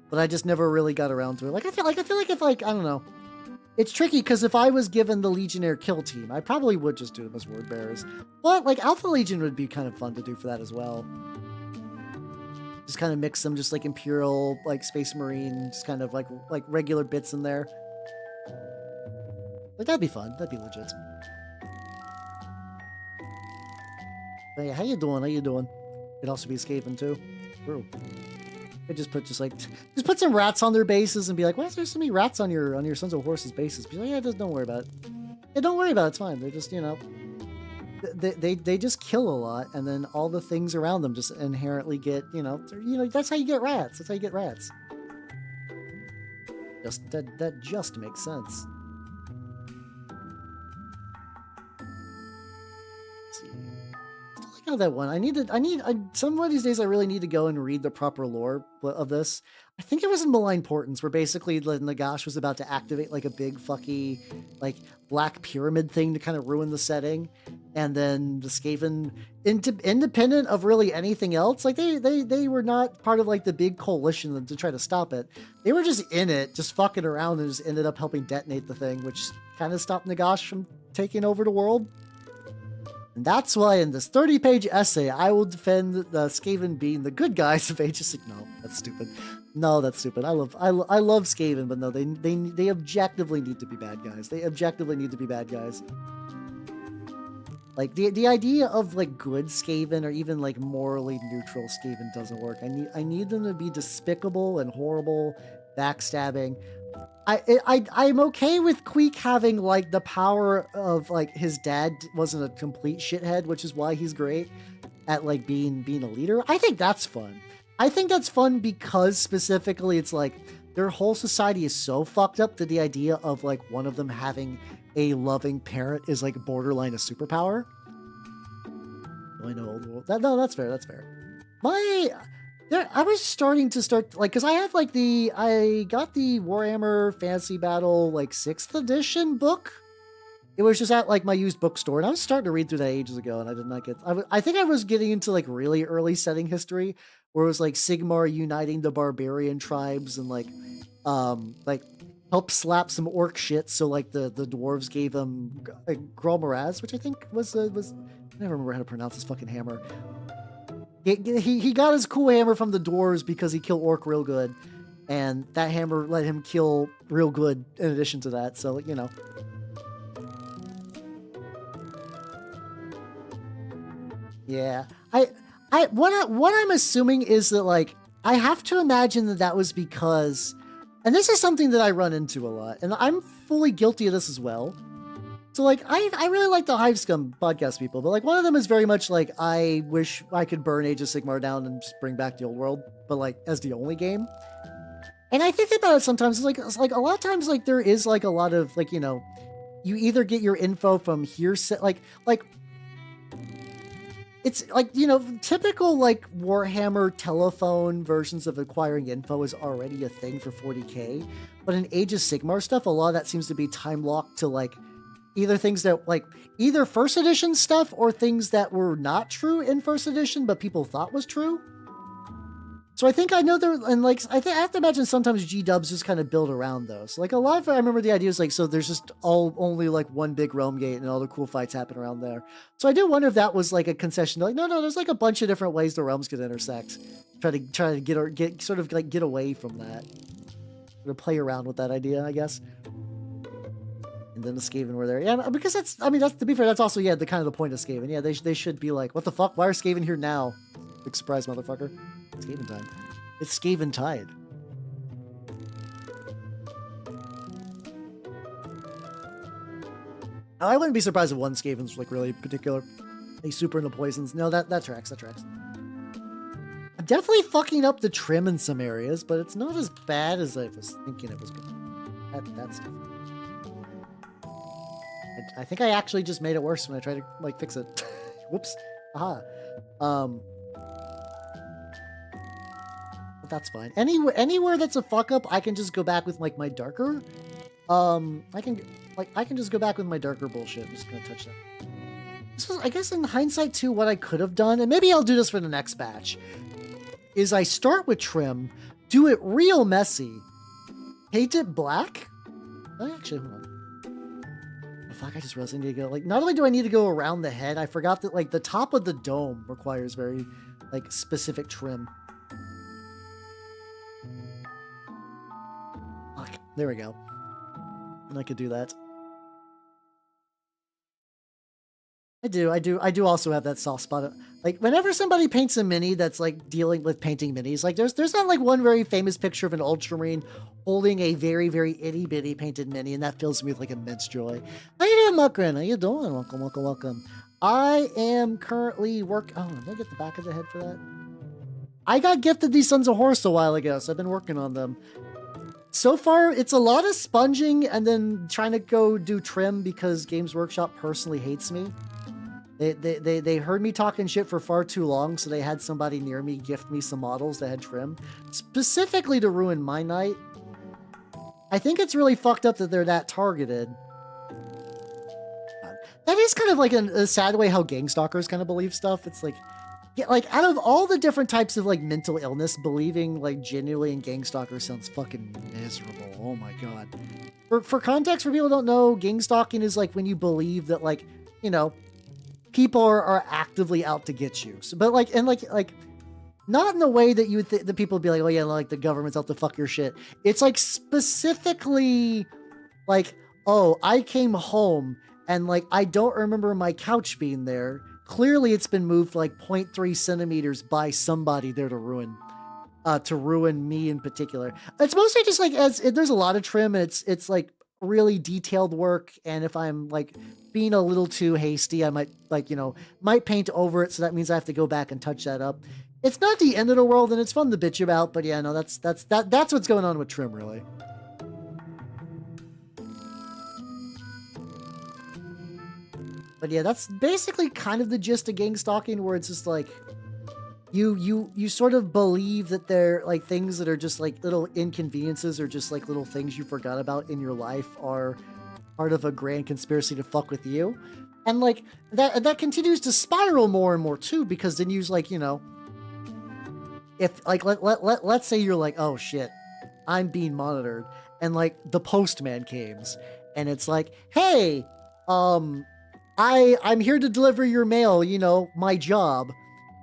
But I just never really got around to it. Like I feel like if like I don't know, it's tricky because if I was given the Legionnaire kill team, I probably would just do them as word bearers. But like Alpha Legion would be kind of fun to do for that as well. Just kind of mix them, just like Imperial, like Space Marine, just kind of like regular bits in there. Like that'd be fun. That'd be legit. Hey, how you doing? Could also be Skaven too. True. Could just put some rats on their bases and be like, why is there so many rats on your Sons of Horus bases? Be like, yeah, just don't worry about it. Yeah, don't worry about it. It's fine. They're just, you know, they just kill a lot, and then all the things around them just inherently get, you know, that's how you get rats. That just makes sense. Let's see. Not that one. Some of these days I really need to go and read the proper lore of this. I think it was in Malign Portents where basically Nagash was about to activate like a big fucky like black pyramid thing to kind of ruin the setting, and then the Skaven, independent of really anything else, like they were not part of like the big coalition to try to stop it. They were just in it, just fucking around, and just ended up helping detonate the thing, which kind of stopped Nagash from taking over the world. And that's why in this 30-page essay, I will defend the Skaven being the good guys of Age of Sigmar. No, that's stupid. No, that's stupid. I love Skaven, but no, they objectively need to be bad guys. They objectively need to be bad guys. Like the idea of like good Skaven or even like morally neutral Skaven doesn't work. I need them to be despicable and horrible, backstabbing. I'm okay with Queek having like the power of like his dad wasn't a complete shithead, which is why he's great at like being a leader. I think that's fun. I think that's fun because specifically it's like their whole society is so fucked up that the idea of like one of them having a loving parent is like borderline a superpower. Do I know old world? No, that's fair. That's fair. I was starting to like, cause I have like I got the Warhammer Fantasy Battle like 6th edition book. It was just at like my used bookstore, and I was starting to read through that ages ago, and I did not get. I think I was getting into like really early setting history, where it was like Sigmar uniting the barbarian tribes and like help slap some orc shit. So like the dwarves gave him Grolmaraz, which I think was I never remember how to pronounce his fucking hammer. He got his cool hammer from the dwarves because he killed orc real good, and that hammer let him kill real good in addition to that. So you know. Yeah, what I'm assuming is that like I have to imagine that was because, and this is something that I run into a lot, and I'm fully guilty of this as well. So like I really like the Hive Scum podcast people, but like one of them is very much like I wish I could burn Age of Sigmar down and just bring back the old world, but like as the only game. And I think about it sometimes. It's like a lot of times like there is like a lot of like, you know, you either get your info from hearsay, like it's like, you know, typical like Warhammer telephone versions of acquiring info is already a thing for 40k, but in Age of Sigmar stuff, a lot of that seems to be time locked to like either things that like either first edition stuff or things that were not true in first edition but people thought was true. So I think I know there, and like I have to imagine sometimes G-dubs just kind of build around those. Like a lot of I remember the idea is like, so there's just only like one big realm gate and all the cool fights happen around there. So I do wonder if that was like a concession. Like no, there's like a bunch of different ways the realms could intersect. Try to get sort of like get away from that. Sort of play around with that idea, I guess. And then the Skaven were there. Yeah, because that's, I mean, that's, to be fair, that's also, yeah, the kind of the point of Skaven. Yeah, they should be like, what the fuck? Why are Skaven here now? Big surprise, motherfucker. It's Skaven time. It's Skaven Tide. Now, I wouldn't be surprised if one Skaven's like really particular. They super into poisons. No, that tracks, that tracks. I'm definitely fucking up the trim in some areas, but it's not as bad as I was thinking it was going to be. That's different. I think I actually just made it worse when I tried to like fix it. Whoops. Aha. But that's fine. Anywhere that's a fuck up, I can just go back with like my darker. I can just go back with my darker bullshit. I'm just gonna touch that. This was, I guess, in hindsight too, what I could have done, and maybe I'll do this for the next batch, is I start with trim, do it real messy, paint it black. Actually, hold on. Fuck, I just realized I need to go, like, not only do I need to go around the head, I forgot that, like, the top of the dome requires very, like, specific trim. Fuck, there we go. And I could do that. I do also have that soft spot. Like, whenever somebody paints a mini that's, like, dealing with painting minis, like, there's not, like, one very famous picture of an Ultramarine holding a very, very itty-bitty painted mini, and that fills me with, like, immense joy. How you doing, Muckrin? How you doing? Welcome, welcome, welcome. I am currently oh, did I get the back of the head for that? I got gifted these Sons of Horus a while ago, so I've been working on them. So far, it's a lot of sponging and then trying to go do trim because Games Workshop personally hates me. They heard me talking shit for far too long, so they had somebody near me gift me some models that had trim, specifically to ruin my night. I think it's really fucked up that they're that targeted. That is kind of like a sad way how gang stalkers kind of believe stuff. It's like, yeah, like out of all the different types of like mental illness, believing like genuinely in gang stalkers sounds fucking miserable. Oh my god. For context, for people who don't know, gang stalking is like when you believe that like, you know, people are actively out to get you. So, but like, and like not in the way that you would the people would be like, oh yeah, like the government's out to fuck your shit. It's like specifically like, oh, I came home and like I don't remember my couch being there. Clearly it's been moved like 0.3 centimeters by somebody there to ruin me in particular. It's mostly just like there's a lot of trim, and it's like really detailed work, and if I'm like being a little too hasty, I might like, might paint over it, so that means I have to go back and touch that up. It's not the end of the world, and it's fun to bitch about, but yeah, no, that's what's going on with trim, really. But yeah, that's basically kind of the gist of gang stalking, where it's just like you sort of believe that they're like things that are just like little inconveniences, or just like little things you forgot about in your life are part of a grand conspiracy to fuck with you. And like that continues to spiral more and more too, because then you like, if like let's say you're like, oh shit, I'm being monitored, and like the postman comes and it's like, hey, I'm here to deliver your mail, my job.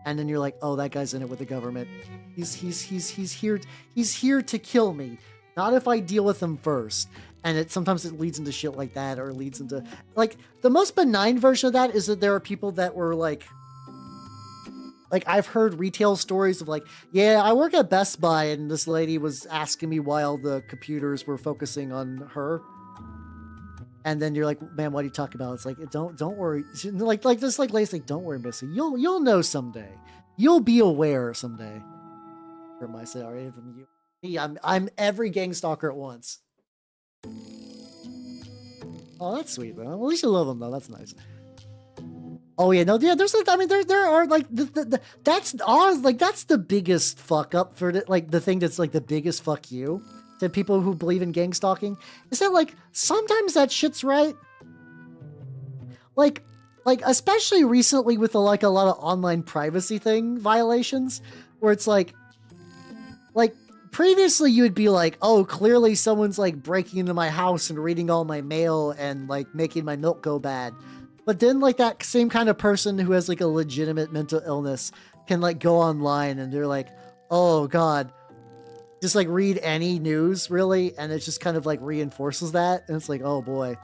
And then you're like, oh, that guy's in it with the government. He's here to kill me. Not if I deal with him first. And sometimes it leads into shit like that, or it leads into like the most benign version of that is that there are people that were like I've heard retail stories of like, yeah, I work at Best Buy, and this lady was asking me why all the computers were focusing on her. And then you're like, man, what are you talking about? It's like, don't worry. Like this, like lady's like, don't worry, Missy. You'll know someday. You'll be aware someday. Or am I sorry from you? Me, I'm every gang stalker at once. Oh, that's sweet, though. At least you love them, though. That's nice. Oh yeah, no, yeah. There's, I mean, there are like that's the biggest fuck up for the thing that's like the biggest fuck you to people who believe in gang stalking, is that like sometimes that shit's right. Like especially recently with a lot of online privacy thing violations, where it's like previously you would be like, oh, clearly someone's like breaking into my house and reading all my mail and like making my milk go bad. But then like that same kind of person who has like a legitimate mental illness can like go online and they're like, oh God, just like read any news really. And it just kind of like reinforces that. And it's like, oh boy,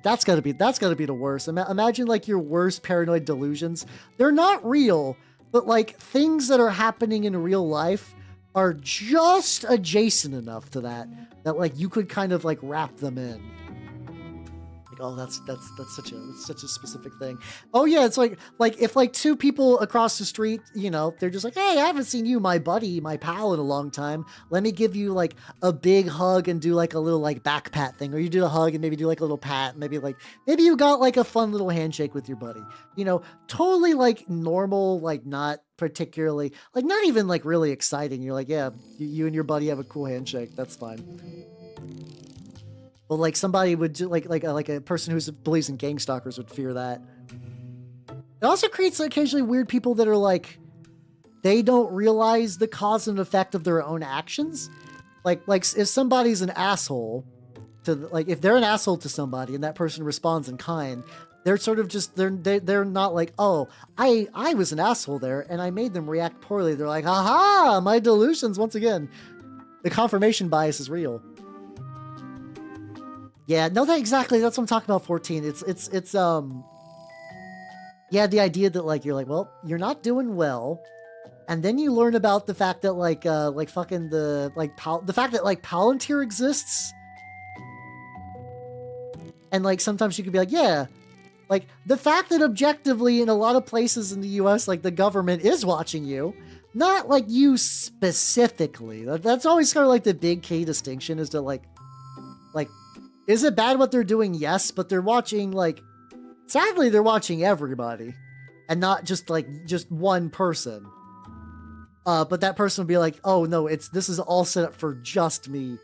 that's gotta be the worst. Imagine like your worst paranoid delusions. They're not real, but like things that are happening in real life are just adjacent enough to that like you could kind of like wrap them in. Oh, that's such a specific thing. Oh yeah, it's like if like two people across the street, they're just like, hey, I haven't seen you, my buddy, my pal, in a long time. Let me give you like a big hug and do like a little like back pat thing, or you do a hug and maybe do like a little pat, maybe you got like a fun little handshake with your buddy. Totally like normal, like not particularly, like not even like really exciting. You're like, yeah, you and your buddy have a cool handshake. That's fine. But like somebody would do like a person who believes in gang stalkers would fear that. It also creates occasionally weird people that are like, they don't realize the cause and effect of their own actions. Like if somebody's an asshole to like, if they're an asshole to somebody and that person responds in kind, they're sort of just, they're not like, oh, I was an asshole there and I made them react poorly. They're like, aha, my delusions once again. The confirmation bias is real. Yeah, no, that's what I'm talking about, 14. It's yeah, the idea that like, you're like, well, you're not doing well. And then you learn about the fact that like fucking the fact that like Palantir exists. And like, sometimes you could be like, yeah, like the fact that objectively in a lot of places in the US, like the government is watching you, not like you specifically. That's always kind of like the big key distinction, is to like, is it bad what they're doing? Yes, but they're watching, like, sadly, they're watching everybody and not just one person. But that person would be like, oh no, this is all set up for just me.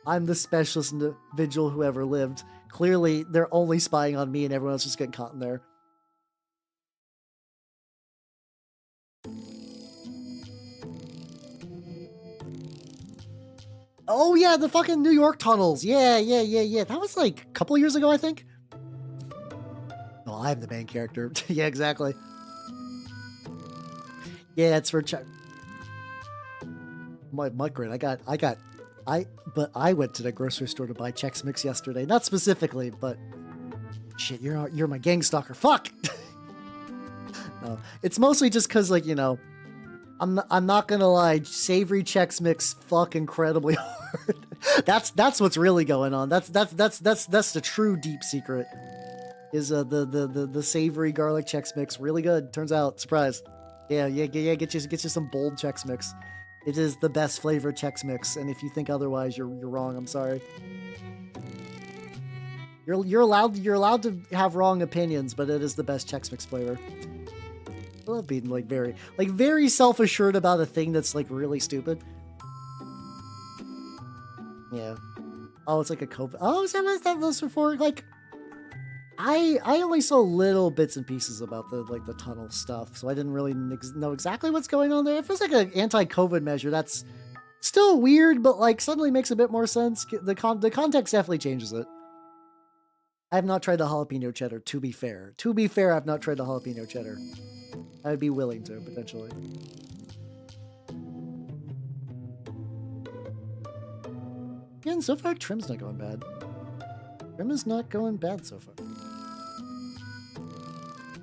I'm the specialist individual who ever lived. Clearly, they're only spying on me and everyone else just getting caught in there. Oh yeah, the fucking New York tunnels. Yeah. That was like a couple years ago, I think. Oh, I'm the main character. Yeah, exactly. Yeah, it's for Mike, but I went to the grocery store to buy Chex Mix yesterday. Not specifically, but shit, you're my gang stalker. Fuck. No, it's mostly just because, like, you know, I'm not gonna lie, savory Chex Mix fuck incredibly hard. That's what's really going on. That's the true deep secret. Is the savory garlic Chex Mix really good? Turns out, surprise. Yeah. Get you some bold Chex Mix. It is the best flavored Chex Mix, and if you think otherwise, you're wrong. I'm sorry. You're allowed to have wrong opinions, but it is the best Chex Mix flavor. I love being very self-assured about a thing that's like really stupid. Yeah. Oh, it's like a COVID. Oh, is that what that was before? Like, I only saw little bits and pieces about the tunnel stuff, so I didn't really know exactly what's going on there. It feels like an anti-COVID measure. That's still weird, but like suddenly makes a bit more sense. The context definitely changes it. I have not tried the jalapeno cheddar, to be fair. To be fair, I've not tried the jalapeno cheddar. I'd be willing to, potentially. Again, so far, trim's not going bad. Trim is not going bad so far.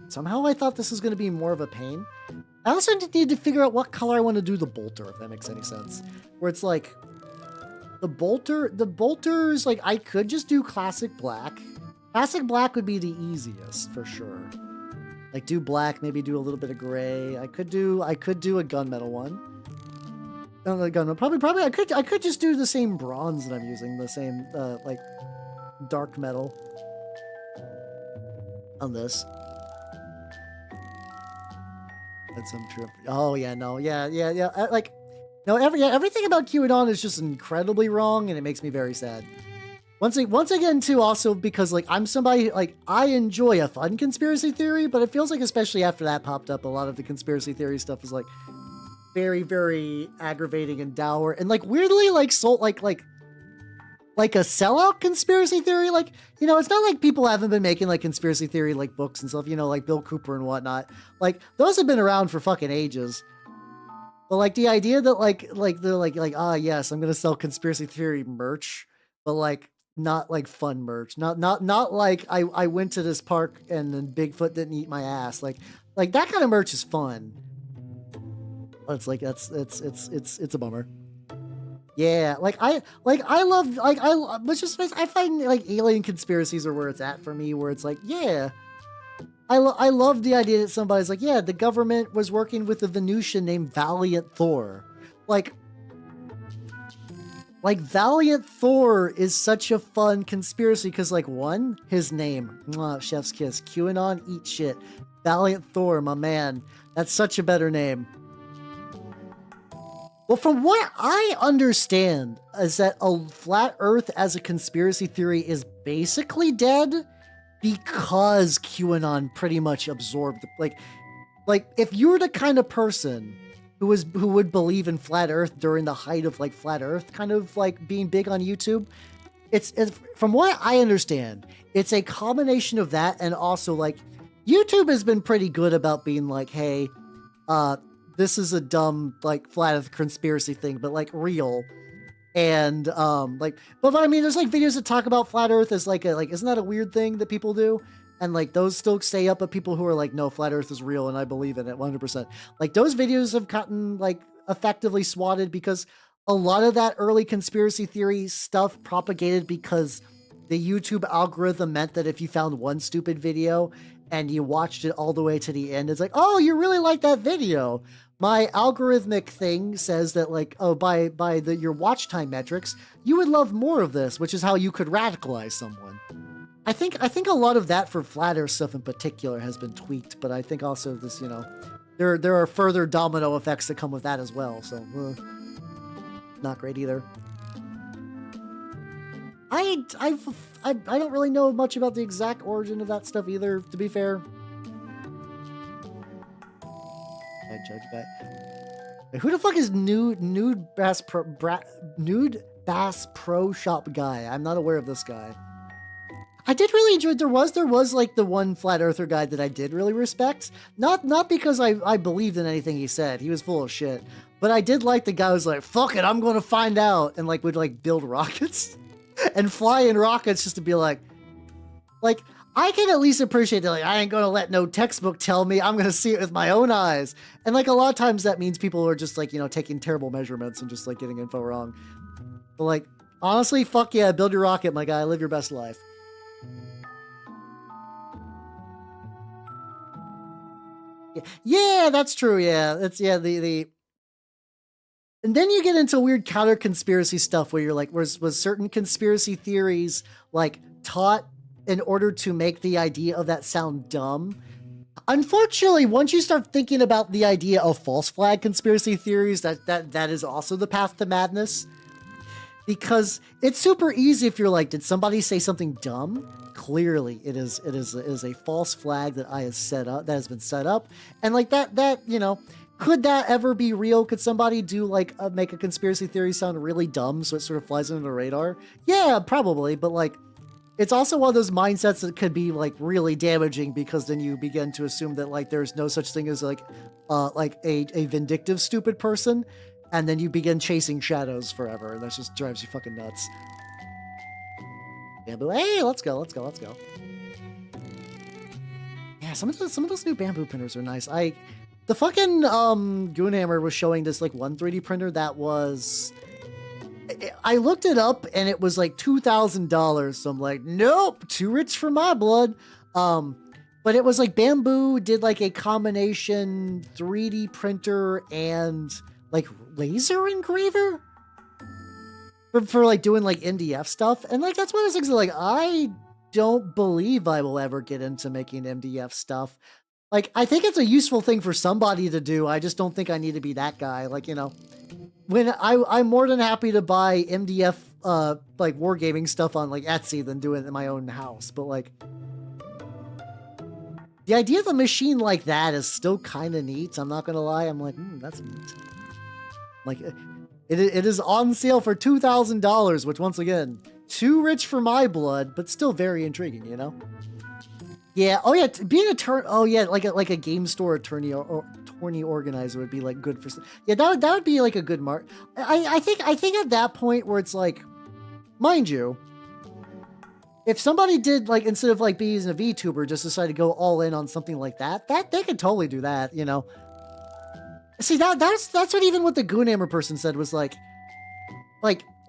Somehow I thought this was going to be more of a pain. I also need to figure out what color I want to do the bolter, if that makes any sense. Where it's like, the bolters, like, I could just do classic black. Classic black would be the easiest, for sure. Like, do black, maybe do a little bit of gray. I could do a gunmetal one. No, the gunmetal. Probably, I could just do the same bronze that I'm using, the same, like, dark metal on this. That's some true. Oh yeah, no, yeah. Like, no, everything about QAnon is just incredibly wrong, and it makes me very sad. Once again, too, also because like I'm somebody like I enjoy a fun conspiracy theory, but it feels like especially after that popped up, a lot of the conspiracy theory stuff is like very, very aggravating and dour, and like weirdly like like a sellout conspiracy theory. Like, you know, it's not like people haven't been making like conspiracy theory like books and stuff, you know, like Bill Cooper and whatnot. Like those have been around for fucking ages. But like the idea that like they're like ah yes, I'm gonna sell conspiracy theory merch, but like not like fun merch. Not like I went to this park and then Bigfoot didn't eat my ass. Like that kind of merch is fun. It's like it's a bummer. Yeah, I find like alien conspiracies are where it's at for me, where it's like, yeah, I love the idea that somebody's like, yeah, the government was working with a Venusian named Valiant Thor. Like Valiant Thor is such a fun conspiracy because, like, one, his name, chef's kiss, QAnon, eat shit. Valiant Thor, my man. That's such a better name. Well, from what I understand, is that a flat Earth as a conspiracy theory is basically dead because QAnon pretty much absorbed, like if you were the kind of person who would believe in flat Earth during the height of like flat Earth kind of like being big on YouTube, it's from what I understand, it's a combination of that and also like YouTube has been pretty good about being like, hey, this is a dumb like flat Earth conspiracy thing, but like real. And but I mean, there's like videos that talk about flat Earth as like isn't that a weird thing that people do? And like those still stay up, but people who are like, no, flat Earth is real and I believe in it 100%. Like those videos have gotten like effectively swatted because a lot of that early conspiracy theory stuff propagated because the YouTube algorithm meant that if you found one stupid video and you watched it all the way to the end, it's like, oh, you really like that video. My algorithmic thing says that like, oh, by your watch time metrics, you would love more of this, which is how you could radicalize someone. I think a lot of that for flat Earth stuff in particular has been tweaked, but I think also this, you know, there are further domino effects that come with that as well. So, not great either. I don't really know much about the exact origin of that stuff either, to be fair. I judge that. Wait, who the fuck is Nude Bass Pro Shop guy? I'm not aware of this guy. I did really enjoy. There was like the one flat earther guy that I did really respect. Not because I believed in anything he said. He was full of shit. But I did like the guy who was like, fuck it, I'm gonna find out, and like would like build rockets and fly in rockets just to be like I can at least appreciate that. Like, I ain't gonna let no textbook tell me. I'm gonna see it with my own eyes. And like a lot of times that means people are just like, you know, taking terrible measurements and just like getting info wrong. But like, honestly, fuck yeah, build your rocket, my guy. Live your best life. Yeah, that's true. Yeah, it's the. And then you get into weird counter conspiracy stuff where you're like, was certain conspiracy theories like taught in order to make the idea of that sound dumb? Unfortunately, once you start thinking about the idea of false flag conspiracy theories, that is also the path to madness. Because it's super easy if you're like, did somebody say something dumb? Clearly, it is a false flag that has been set up, and like that you know, could that ever be real? Could somebody do like make a conspiracy theory sound really dumb so it sort of flies under the radar? Yeah, probably, but like, it's also one of those mindsets that could be like really damaging, because then you begin to assume that like there's no such thing as like a vindictive stupid person, and then you begin chasing shadows forever, and that just drives you fucking nuts. Bamboo, hey, let's go. Yeah, some of those new bamboo printers are nice. The fucking Goonhammer was showing this like one 3D printer that was. I looked it up and it was like $2,000. So I'm like, nope, too rich for my blood. But it was like Bamboo did like a combination 3D printer and like laser engraver for like doing like MDF stuff. And like, that's one of those things that like, I don't believe I will ever get into making MDF stuff. Like, I think it's a useful thing for somebody to do. I just don't think I need to be that guy. Like, you know, when I'm more than happy to buy MDF, like wargaming stuff on like Etsy than do it in my own house. But like, the idea of a machine like that is still kind of neat. I'm not gonna lie. I'm like, that's neat. Like, it is on sale for $2,000, which once again, too rich for my blood, but still very intriguing, you know? Yeah. Oh yeah. Being oh yeah, like a game store attorney or attorney organizer would be like good for. Yeah, that would be like a good mark. I think at that point where it's like, mind you, if somebody did like, instead of like being a VTuber, just decide to go all in on something like that they could totally do that, you know. See, that's what even what the Goonhammer person said was like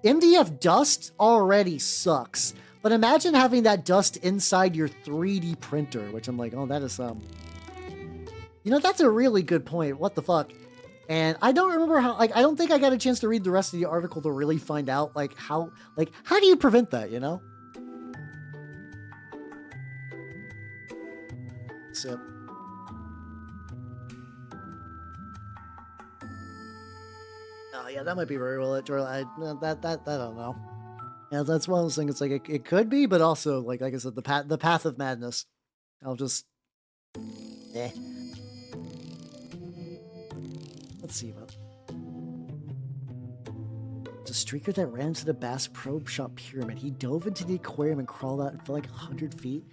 MDF dust already sucks, but imagine having that dust inside your 3D printer, which I'm like, oh, that is you know, that's a really good point. What the fuck? And I don't remember how, like, I don't think I got a chance to read the rest of the article to really find out like how do you prevent that, you know? So yeah, that might be very well. I don't know. Yeah, that's one of those things. It's like it could be, but also like I said, the path of madness. I'll just. Let's see about. The streaker that ran to the Bass Probe Shop pyramid. He dove into the aquarium and crawled out and fell like 100 feet.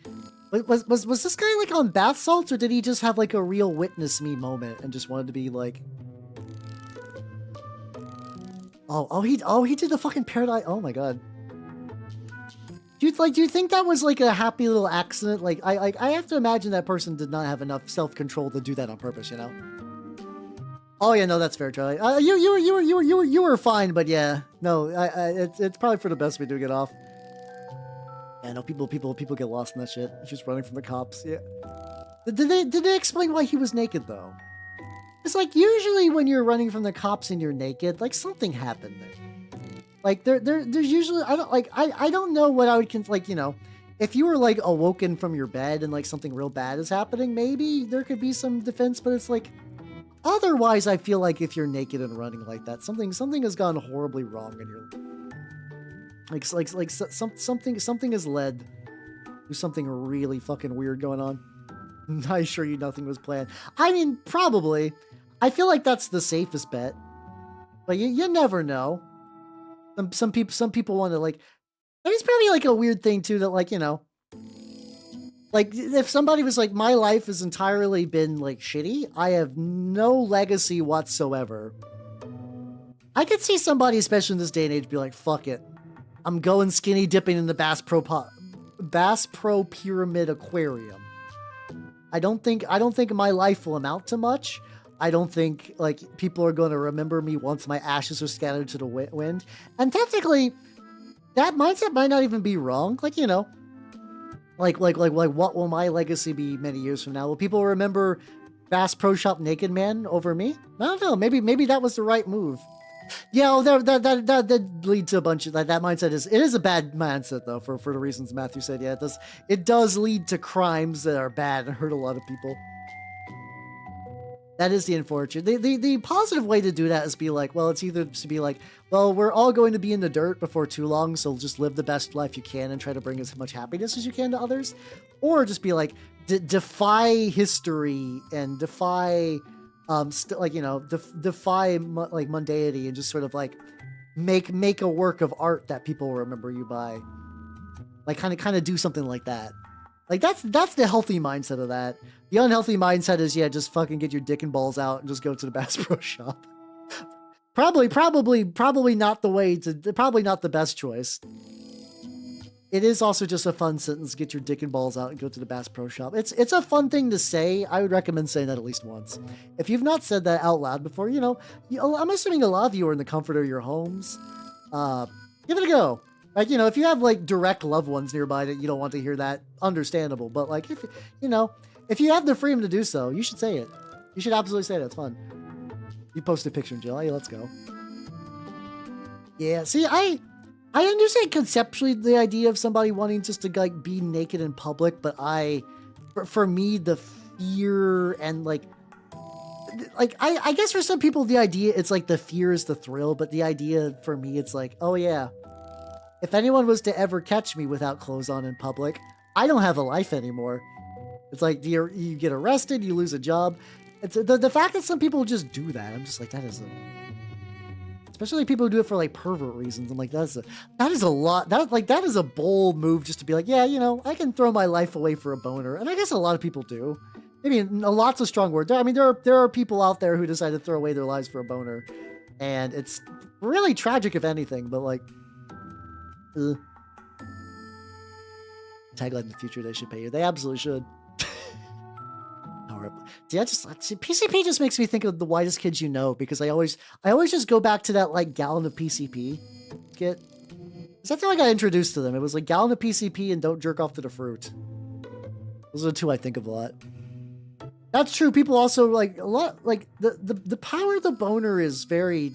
Was this guy like on bath salts, or did he just have like a real witness me moment and just wanted to be like? He did the fucking paradise. Oh my god. Do you think that was like a happy little accident? Like I have to imagine that person did not have enough self-control to do that on purpose, you know? Oh yeah, no, that's fair, Charlie. You were fine, but yeah, no, it's probably for the best we do get off. Yeah, no, people get lost in that shit. He's just running from the cops. Yeah. Did they explain why he was naked though? It's like usually when you're running from the cops and you're naked, like something happened there. Like there's usually I don't know what I would like, you know, if you were like awoken from your bed and like something real bad is happening, maybe there could be some defense, but it's like otherwise I feel like if you're naked and running like that, something has gone horribly wrong in your something has led to something really fucking weird going on. I assure you nothing was planned. I mean, probably. I feel like that's the safest bet. But you never know. Some people want to like... There's probably like a weird thing too that like, you know... Like, if somebody was like, my life has entirely been like shitty, I have no legacy whatsoever. I could see somebody, especially in this day and age, be like, fuck it. I'm going skinny dipping in the Bass Pro Pyramid Aquarium. I don't think my life will amount to much. I don't think like people are going to remember me once my ashes are scattered to the wind. And technically, that mindset might not even be wrong. Like, you know, like what will my legacy be many years from now? Will people remember Bass Pro Shop Naked Man over me? I don't know. Maybe that was the right move. Yeah, that lead to a bunch of that mindset is a bad mindset though for the reasons Matthew said. Yeah, it does lead to crimes that are bad and hurt a lot of people. That is the unfortunate. The positive way to do that is be like, well, it's either to be like, well, we're all going to be in the dirt before too long, so just live the best life you can and try to bring as much happiness as you can to others, or just be like, defy history and defy, like, you know, defy like mundanity and just sort of like make a work of art that people will remember you by, like kind of do something like that. Like that's the healthy mindset of that. The unhealthy mindset is, yeah, just fucking get your dick and balls out and just go to the Bass Pro Shop. Probably not the way to, probably not the best choice. It is also just a fun sentence, get your dick and balls out and go to the Bass Pro Shop. It's a fun thing to say. I would recommend saying that at least once. If you've not said that out loud before, you know, I'm assuming a lot of you are in the comfort of your homes. Give it a go. Like, you know, if you have like direct loved ones nearby that you don't want to hear that, understandable. But like, if, you know, if you have the freedom to do so, you should say it. You should absolutely say it. It's fun. You posted a picture in jail. Hey, let's go. Yeah, see, I understand conceptually the idea of somebody wanting just to like be naked in public, but for me, the fear and like I guess for some people the idea, it's like the fear is the thrill, but the idea for me, it's like, oh yeah, if anyone was to ever catch me without clothes on in public, I don't have a life anymore. It's like you get arrested, you lose a job. It's the fact that some people just do that. I'm just like, that is especially people who do it for like pervert reasons. I'm like, that is a lot. That is a bold move just to be like, yeah, you know, I can throw my life away for a boner. And I guess a lot of people do. Maybe a lot's a strong word. I mean, there are people out there who decide to throw away their lives for a boner, and it's really tragic if anything. But like, tagline in the future, they should pay you. They absolutely should. See, PCP just makes me think of The Whitest Kids You Know, because I always just go back to that like gallon of PCP skit. That's how I got introduced to them. It was like gallon of PCP and don't jerk off to the fruit. Those are the two I think of a lot. That's true. People also like a lot, like the power of the boner is very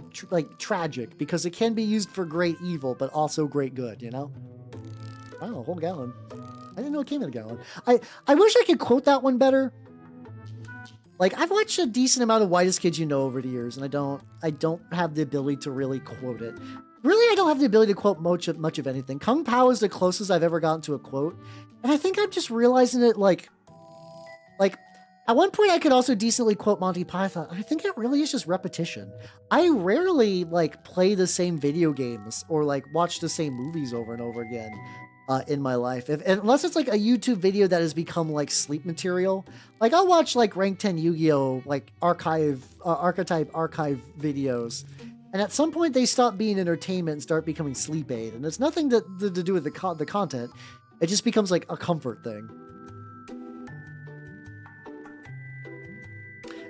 tragic, because it can be used for great evil, but also great good, you know? Wow, a whole gallon. I didn't know it came in a gallon. I wish I could quote that one better. Like, I've watched a decent amount of Whitest Kids You Know over the years, and I don't have the ability to really quote it. Really, I don't have the ability to quote much of anything. Kung Pao is the closest I've ever gotten to a quote, and I think I'm just realizing it like at one point I could also decently quote Monty Python. I think it really is just repetition. I rarely like play the same video games or like watch the same movies over and over again. In my life, unless it's like a YouTube video that has become like sleep material. Like I'll watch like Rank 10 Yu-Gi-Oh like archive videos, and at some point they stop being entertainment and start becoming sleep aid, and it's nothing to do with the content. It just becomes like a comfort thing.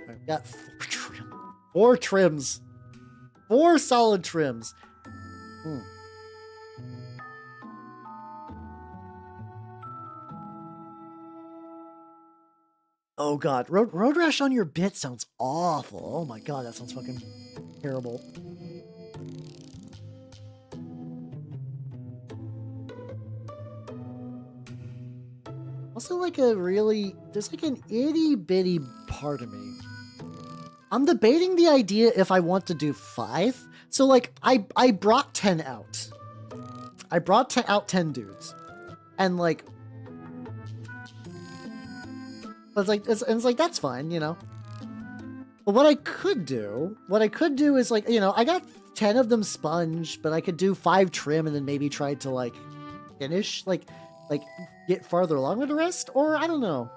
I've got 4 trims, 4 solid trims. Oh god, road rash on your bit sounds awful. Oh my god, that sounds fucking terrible. Also, like there's like an itty bitty part of me. I'm debating the idea if I want to do 5. So like, I brought 10 out. I brought out 10 dudes, and like. But it's like, that's fine, you know. But what I could do is like, you know, I got 10 of them sponge, but I could do 5 trim and then maybe try to like finish, like like get farther along with the rest, or I don't know.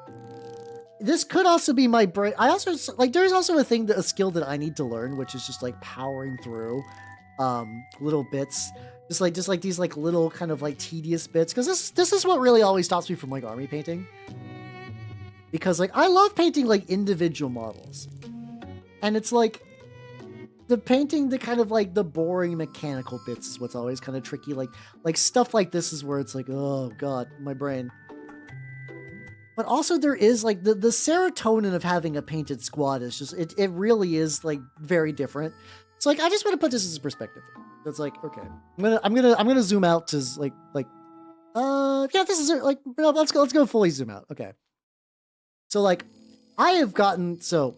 This could also be my brain. I also like there's also a skill that I need to learn, which is just like powering through little bits, just like these like little kind of like tedious bits, because this is what really always stops me from like army painting, because like I love painting like individual models, and it's like the painting the kind of like the boring mechanical bits is what's always kind of tricky. Like stuff like this is where it's like, oh god, my brain. But also there is like the serotonin of having a painted squad is just it really is like very different. So like I just want to put this as a perspective. It's like, okay, I'm gonna zoom out to yeah, this is like, let's go fully zoom out. Okay. So like I have gotten, so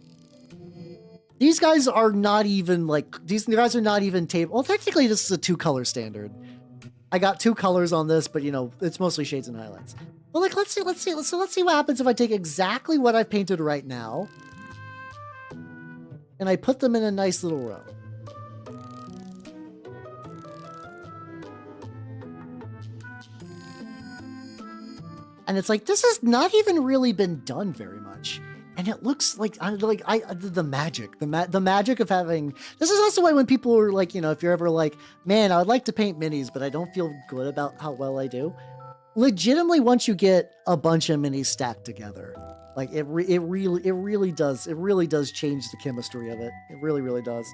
these guys are not even like, these guys are not even table. Well, technically this is a 2-color standard. I got 2 colors on this, but you know, it's mostly shades and highlights. Well, like, let's see what happens if I take exactly what I've painted right now and I put them in a nice little row. And it's like, this has not even really been done very much. And it looks like, the magic of having, this is also why when people are like, you know, if you're ever like, man, I would like to paint minis, but I don't feel good about how well I do. Legitimately, once you get a bunch of minis stacked together, like it really does change the chemistry of it. It really does.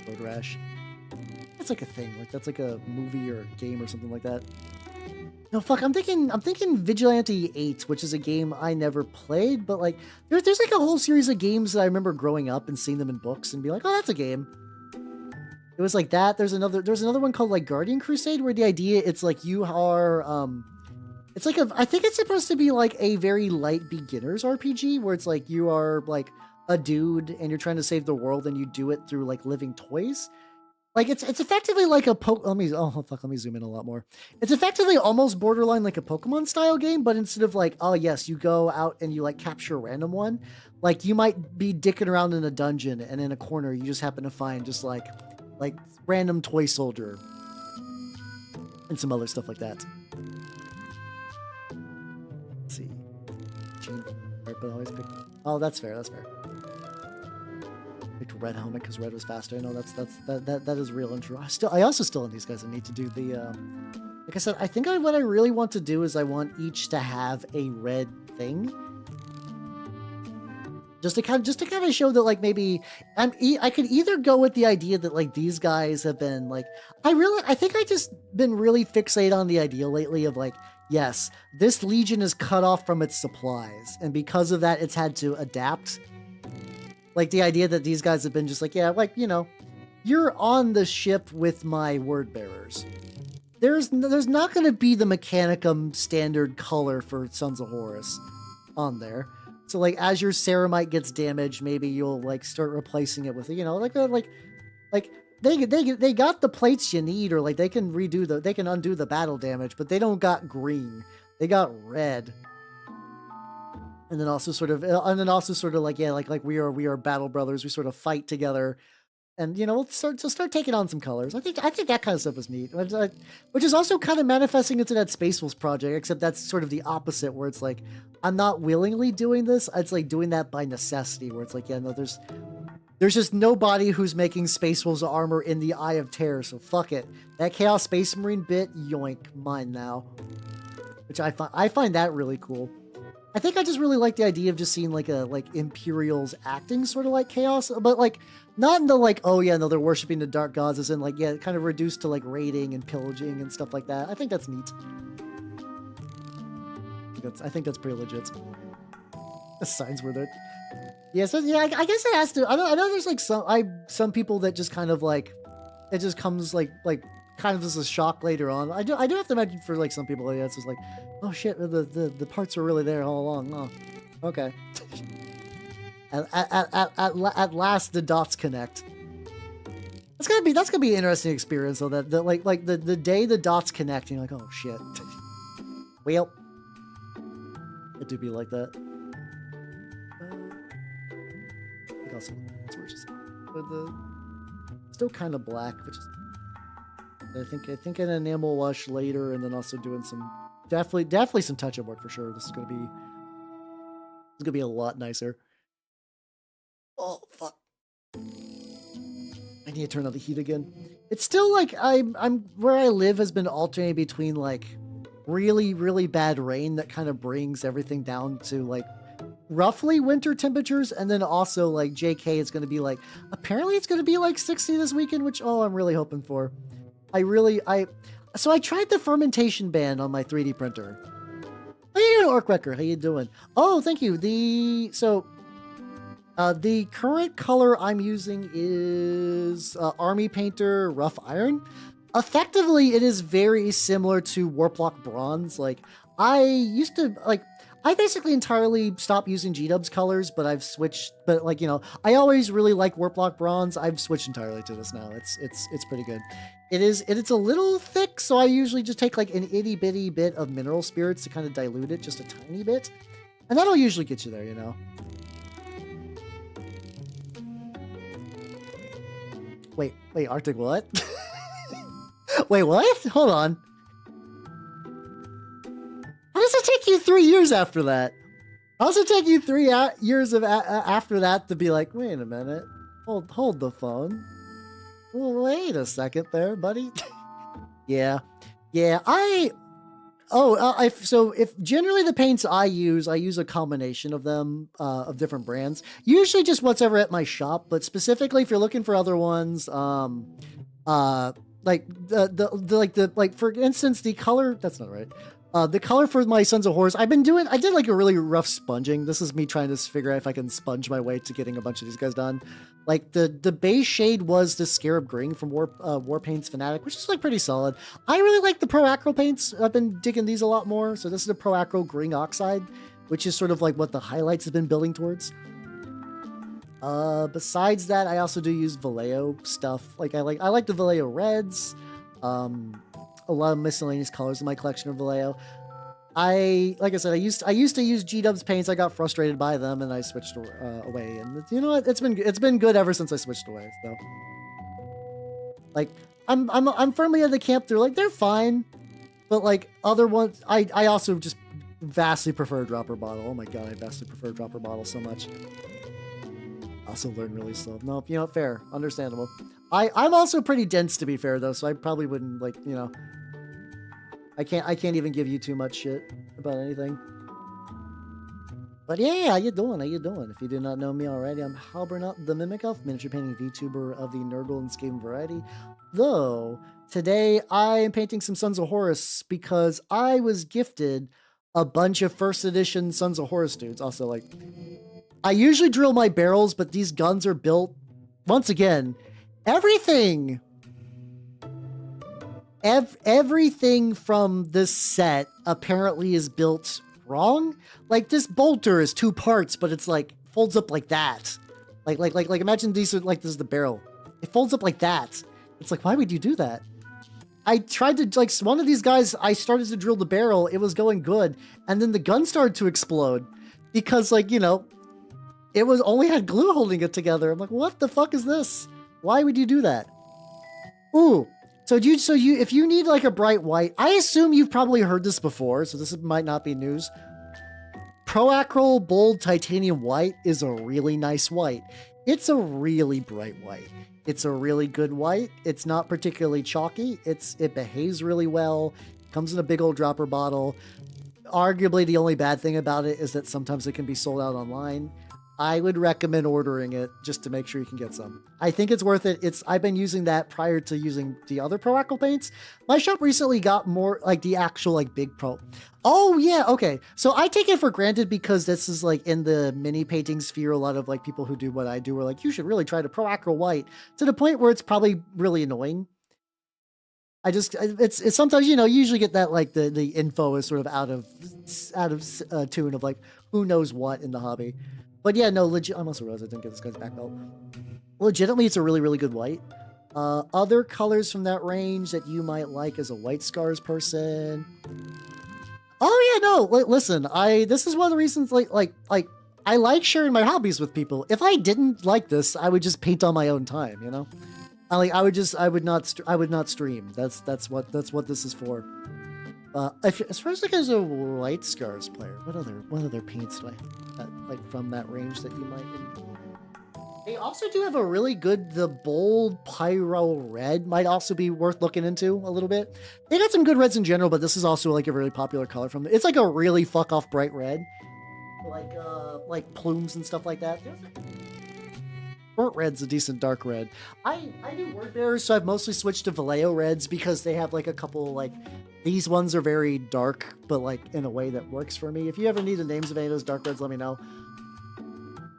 Road Rash. That's like a thing. Like that's like a movie or a game or something like that. No, fuck, I'm thinking Vigilante 8, which is a game I never played, but like there's like a whole series of games that I remember growing up and seeing them in books and be like, oh, that's a game. It was like that. There's another one called like Guardian Crusade, where the idea it's like you are it's like I think it's supposed to be like a very light beginner's RPG where it's like you are like a dude and you're trying to save the world and you do it through like living toys. Like it's effectively like a let me zoom in a lot more. It's effectively almost borderline like a Pokemon style game, but instead of like, oh yes, you go out and you like capture a random one, like you might be dicking around in a dungeon and in a corner you just happen to find just like random toy soldier and some other stuff like that. Let's see. But I always pick. Oh, that's fair. Picked red helmet because red was faster. No, that is real and true. I also still in these guys. I need to do the like I said. I think what I really want to do is I want each to have a red thing. Just to kind of show that like maybe I could either go with the idea that like these guys have been like I think I just been really fixated on the idea lately of like, yes, this legion is cut off from its supplies and because of that it's had to adapt. Like the idea that these guys have been just like, yeah, like, you know, you're on the ship with my word bearers. There's not going to be the Mechanicum standard color for Sons of Horus on there. So like as your ceramite gets damaged, maybe you'll like start replacing it with, you know, like they got the plates you need, or like they can undo the battle damage, but they don't got green. They got red. And then also sort of like, yeah, like we are battle brothers. We sort of fight together. And, you know, we'll start taking on some colors. I think that kind of stuff is neat. Which is also kind of manifesting into that Space Wolves project, except that's sort of the opposite, where it's like, I'm not willingly doing this. It's like doing that by necessity, where it's like, yeah, no, there's just nobody who's making Space Wolves armor in the Eye of Terror, so fuck it. That Chaos Space Marine bit, yoink, mine now. Which I find that really cool. I think I just really like the idea of just seeing like Imperials acting sort of like Chaos, but like not in the like, oh yeah, no, they're worshiping the dark gods, as in like, yeah, kind of reduced to like raiding and pillaging and stuff like that. I think that's neat. I think that's pretty legit. The signs were there. Yeah, so yeah, I guess it has to. I know there's like some people that just kind of like it just comes like kind of as a shock later on. I do have to imagine for like some people, yeah, it's just like, oh shit, the parts were really there all along. Oh, okay. At last the dots connect. That's gonna be an interesting experience though. That like the day the dots connect, you're like, oh shit. Well, it do be like that. I think also switches, but the still kind of black, which is I think an enamel wash later, and then also doing some definitely some touch-up work for sure. This is gonna be a lot nicer. Oh fuck! I need to turn on the heat again. It's still like I'm where I live has been alternating between like really bad rain that kind of brings everything down to like roughly winter temperatures, and then also like JK is going to be like, apparently it's going to be like 60 this weekend, which I'm really hoping for. So I tried the fermentation band on my 3D printer. How you doing, Orc Wrecker? How you doing? Oh, thank you. The current color I'm using is Army Painter Rough Iron. Effectively, it is very similar to Warplock Bronze. Like, I basically entirely stopped using G-Dub's colors, but I've switched. But like, I always really like Warplock Bronze. I've switched entirely to this now. It's pretty good. It's a little thick, so I usually just take like an itty bitty bit of mineral spirits to kind of dilute it just a tiny bit, and that'll usually get you there, Wait, Arctic what? Wait, what? Hold on. How does it take you 3 years after that? How does it take you 3 years after that to be like, wait a minute, hold the phone. Wait a second there, buddy. Yeah. So if generally the paints I use a combination of them, of different brands, usually just what's ever at my shop, but specifically if you're looking for other ones, like for instance, the color, that's not right. The color for my Sons of Horus, I did like a really rough sponging. This is me trying to figure out if I can sponge my way to getting a bunch of these guys done. Like the base shade was the Scarab Green from Warpaint's Fanatic, which is like pretty solid. I really like the Pro Acro paints. I've been digging these a lot more. So this is the Pro Acro Green Oxide, which is sort of like what the highlights have been building towards. Besides that, I also do use Vallejo stuff. Like I like the Vallejo reds. A lot of miscellaneous colors in my collection of Vallejo. Like I said, I used to use G-Dub's paints. I got frustrated by them, and I switched away. And you know what? It's been good ever since I switched away. So, like, I'm firmly in the camp. They're fine, but like other ones, I also just vastly prefer Dropper Bottle. Oh my god, I vastly prefer Dropper Bottle so much. Also learn really slow. No, fair, understandable. I'm also pretty dense, to be fair, though, so I probably wouldn't, like, I can't even give you too much shit about anything. But yeah, how you doing? If you do not know me already, I'm Halbernut the Mimic Elf, miniature painting VTuber of the Nurgle and Skaven variety. Though, today I am painting some Sons of Horus because I was gifted a bunch of first edition Sons of Horus dudes. Also, like, I usually drill my barrels, but these guns are built, once again, everything from this set apparently is built wrong. Like, this bolter is 2 parts, but it's like folds up like that. Like imagine these are like, this is the barrel. It folds up like that. It's like, why would you do that? I tried to, like, one of these guys, I started to drill the barrel, it was going good, and then the gun started to explode because, like, it was only had glue holding it together. I'm like, what the fuck is this? Why would you do that? Ooh, so if you need like a bright white, I assume you've probably heard this before, so this might not be news. Pro Acro Bold Titanium White is a really nice white. It's a really bright white. It's a really good white. It's not particularly chalky. It behaves really well. Comes in a big old dropper bottle. Arguably the only bad thing about it is that sometimes it can be sold out online. I would recommend ordering it just to make sure you can get some. I think it's worth it. I've been using that prior to using the other Pro Acro paints. My shop recently got more like the actual like big Pro. Oh yeah, okay. So I take it for granted because this is like in the mini painting sphere. A lot of like people who do what I do are like, you should really try to Pro Acro White, to the point where it's probably really annoying. It's sometimes, you usually get that like the info is sort of out of tune of like who knows what in the hobby. But yeah, no, legit. I'm also realized I didn't get this guy's back belt. Legitimately, it's a really, really good white. Other colors from that range that you might like as a White Scars person. Oh yeah, no. Listen, this is one of the reasons. Like I like sharing my hobbies with people. If I didn't like this, I would just paint on my own time. I would not stream. That's what this is for. As far as like as a White Scars player, what other paints do I have like from that range that you might? They also do have a really good, the bold pyro red might also be worth looking into a little bit. They got some good reds in general, but this is also like a really popular color from them. It's like a really fuck off bright red, like plumes and stuff like that. Burnt red's a decent dark red. I do word bearers, so I've mostly switched to Vallejo reds because they have like a couple like these ones are very dark, but like in a way that works for me. If you ever need the names of any of those dark reds, let me know.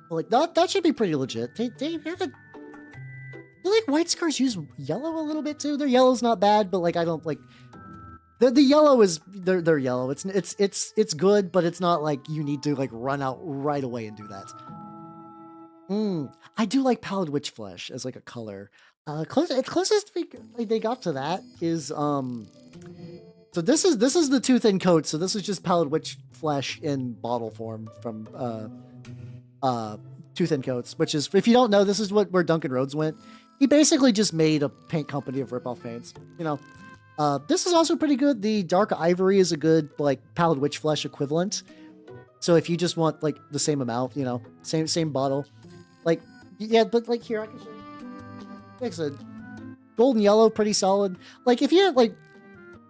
Like that should be pretty legit. They have a. I feel like White Scars use yellow a little bit too. Their yellow's not bad, but like I don't like. The yellow is they're yellow. It's good, but it's not like you need to like run out right away and do that. I do like Pallid Witch Flesh as like a color. Closest they got to that is So this is the Tooth and Coat. So this is just Pallid Witch Flesh in bottle form from Tooth and Coats, which is, if you don't know, this is where Duncan Rhodes went. He basically just made a paint company of rip-off paints, you know. This is also pretty good. The Dark Ivory is a good like Pallid Witch Flesh equivalent. So if you just want like the same amount, you know, same bottle, like yeah, but like here I can show you. Like I said, golden yellow, pretty solid. Like if you like,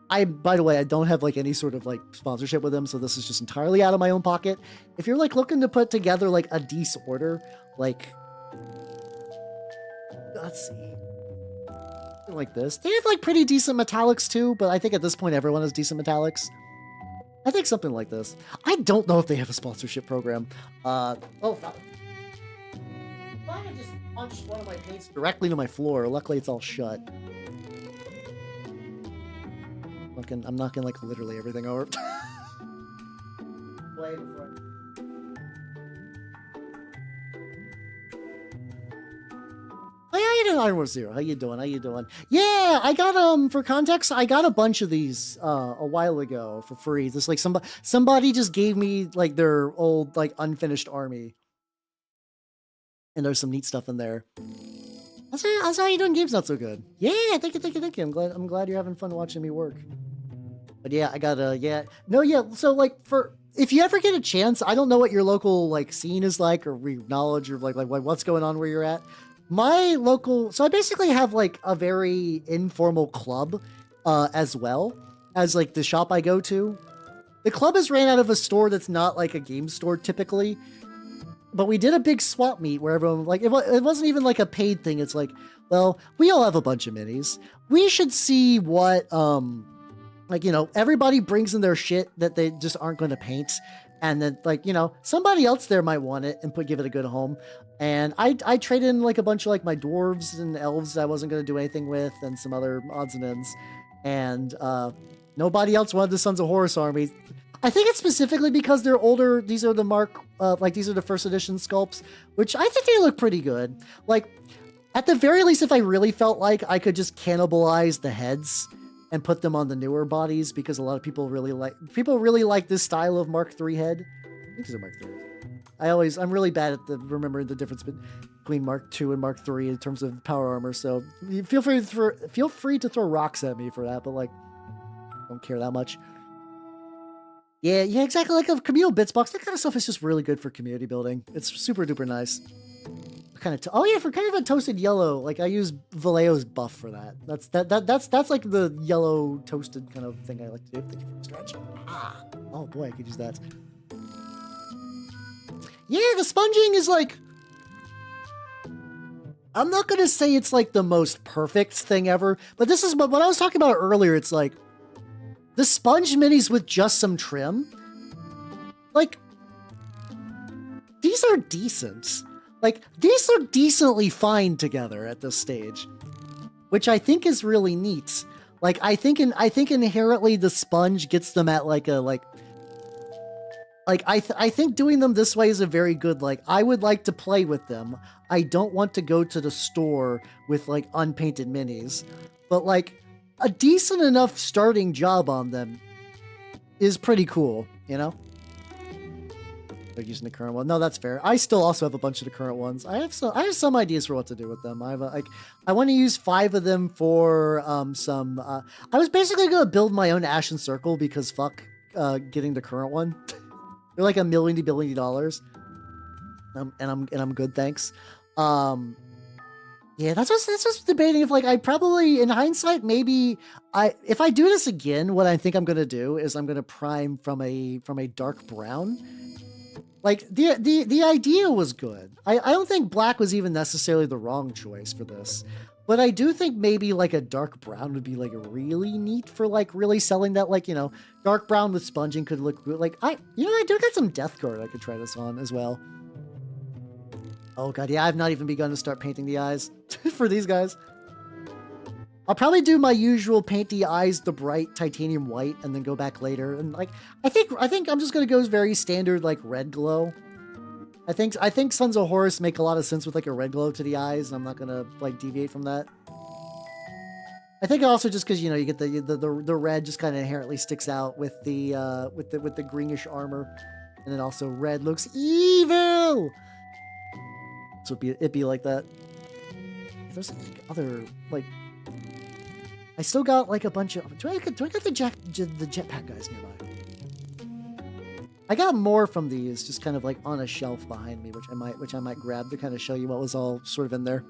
by the way, I don't have like any sort of like sponsorship with them, so this is just entirely out of my own pocket. If you're like looking to put together like a decent order, like let's see, like this, they have like pretty decent metallics too, but I think at this point everyone has decent metallics. I think something like this. I don't know if they have a sponsorship program. Oh, fuck. I could just punch one of my paints directly to my floor. Luckily, it's all shut. I'm knocking like literally everything over. Way before. Hey, how you doing, Iron Zero? How you doing? Yeah, I got for context, I got a bunch of these a while ago for free. Just like somebody just gave me like their old like unfinished army. And there's some neat stuff in there. How's how you doing? Game's not so good. Yeah, thank you. I'm glad you're having fun watching me work. But yeah, I gotta, yeah. No, yeah, so like if you ever get a chance, I don't know what your local like scene is like or knowledge or like what's going on where you're at. My local, so I basically have like a very informal club as well as like the shop I go to. The club is ran out of a store that's not like a game store typically. But we did a big swap meet where everyone, like, it wasn't even like a paid thing. It's like, well, we all have a bunch of minis. We should see what, like, you know, everybody brings in their shit that they just aren't going to paint. And then, like, you know, somebody else there might want it and give it a good home. And I traded in, like, a bunch of, like, my dwarves and elves that I wasn't going to do anything with and some other odds and ends. And nobody else wanted the Sons of Horus army. I think it's specifically because they're older. These are the these are the first edition sculpts, which I think they look pretty good. Like, at the very least, if I really felt like I could just cannibalize the heads and put them on the newer bodies, because a lot of people really like this style of Mark III head. I think these are Mark III. I'm really bad at remembering the difference between Mark II and Mark III in terms of power armor. So feel free to throw rocks at me for that, but like, don't care that much. Yeah, exactly. Like a communal bits box, that kind of stuff is just really good for community building. It's super duper nice. Oh yeah, for kind of a toasted yellow, like I use Vallejo's buff for that. That's like the yellow toasted kind of thing I like to do. Thank you for the scratch. Oh boy, I could use that. Yeah, the sponging is like, I'm not gonna say it's like the most perfect thing ever, but this is what I was talking about earlier. It's like, the sponge minis with just some trim, like, these are decent. Like, these look decently fine together at this stage, which I think is really neat. Like, I think inherently the sponge gets them at like a, I think doing them this way is a very good, like, I would like to play with them. I don't want to go to the store with like unpainted minis, but like, a decent enough starting job on them is pretty cool, you know? Like using the current one. No, that's fair. I still also have a bunch of the current ones. I have some ideas for what to do with them. I have I want to use 5 of them for I was basically gonna build my own Ashen Circle because fuck getting the current one. They're like $1 million to $1 billion. And I'm good, thanks. Yeah, that's just debating if like I probably in hindsight maybe if I do this again, what I think I'm gonna do is I'm gonna prime from a dark brown. Like the idea was good. I don't think black was even necessarily the wrong choice for this. But I do think maybe like a dark brown would be like really neat for like really selling that, like, you know, dark brown with sponging could look good. Like I do got some Death Guard I could try this on as well. Oh god, yeah, I've not even begun to start painting the eyes for these guys. I'll probably do my usual paint the eyes the bright titanium white and then go back later. And like I think I'm just gonna go very standard like red glow. I think Sons of Horus make a lot of sense with like a red glow to the eyes, and I'm not gonna like deviate from that. I think also just because, you know, you get the red just kind of inherently sticks out with the greenish armor, and then also red looks evil. So it'd be like that. There's like other like. I still got like a bunch of. Do I got the jetpack guys nearby? I got more from these, just kind of like on a shelf behind me, which I might grab to kind of show you what was all sort of in there.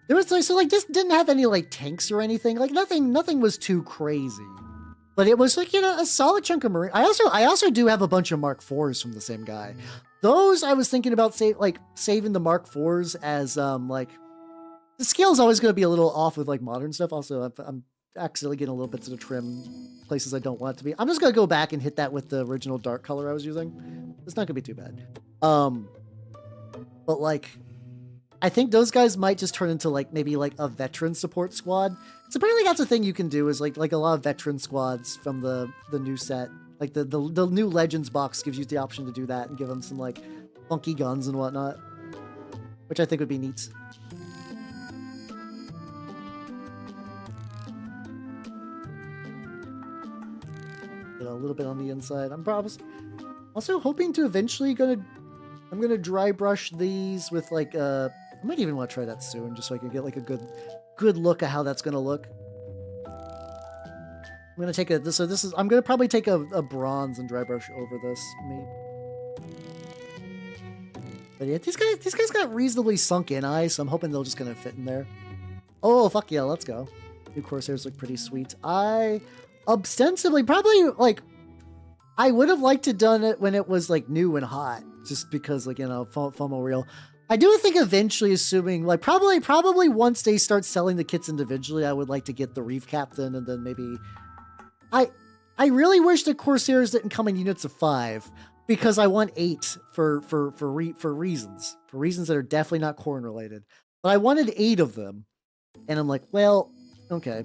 There was like, so like this didn't have any like tanks or anything. Like nothing was too crazy, but it was like, you know, a solid chunk of marine. I also do have a bunch of Mark IVs from the same guy. Those I was thinking about saving the Mark IVs as like. The scale's always going to be a little off with like modern stuff. Also, I'm accidentally getting a little bits of the trim places I don't want it to be. I'm just going to go back and hit that with the original dark color I was using. It's not going to be too bad. But like, I think those guys might just turn into like maybe like a veteran support squad. So apparently that's a thing you can do is like a lot of veteran squads from the new set. Like the new Legends box gives you the option to do that and give them some like funky guns and whatnot, which I think would be neat. A little bit on the inside. I'm probably also hoping to eventually I'm gonna dry brush these with like I might even want to try that soon just so I can get like a good look at how that's gonna look. I'm gonna take I'm gonna probably take a bronze and dry brush over this, maybe. But yeah, these guys got reasonably sunk in eyes, so I'm hoping they'll just gonna fit in there. Oh fuck yeah, let's go. New Corsairs look pretty sweet. Ostensibly, probably, like, I would have liked to done it when it was, like, new and hot, just because, like, you know, FOMO real. I do think eventually, assuming, like, probably once they start selling the kits individually, I would like to get the Reef Captain, and then maybe... I really wish the Corsairs didn't come in units of 5, because I want 8 for reasons. For reasons that are definitely not Khorne-related. But I wanted 8 of them, and I'm like, well, okay.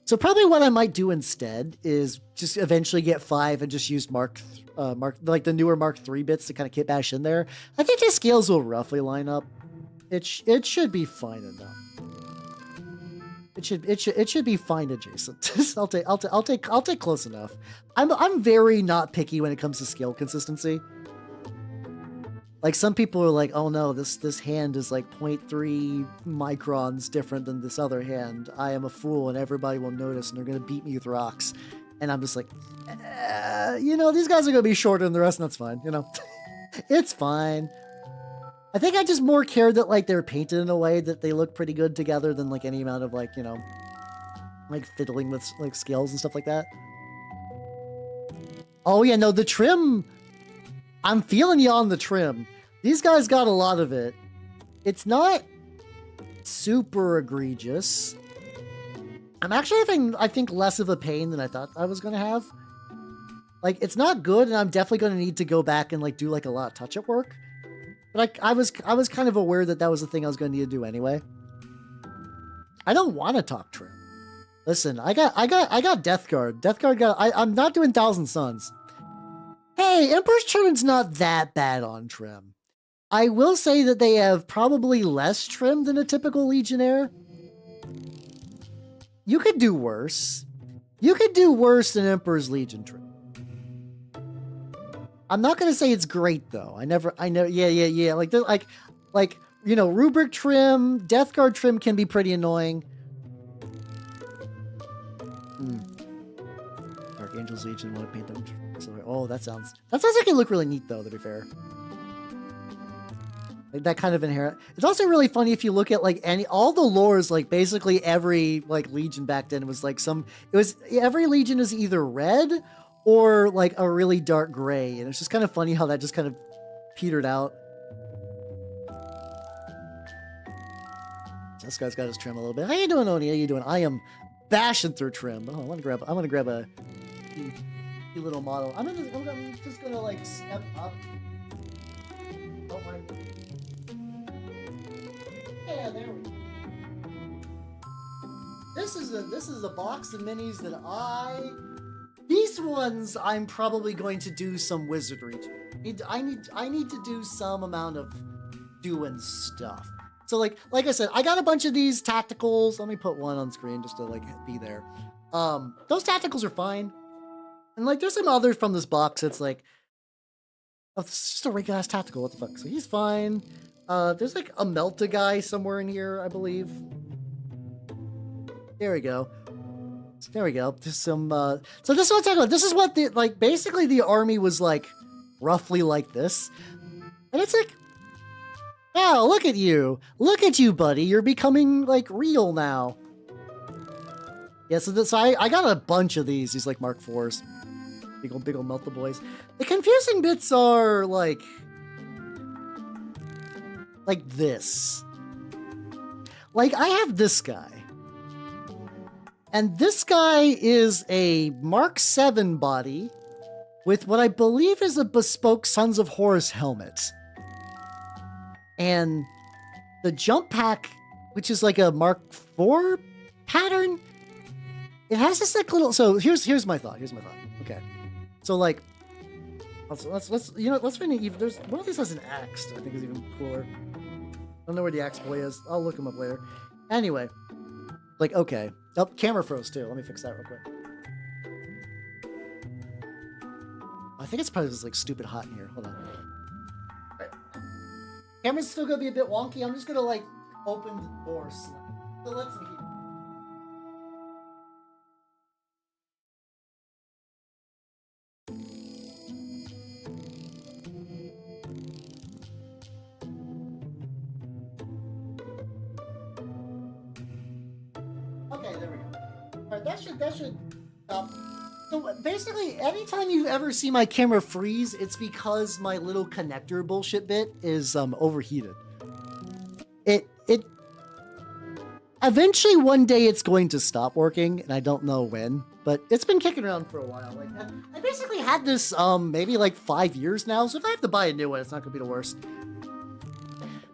So probably what I might do instead is just eventually get 5 and just use like the newer Mark III bits to kind of kit bash in there. I think the scales will roughly line up. It should be fine enough. It should be fine adjacent. I'll take close enough. I'm very not picky when it comes to scale consistency. Like some people are like, oh no, this hand is like 0.3 microns different than this other hand. I am a fool and everybody will notice and they're going to beat me with rocks. And I'm just like, you know, these guys are going to be shorter than the rest and that's fine, you know. It's fine. I think I just more cared that like they're painted in a way that they look pretty good together than like any amount of like, you know, like fiddling with like scales and stuff like that. Oh yeah, no, the trim... I'm feeling you on the trim. These guys got a lot of it. It's not super egregious. I'm actually having, I think, less of a pain than I thought I was going to have. Like, it's not good, and I'm definitely going to need to go back and, like, do, like, a lot of touch-up work. But I was kind of aware that that was the thing I was going to need to do anyway. I don't want to talk trim. Listen, I got Death Guard. Death Guard I'm not doing Thousand Suns. Hey, Emperor's Trim's not that bad on trim. I will say that they have probably less trim than a typical Legionnaire. You could do worse. You could do worse than Emperor's Legion trim. I'm not gonna say it's great though. I know. Yeah. Like you know, rubric trim, Death Guard trim can be pretty annoying. Archangel's Legion, want to paint them. Oh, that sounds like it look really neat though. To be fair, like that kind of inherent. It's also really funny if you look at like all the lores. Like basically every like Legion back then was like every Legion is either red or like a really dark gray, and it's just kind of funny how that just kind of petered out. This guy's got his trim a little bit. How you doing, Oni? How you doing? I am bashing through trim. Oh, I want to grab a little model. I'm just gonna like step up. Don't mind. Yeah, there we go. This is a box of minis that these ones I'm probably going to do some wizardry to. I need to do some amount of doing stuff. So like I said, I got a bunch of these tacticals. Let me put one on screen just to like be there. Those tacticals are fine. And like there's some others from this box that's like, oh, this is just a regular ass tactical. What the fuck? So he's fine. There's like a Melta guy somewhere in here, I believe. There we go. There we go. There's some so this is what I'm talking about. This is what the like basically the army was like roughly like this. And it's like, oh, look at you. Look at you, buddy. You're becoming, like, real now. Yeah, so I got a bunch of these like, Mark IVs. Big old Melta boys. The confusing bits are, like this. Like, I have this guy. And this guy is a Mark VII body with what I believe is a bespoke Sons of Horus helmet. And the jump pack, which is like a Mark IV pattern, it has this like little. So here's my thought. Okay, so like, let's find even. There's one of these has an axe. I think is even cooler. I don't know where the axe boy is. I'll look him up later. Anyway, like okay. Oh, camera froze too. Let me fix that real quick. I think it's probably just like stupid hot in here. Hold on. Camera's still gonna be a bit wonky. I'm just gonna like open the door slightly. So let's see. Okay, there we go. All right, that should. So basically, anytime you ever see my camera freeze, it's because my little connector bullshit bit is overheated. It eventually one day it's going to stop working, and I don't know when, but it's been kicking around for a while. Like I basically had this maybe like 5 years now, so if I have to buy a new one, it's not gonna be the worst.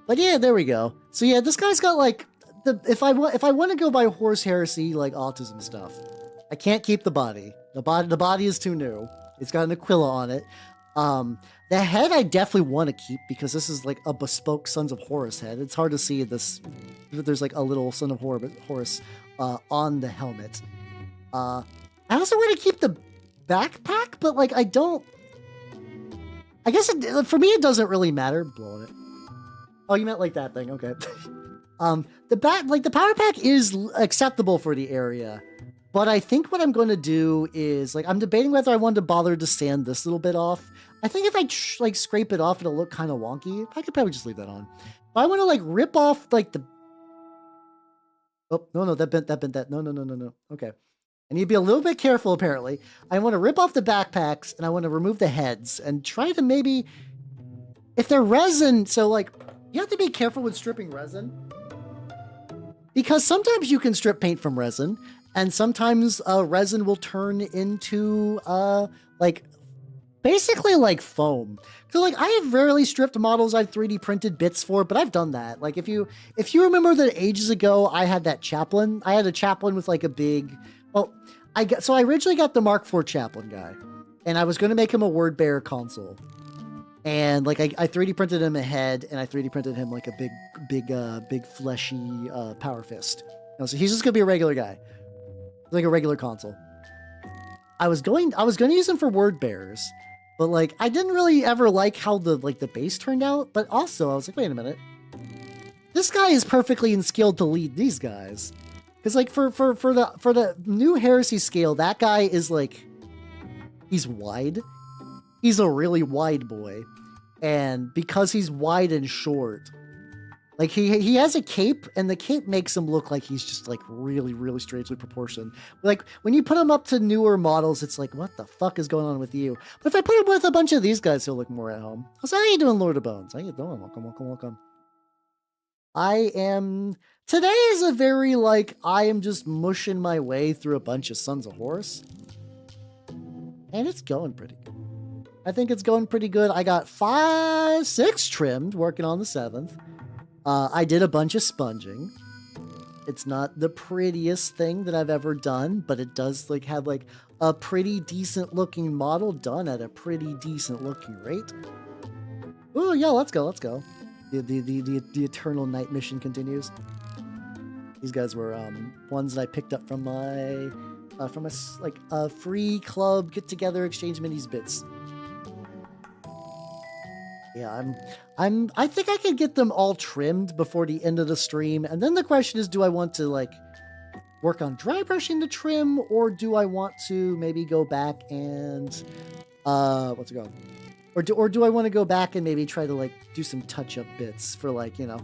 But yeah, there we go. So yeah, this guy's got like if I want to go by Horus Heresy like autism stuff, I can't keep the body. The body is too new. It's got an Aquila on it. The head I definitely want to keep because this is like a bespoke Sons of Horus head. It's hard to see this. There's like a little Son of Horus on the helmet. I also want to keep the backpack, but like I don't. I guess for me it doesn't really matter. Blowing it. Oh, you meant like that thing? Okay. The power pack is acceptable for the area. But I think what I'm going to do is, like, I'm debating whether I want to bother to sand this little bit off. I think if I, like, scrape it off, it'll look kind of wonky. I could probably just leave that on. But I want to, like, rip off, like, the... Oh, no, that bent that. No. Okay. I need to be a little bit careful, apparently. I want to rip off the backpacks, and I want to remove the heads, and try to maybe... If they're resin, so, like, you have to be careful with stripping resin. Because sometimes you can strip paint from resin, and sometimes resin will turn into like basically like foam. So like I have rarely stripped models I've 3D printed bits for, but I've done that. Like if you remember that ages ago I had that chaplain. I had a chaplain with like a big I originally got the Mark IV chaplain guy, and I was going to make him a word bearer console. And like I 3D printed him a head, and I 3D printed him like a big fleshy power fist. So he's just gonna be a regular guy, like a regular console. I was going to use him for word bearers, But like, I didn't really ever like how the base turned out. But also, I was like, wait a minute, this guy is perfectly skilled to lead these guys. Because like for the new Heresy scale, that guy is like, he's wide. He's a really wide boy, and because he's wide and short, like he has a cape, and the cape makes him look like he's just like really strangely proportioned. Like when you put him up to newer models, it's like, what the fuck is going on with you? But if I put him with a bunch of these guys, he'll look more at home. So how you doing, Lord of Bones? How you doing? Welcome. Today is a very like, I am just mushing my way through a bunch of Sons of Horus, and it's going pretty good. I think it's going pretty good. I got 6 trimmed, working on the 7th. I did a bunch of sponging. It's not the prettiest thing that I've ever done, but it does like have like a pretty decent looking model done at a pretty decent looking rate. Oh yeah, let's go. The Eternal Night mission continues. These guys were ones that I picked up from my from a free club get together, exchange minis bits. Yeah, I think I can get them all trimmed before the end of the stream. And then the question is, do I want to like work on dry brushing the trim, or do I want to maybe go back and what's it called? Or do I want to go back and maybe try to like do some touch-up bits for like, you know,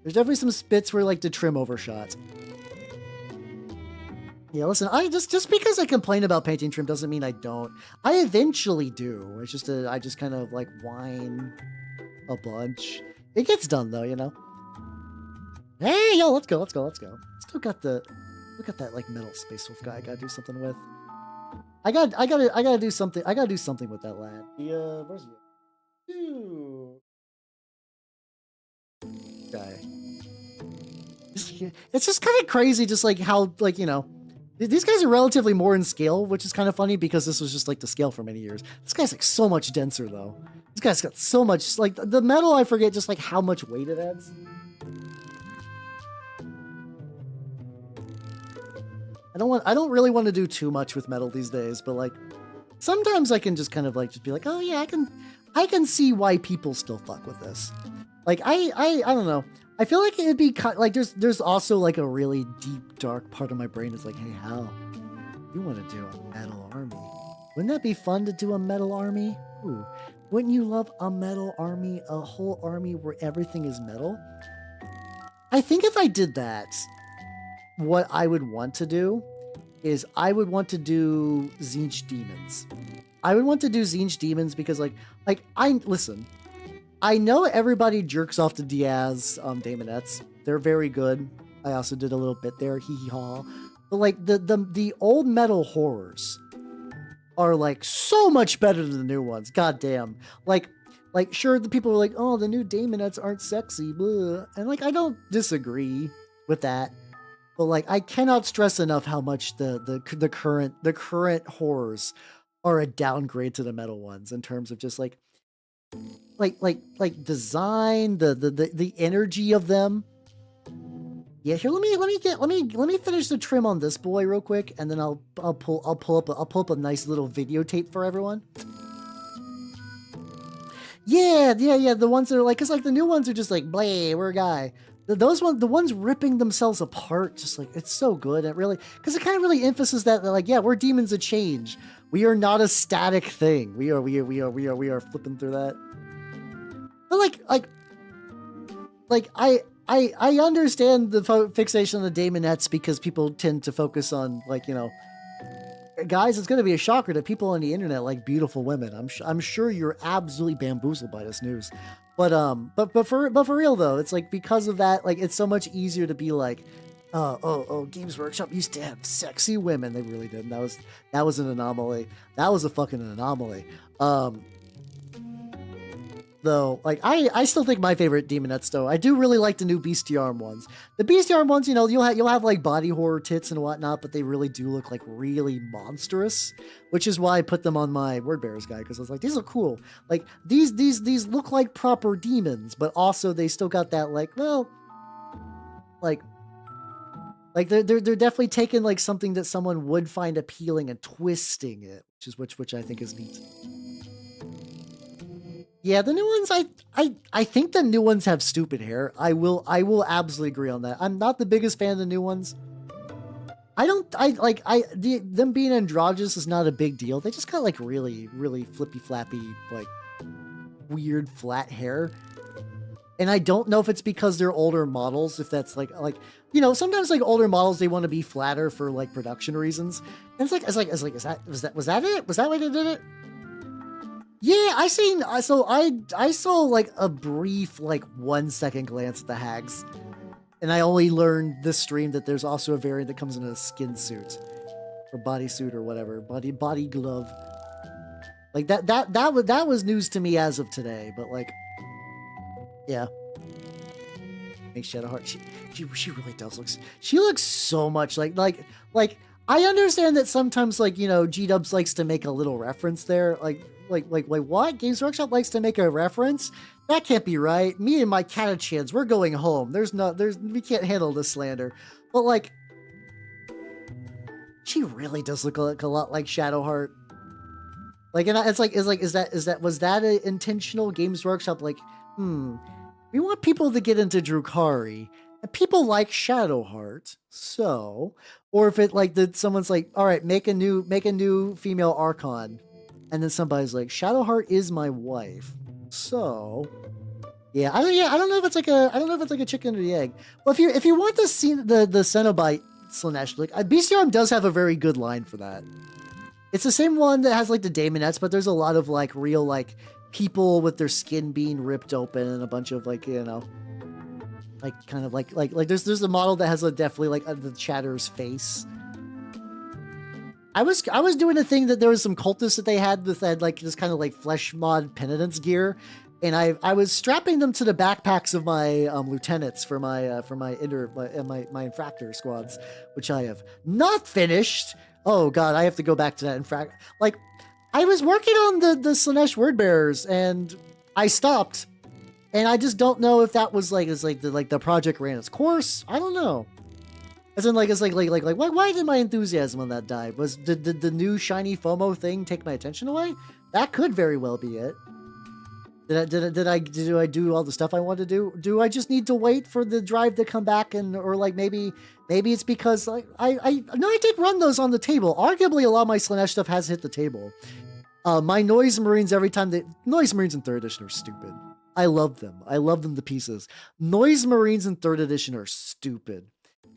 there's definitely some bits where like the trim overshot. Yeah, listen, I just because I complain about painting trim doesn't mean I don't. I eventually do. It's just I just kind of like whine a bunch. It gets done though, you know. Hey, yo, let's go. Still got that like metal space wolf guy I gotta do something with. I gotta do something. I gotta do something with that lad. Where's he? Dude. Guy. It's just kind of crazy, just like how, like, you know, these guys are relatively more in scale, which is kind of funny because this was just like the scale for many years. This guy's like so much denser though. This guy's got so much, like the metal, I forget just like how much weight it adds. I don't really want to do too much with metal these days, but like sometimes I can just kind of like just be like, oh yeah, I can see why people still fuck with this. Like I don't know. I feel like it'd be like there's also like a really deep dark part of my brain that's like, hey, Hal, you want to do a metal army? Wouldn't that be fun to do a metal army? Ooh, wouldn't you love a metal army, a whole army where everything is metal? I think if I did that, what I would want to do is I would want to do Tzeentch Demons. I would want to do Tzeentch Demons because like listen, I know everybody jerks off to Diaz Daemonettes. They're very good. I also did a little bit there, hee hee haw. But like the old metal horrors are like so much better than the new ones. God damn. Like sure, the people are like, oh, the new Daemonettes aren't sexy, blah. And like I don't disagree with that. But like I cannot stress enough how much the current horrors are a downgrade to the metal ones in terms of just like design, the energy of them. Yeah, here let me finish the trim on this boy real quick, and then I'll pull up a nice little videotape for everyone. Yeah, the ones that are like, cause like the new ones are just like, bleh, we're a guy. The ones ripping themselves apart, just like, it's so good. It really, because it kind of really emphasizes that they're like, yeah, we're demons of change. We are not a static thing. We are flipping through that. But I understand the fixation on the Daemonettes because people tend to focus on like, you know, guys, it's going to be a shocker to people on the internet like beautiful women. I'm sure you're absolutely bamboozled by this news. But for real though, it's like because of that, like it's so much easier to be like, Games Workshop used to have sexy women. They really didn't. That was an anomaly. That was a fucking anomaly. Though, like I still think my favorite Daemonettes though, I do really like the new Bestiarm ones. The Bestiarm ones, you know, you'll have like body horror tits and whatnot, but they really do look like really monstrous, which is why I put them on my Word Bearers guy, because I was like, these are cool. Like these look like proper demons, but also they still got that like, well, like they're definitely taking like something that someone would find appealing and twisting it, which I think is neat. Yeah, the new ones, I think the new ones have stupid hair. I will absolutely agree on that. I'm not the biggest fan of the new ones. Them being androgynous is not a big deal. They just got like really, really flippy flappy, like weird flat hair. And I don't know if it's because they're older models, if that's like, sometimes like older models, they want to be flatter for like production reasons. And was that it? Was that why they did it? Yeah, I saw like a brief, like 1 second glance at the hags. And I only learned this stream that there's also a variant that comes in a skin suit or bodysuit or whatever, body glove. Like that was news to me as of today, but like, yeah. Makes Shadowheart. She really does look. She looks so much like. I understand that sometimes G-Dubs likes to make a little reference there, like what? Games Workshop likes to make a reference? That can't be right. Me and my Catachans, we're going home. We can't handle this slander. But like, she really does look a lot like Shadowheart. Like, and it's like, was that an intentional? Games Workshop like, we want people to get into Drukhari, and people like Shadowheart, so, or if it like that, someone's like, all right, make a new female Archon, and then somebody's like, Shadowheart is my wife, so, yeah, I don't know if it's like a chicken or the egg. Well, if you want to see the Cenobite Slanesh, like Bestiarm does have a very good line for that. It's the same one that has like the Daemonettes, but there's a lot of like real like people with their skin being ripped open and a bunch of like, like kind of like there's a model that has definitely like the Chatter's face. I was doing a thing that there was some cultists that they had with that like this kind of like flesh mod penitence gear, and I was strapping them to the backpacks of my lieutenants for my infractor squads, which I have not finished. Oh god, I have to go back to that infract. Like, I was working on the Slanesh Wordbearers, and I stopped, and I just don't know if that was like the project ran its course. I don't know. As in, like, why did my enthusiasm on that die? Did the new shiny FOMO thing take my attention away? That could very well be it. Did I do all the stuff I wanted to do? Do I just need to wait for the drive to come back, or like maybe it's because like I did run those on the table. Arguably, a lot of my Slanesh stuff has hit the table. My Noise Marines, every time Noise Marines in 3rd edition are stupid. I love them. I love them to pieces. Noise Marines in 3rd edition are stupid.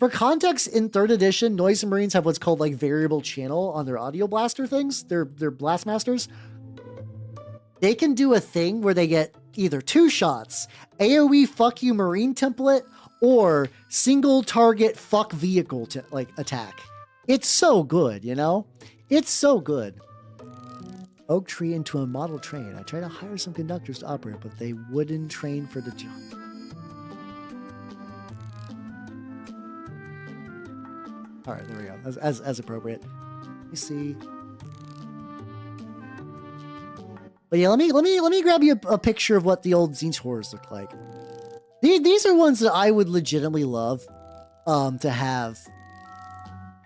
For context, in 3rd edition, Noise Marines have what's called like variable channel on their audio blaster things. They're Blastmasters. They can do a thing where they get either 2 shots, AoE fuck you Marine template, or single target fuck vehicle attack. It's so good, It's so good. Oak tree into a model train. I tried to hire some conductors to operate, but they wouldn't train for the job. All right, there we go. As appropriate. Let me see. But yeah, let me grab you a picture of what the old Tzeentch Horrors look like. These are ones that I would legitimately love to have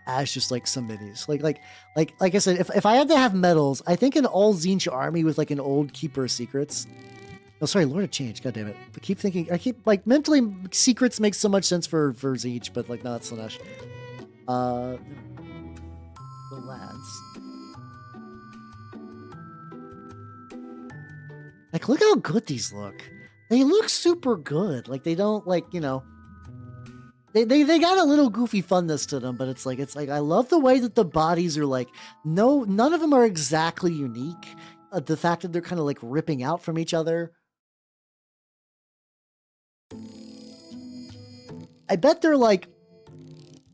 as just like some minis. Like I said, if I had to have medals, I think an all Tzeentch army with like an old Keeper of Secrets. Oh, sorry, Lord of Change. God damn it. I keep like mentally Secrets makes so much sense for Tzeentch, but like not Slanesh. The lads. Like, look how good these look. They look super good. Like, they don't, like, they got a little goofy funness to them, but it's like, I love the way that the bodies are like, none of them are exactly unique. The fact that they're kind of like ripping out from each other. I bet they're like,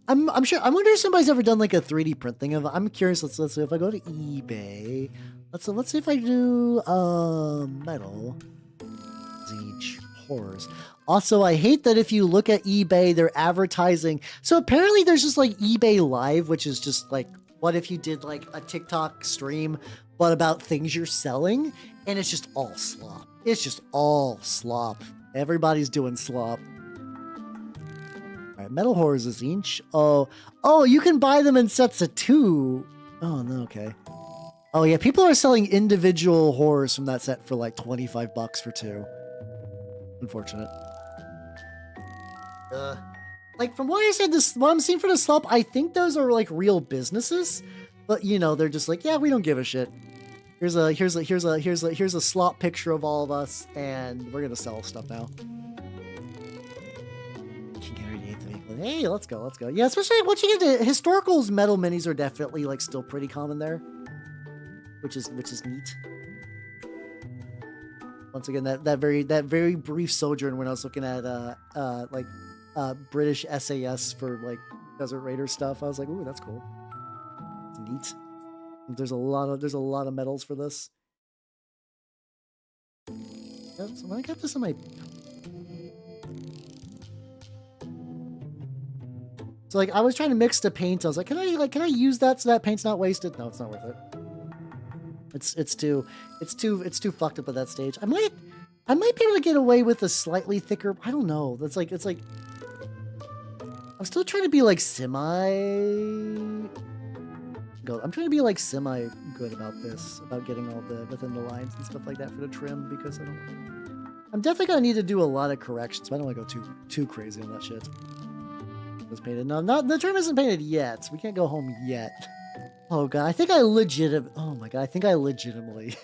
I'm sure, I wonder if somebody's ever done like a 3D print thing of, I'm curious, let's see if I go to eBay. Let's see if I do metal Tzeentch Horrors. Also, I hate that if you look at eBay, they're advertising. So apparently there's just like eBay Live, which is just like, what if you did like a TikTok stream, but about things you're selling, and it's just all slop. It's just all slop. Everybody's doing slop. All right, Metal Horrors is Tzeentch. Oh, you can buy them in sets of 2. Oh no, okay. Oh yeah, people are selling individual horrors from that set for like $25 for 2. Unfortunate. Like from what I said, what I'm seeing for the slop, I think those are like real businesses, but you know, they're just like, yeah, we don't give a shit. Here's a slop picture of all of us, and we're gonna sell stuff now. Hey, let's go. Yeah, especially once you get to historicals, metal minis are definitely like still pretty common there, which is neat. Once again, that very brief sojourn when I was looking at British SAS for like Desert Raider stuff, I was like, ooh, that's cool. It's neat. There's a lot of medals for this. Yep, so when I got this on my. So like I was trying to mix the paint. I was like, can I use that so that paint's not wasted? No, it's not worth it. It's too fucked up at that stage. I might be able to get away with a slightly thicker. I don't know. It's like I'm still trying to be like I'm trying to be like semi good about this, about getting all the within the lines and stuff like that for the trim, because I'm definitely gonna need to do a lot of corrections. So I don't want to go too crazy on that shit. It's painted. No, the trim isn't painted yet. So we can't go home yet. Oh god, I think I legitimately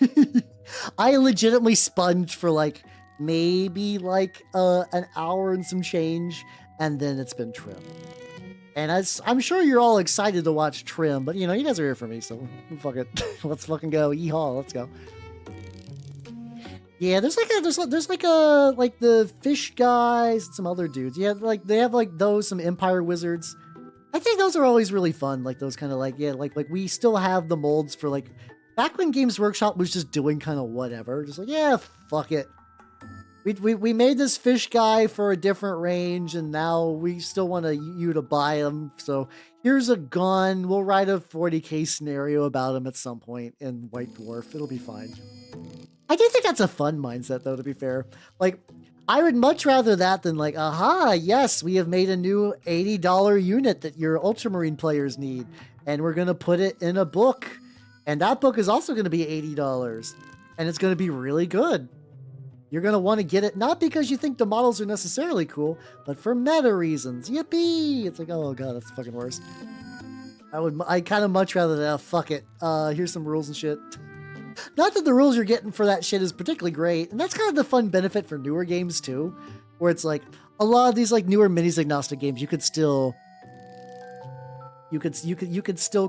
I legitimately sponged for like maybe like an hour and some change, and then it's been trimmed. And I'm sure you're all excited to watch trim, but you know, you guys are here for me, so fuck it. Let's fucking go. Yeehaw, let's go. Yeah, there's like the fish guys and some other dudes. Yeah, like they have like those, some Empire wizards. I think those are always really fun. Like those kind of like, yeah, like we still have the molds for like back when Games Workshop was just doing kind of whatever. Just like, yeah, fuck it. We made this fish guy for a different range, and now we still want you to buy him. So here's a gun. We'll write a 40K scenario about him at some point in White Dwarf. It'll be fine. I do think that's a fun mindset, though, to be fair. Like, I would much rather that than like, aha, yes, we have made a new $80 unit that your Ultramarine players need, and we're going to put it in a book. And that book is also going to be $80, and it's going to be really good. You're going to want to get it, not because you think the models are necessarily cool, but for meta reasons. Yippee! It's like, oh god, that's the fucking worst. I kind of much rather than, fuck it. Here's some rules and shit. Not that the rules you're getting for that shit is particularly great, and that's kind of the fun benefit for newer games too, where it's like a lot of these like newer minis agnostic games, you could still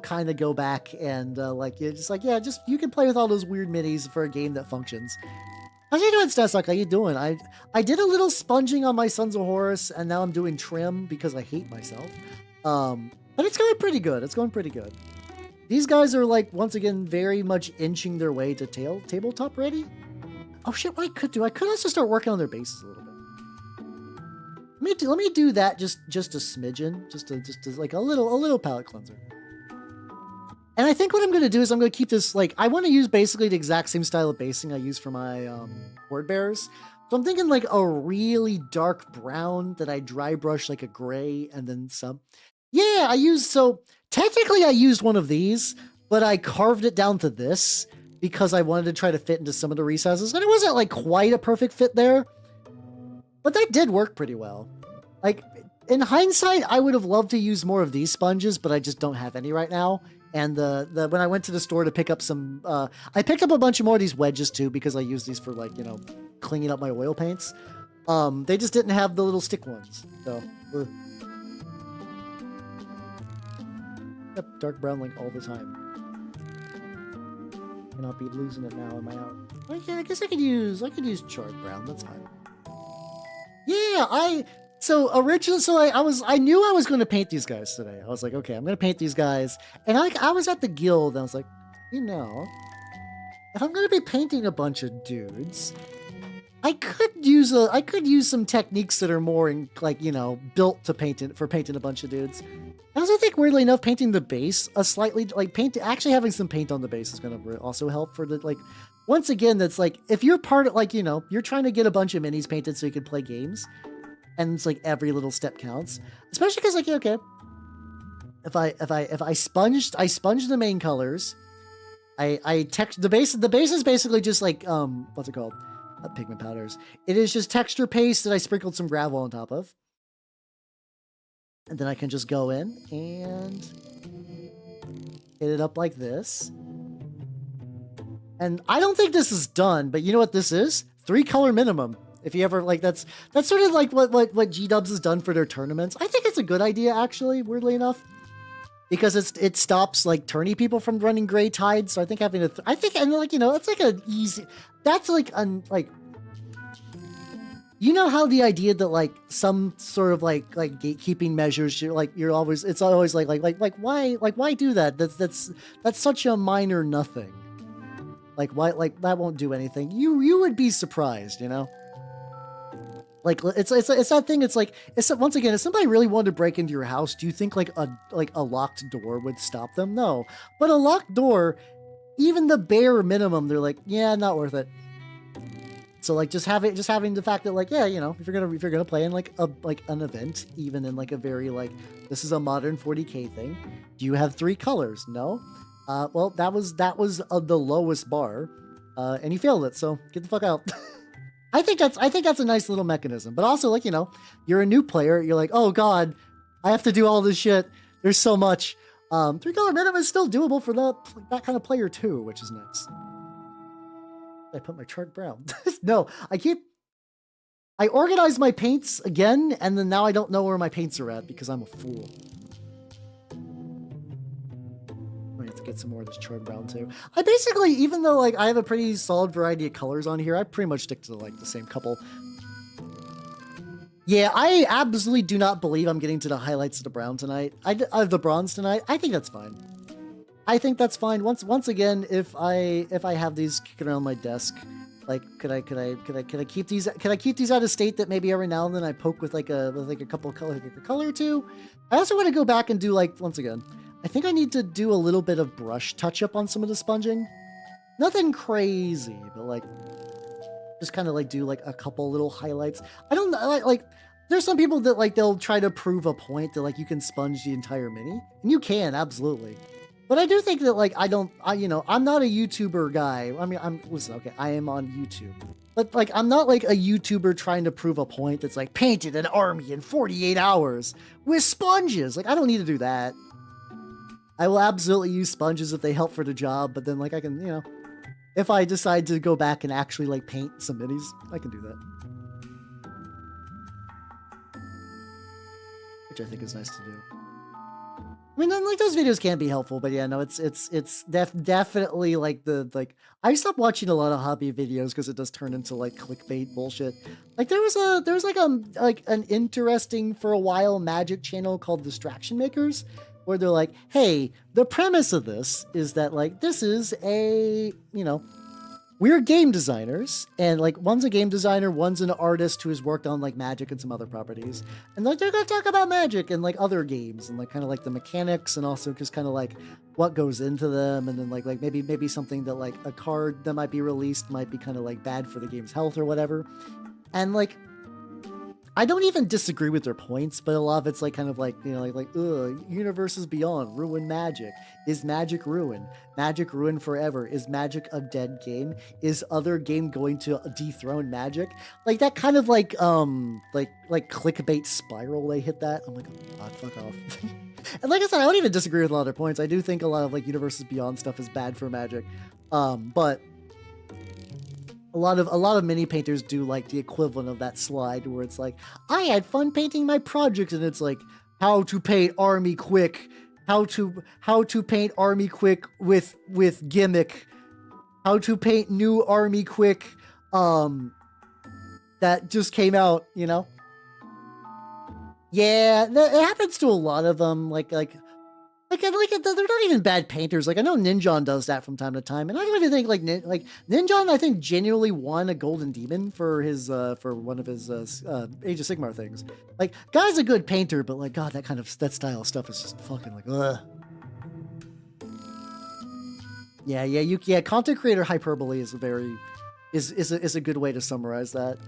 kind of go back and like you can play with all those weird minis for a game that functions. How you doing, Stassuck? How you doing? I did a little sponging on my Sons of Horus, and now I'm doing trim because I hate myself. But it's going pretty good. It's going pretty good. These guys are like, once again, very much inching their way to tabletop ready. Oh shit, what I could also start working on their bases a little bit. Let me do that just a smidgen, just like a little palette cleanser. And I think what I'm going to do is I'm going to keep this, like, I want to use basically the exact same style of basing I use for my word bearers. So I'm thinking like a really dark brown that I dry brush like a gray, and then some. Yeah, technically I used one of these, but I carved it down to this because I wanted to try to fit into some of the resizes, and it wasn't like quite a perfect fit there, but that did work pretty well. Like, in hindsight, I would have loved to use more of these sponges, but I just don't have any right now. And when I went to the store to pick up some, I picked up a bunch of more of these wedges too, because I use these for like, you know, cleaning up my oil paints. They just didn't have the little stick ones, so. Yep, dark brown like all the time. Cannot be losing it now, am I out? Okay, I guess I could use charred brown, that's fine. Yeah, I knew I was going to paint these guys today. I was like, okay, I'm going to paint these guys. And I was at the guild, and I was like, you know, if I'm going to be painting a bunch of dudes, I could use some techniques that are more like, you know, built to painting a bunch of dudes. I also think, weirdly enough, painting the base actually having some paint on the base is going to also help for the, like, once again, that's like, if you're part of, like, you know, you're trying to get a bunch of minis painted so you can play games, and it's like every little step counts, especially because, like, okay, if I sponged the main colors, I text the base. The base is basically just like what's it called? Pigment powders. It is just texture paste that I sprinkled some gravel on top of, and then I can just go in and hit it up like this. And I don't think this is done, but you know what this is? 3-color minimum. If you ever like, that's sort of like what G-Dubs has done for their tournaments. I think it's a good idea, actually, weirdly enough, because it stops like tourney people from running Gray Tide. So I think having and like, you know, it's like an easy. That's like you know how the idea that like some sort of like gatekeeping measures, it's always like why do that? That's such a minor nothing. Like why, like that won't do anything. You would be surprised, you know. Like it's that thing. It's like once again, if somebody really wanted to break into your house, do you think like a locked door would stop them? No, but a locked door, even the bare minimum, they're like, yeah, not worth it. So like just having the fact that like, yeah, you know, if you're gonna play in like an event, even in like a very like, this is a modern 40K thing, do you have 3 colors? No. Well, that was the lowest bar, and you failed it. So get the fuck out. I think that's a nice little mechanism. But also, like, you know, you're a new player. You're like, oh god, I have to do all this shit. There's so much. 3-color minimum is still doable for that kind of player too, which is nice. I put my chart brown. No, I organized my paints again, and then now I don't know where my paints are at because I'm a fool. I have to get some more of this charred brown too. I basically, even though like I have a pretty solid variety of colors on here, I pretty much stick to like the same couple. Yeah, I absolutely do not believe I'm getting to the highlights of the brown tonight. The bronze tonight. I think that's fine. I think that's fine. Once again, if I have these kicking around my desk, like could I keep these out of state that maybe every now and then I poke with like a couple color or two. I also want to go back and do like, once again, I think I need to do a little bit of brush touch up on some of the sponging. Nothing crazy, but like just kind of like do like a couple little highlights. I don't like there's some people that like they'll try to prove a point that like you can sponge the entire mini, and you can absolutely. But I do think that like I'm not a YouTuber guy. I mean, listen, okay, I am on YouTube. But like I'm not like a YouTuber trying to prove a point that's like painted an army in 48 hours with sponges. Like I don't need to do that. I will absolutely use sponges if they help for the job, but then like I can, you know, if I decide to go back and actually like paint some minis, I can do that. Which I think is nice to do. I mean, then like those videos can be helpful, but yeah, no, it's definitely like I stopped watching a lot of hobby videos because it does turn into like clickbait bullshit. Like there was an interesting for a while magic channel called Distraction Makers, where they're like, hey, the premise of this is that like this is a, you know, we're game designers, and like one's a game designer, one's an artist who has worked on like Magic and some other properties, and like they're gonna talk about Magic and like other games and like kind of like the mechanics and also just kind of like what goes into them, and then like maybe something that like a card that might be released might be kind of like bad for the game's health or whatever. And like I don't even disagree with their points, but a lot of it's like kind of like, you know, like universes beyond, ruin Magic. Is Magic ruined? Magic ruined forever? is Magic a dead game? Is other game going to dethrone Magic? Like that kind of like clickbait spiral they hit that. I'm like, oh god, fuck off. And like I said, I don't even disagree with a lot of their points. I do think a lot of like universes beyond stuff is bad for Magic, but a lot of mini painters do like the equivalent of that slide where it's like, I had fun painting my project, and it's like how to paint army quick, how to paint army quick with gimmick, how to paint new army quick, that just came out, you know. Yeah, it happens to a lot of them. Like they're not even bad painters. Like I know Ninjon does that from time to time, and I don't even think like Ninjon, I think, genuinely won a Golden Demon for his for one of his Age of Sigmar things. Like guy's a good painter, but like god, that style of stuff is just fucking like ugh. Yeah. Content creator hyperbole is a good way to summarize that.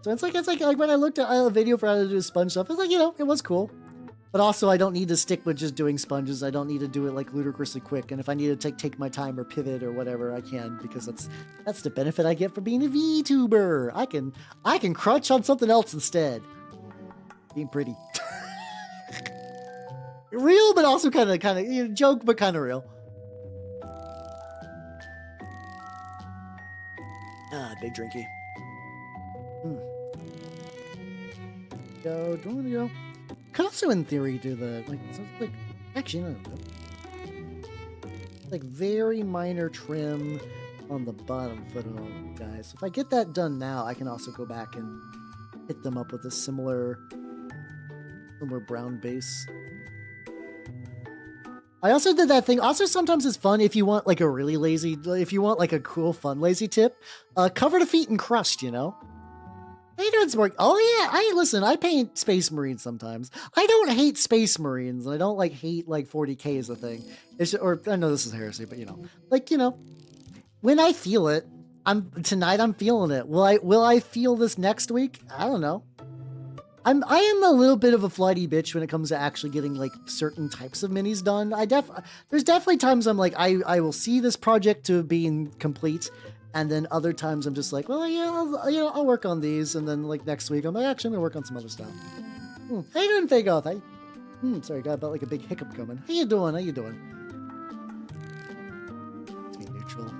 So it's like when I looked at a video for how to do sponge stuff, it's like, you know, it was cool. But also, I don't need to stick with just doing sponges. I don't need to do it like ludicrously quick. And if I need to take my time or pivot or whatever, I can, because that's the benefit I get for being a VTuber. I can crunch on something else instead. Being pretty. Real, but also kind of, you know, joke, but kind of real. Big drinky. Go, don't want to go. Could also, in theory, do the like. Actually, no. Like very minor trim on the bottom foot of all the guys. So if I get that done now, I can also go back and hit them up with a similar brown base. I also did that thing. Also, sometimes it's fun if you want like a really lazy, if you want like a cool, fun, lazy tip, cover the feet in crust, you know? How you doing, Spork? Oh yeah, listen, I paint Space Marines sometimes. I don't hate Space Marines. I don't like hate like 40K is a thing. It's just, or I know this is heresy, but you know, like, you know, when I feel it, tonight I'm feeling it. Will I feel this next week? I don't know. I am a little bit of a flighty bitch when it comes to actually getting like certain types of minis done. There's definitely times I'm like, I will see this project to being complete, and then other times I'm just like, well, yeah, I'll work on these, and then like next week I'm like, actually I'm gonna work on some other stuff. How you doing, Fake Off? Sorry, got about like a big hiccup coming. How you doing? Let's be neutral.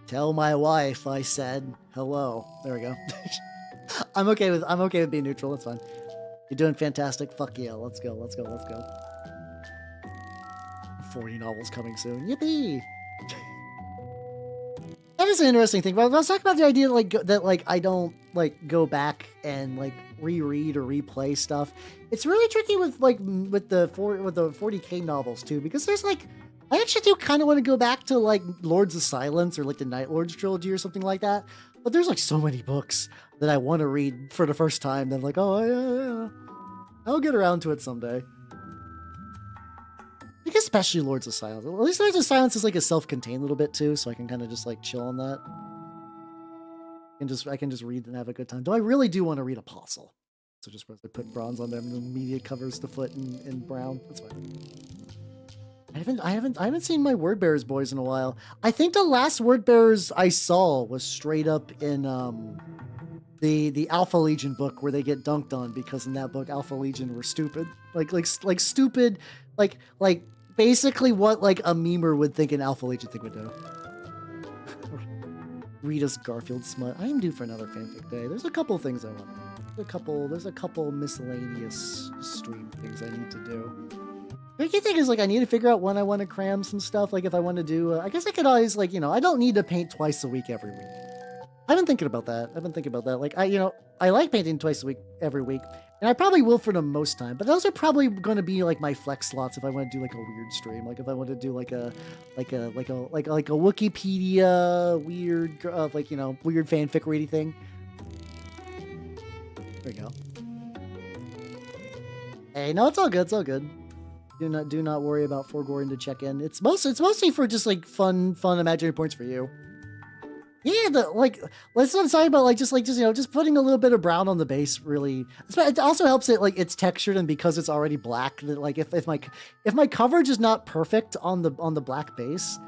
Tell my wife I said hello. There we go. I'm okay with being neutral. That's fine. You're doing fantastic. Fuck yeah. Let's go. 40 novels coming soon. Yippee! That is an interesting thing. But I was talking about the idea that I don't like go back and like reread or replay stuff. It's really tricky with the 40K novels too, because there's like, I actually do kind of want to go back to like Lords of Silence or like the Night Lords trilogy or something like that. But there's like so many books that I want to read for the first time. Then like, oh yeah, I'll get around to it someday. I think especially Lords of Silence. At least Lords of Silence is like a self-contained little bit too, so I can kind of just like chill on that. I can just read and have a good time. Though I really do want to read Apostle, so just put bronze on them and the media covers the foot in brown. That's fine. I haven't seen my Word Bearers boys in a while. I think the last Word Bearers I saw was straight up in the Alpha Legion book, where they get dunked on because in that book Alpha Legion were stupid. Like stupid, like basically what like a memer would think an Alpha Legion thing would do. Rita's Garfield smut. I am due for another fanfic day. There's a couple things I want. There's a couple miscellaneous stream things I need to do. The key thing is, like, I need to figure out when I want to cram some stuff. Like, if I want to do, I guess I could always, like, you know, I don't need to paint twice a week every week. I've been thinking about that. Like, I like painting twice a week every week, and I probably will for the most time. But those are probably going to be like my flex slots if I want to do like a weird stream. Like if I want to do like a Wikipedia weird, like, you know, weird fanfic reading thing. There we go. Hey, no, it's all good. It's all good. Do not worry about forgoing to check in. It's mostly for just like fun imaginary points for you. Yeah, that's what I'm talking about. Just you know, just putting a little bit of brown on the base really. It also helps it like it's textured, and because it's already black, that like if my coverage is not perfect on the black base,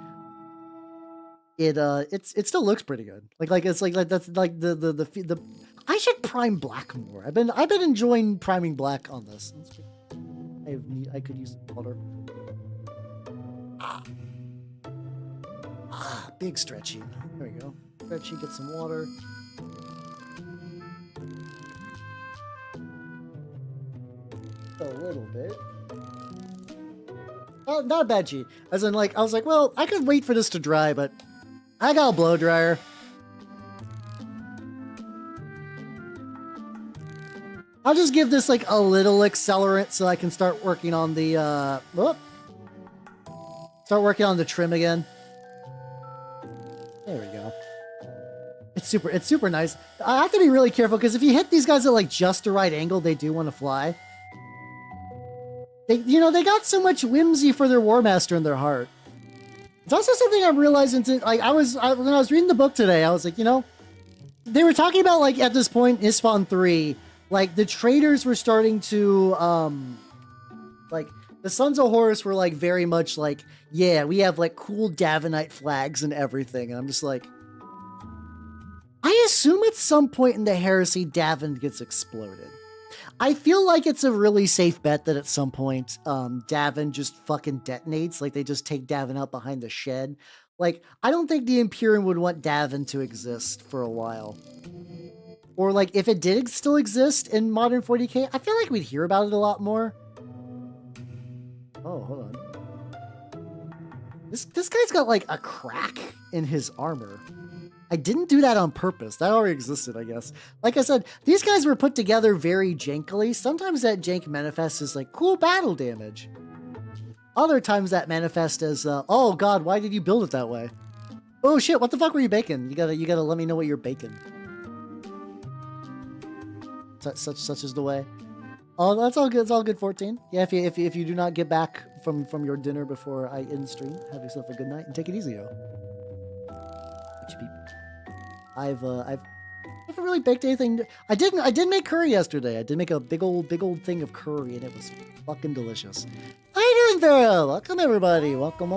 it still looks pretty good. It's like that's like the I should prime black more. I've been enjoying priming black on this. I could use some water. Big stretching. There we go. Stretchy, get some water. A little bit. Oh, not a bad cheat. As in, like, I was like, well, I could wait for this to dry, but I got a blow dryer. I'll just give this like a little accelerant so I can start working on the start working on the trim again. There we go. It's super nice. I have to be really careful because if you hit these guys at like just the right angle, they do want to fly. They got so much whimsy for their War Master in their heart. It's also something I'm realizing. When I was reading the book today, I was like, you know, they were talking about like at this point in Isfahan 3, Like the traders were starting to like the Sons of Horus were like very much like, yeah, we have like cool Davenite flags and everything. And I'm just like, I assume at some point in the heresy, Davin gets exploded. I feel like it's a really safe bet that at some point, Davin just fucking detonates. Like they just take Davin out behind the shed. Like, I don't think the Imperium would want Davin to exist for a while. Or like, if it did still exist in modern 40k, I feel like we'd hear about it a lot more. Oh, hold on. This guy's got like a crack in his armor. I didn't do that on purpose. That already existed, I guess. Like I said, these guys were put together very jankily. Sometimes that jank manifests as like cool battle damage. Other times that manifests as, oh god, why did you build it that way? Oh shit, what the fuck were you baking? You gotta let me know what you're baking. Such is the way. Oh, that's all good. It's all good. 14. Yeah, if you do not get back from your dinner before I end stream, have yourself a good night and take it easy, yo. I've never really baked anything. I did make curry yesterday. I did make a big old thing of curry, and it was fucking delicious. How you doing, Pharaoh? Welcome, everybody. Welcome.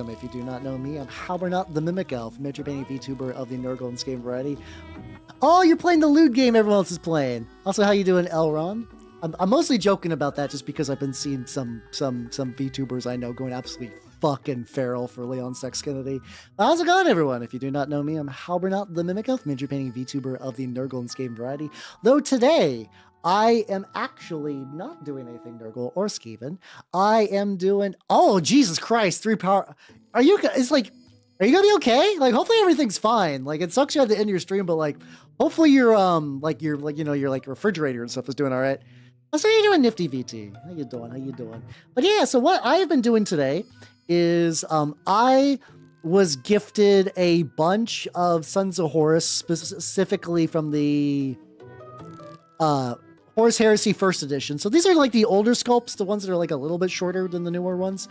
If you do not know me, I'm Halbernot the Mimic Elf, major painting VTuber of the Nurgle's game variety. Oh, you're playing the loot game everyone else is playing. Also, how you doing, Elron? I'm mostly joking about that just because I've been seeing some VTubers I know going absolutely fucking feral for Leon Sex Kennedy. How's it going, everyone? If you do not know me, I'm Halbernot the Mimic Elf, major painting VTuber of the Nurgle's game variety. Though today, I am actually not doing anything Nurgle or Skaven. I am doing, oh, Jesus Christ, 3 power. Are you gonna be okay? Like, hopefully everything's fine. Like, it sucks you had to end your stream, but like, hopefully your your refrigerator and stuff is doing all right. So how you doing, Nifty VT? How you doing? But yeah, so what I have been doing today is I was gifted a bunch of Sons of Horus, specifically from the Horus Heresy First Edition. So these are like the older sculpts, the ones that are like a little bit shorter than the newer ones.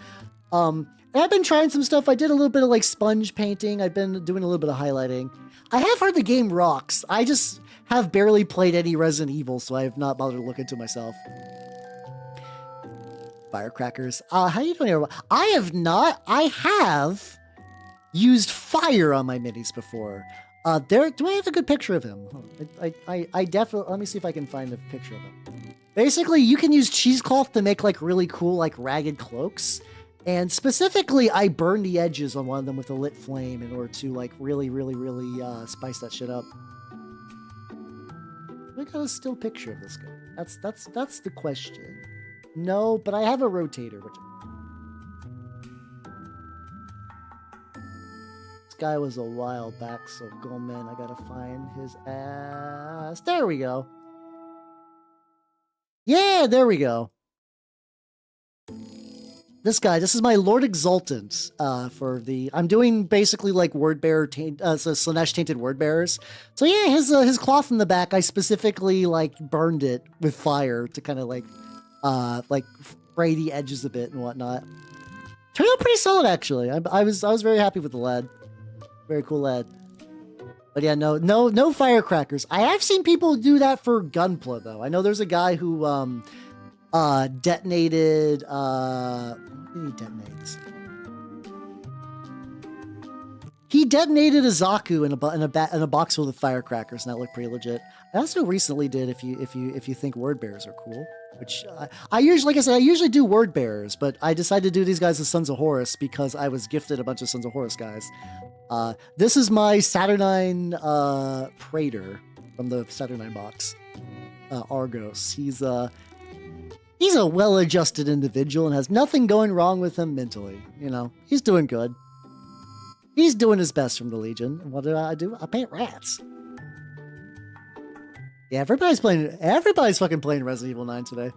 And I've been trying some stuff. I did a little bit of like sponge painting. I've been doing a little bit of highlighting. I have heard the game rocks. I just have barely played any Resident Evil, so I have not bothered to look into myself. Firecrackers. How you doing, everyone? I have used fire on my minis before. Do I have a good picture of him? I definitely, let me see if I can find a picture of him. Basically, you can use cheesecloth to make like really cool, like ragged cloaks. And specifically, I burned the edges on one of them with a lit flame in order to like really spice that shit up. I got a still picture of this guy. That's the question. No, but I have a rotator. This guy was a while back, so go man, I gotta find his ass. There we go. Yeah, there we go. This guy, this is my Lord Exultant for the, I'm doing basically like word bearer, so Slanesh tainted word bearers. So yeah, his cloth in the back, I specifically like burned it with fire to kind of like fray the edges a bit and whatnot. Turned out pretty solid actually. I was very happy with the lad. Very cool lad. But yeah, no firecrackers. I have seen people do that for Gunpla though. I know there's a guy who detonated what did he detonate? He detonated a Zaku in a box full of firecrackers, and that looked pretty legit. I also recently did if you think word bearers are cool, which I usually, like I said, I usually do word bearers, but I decided to do these guys as Sons of Horus because I was gifted a bunch of Sons of Horus guys. This is my Saturnine Praetor from the Saturnine box. Argos. He's a well-adjusted individual and has nothing going wrong with him mentally. You know, he's doing good. He's doing his best from the Legion. And what do? I paint rats. Yeah, everybody's fucking playing Resident Evil 9 today.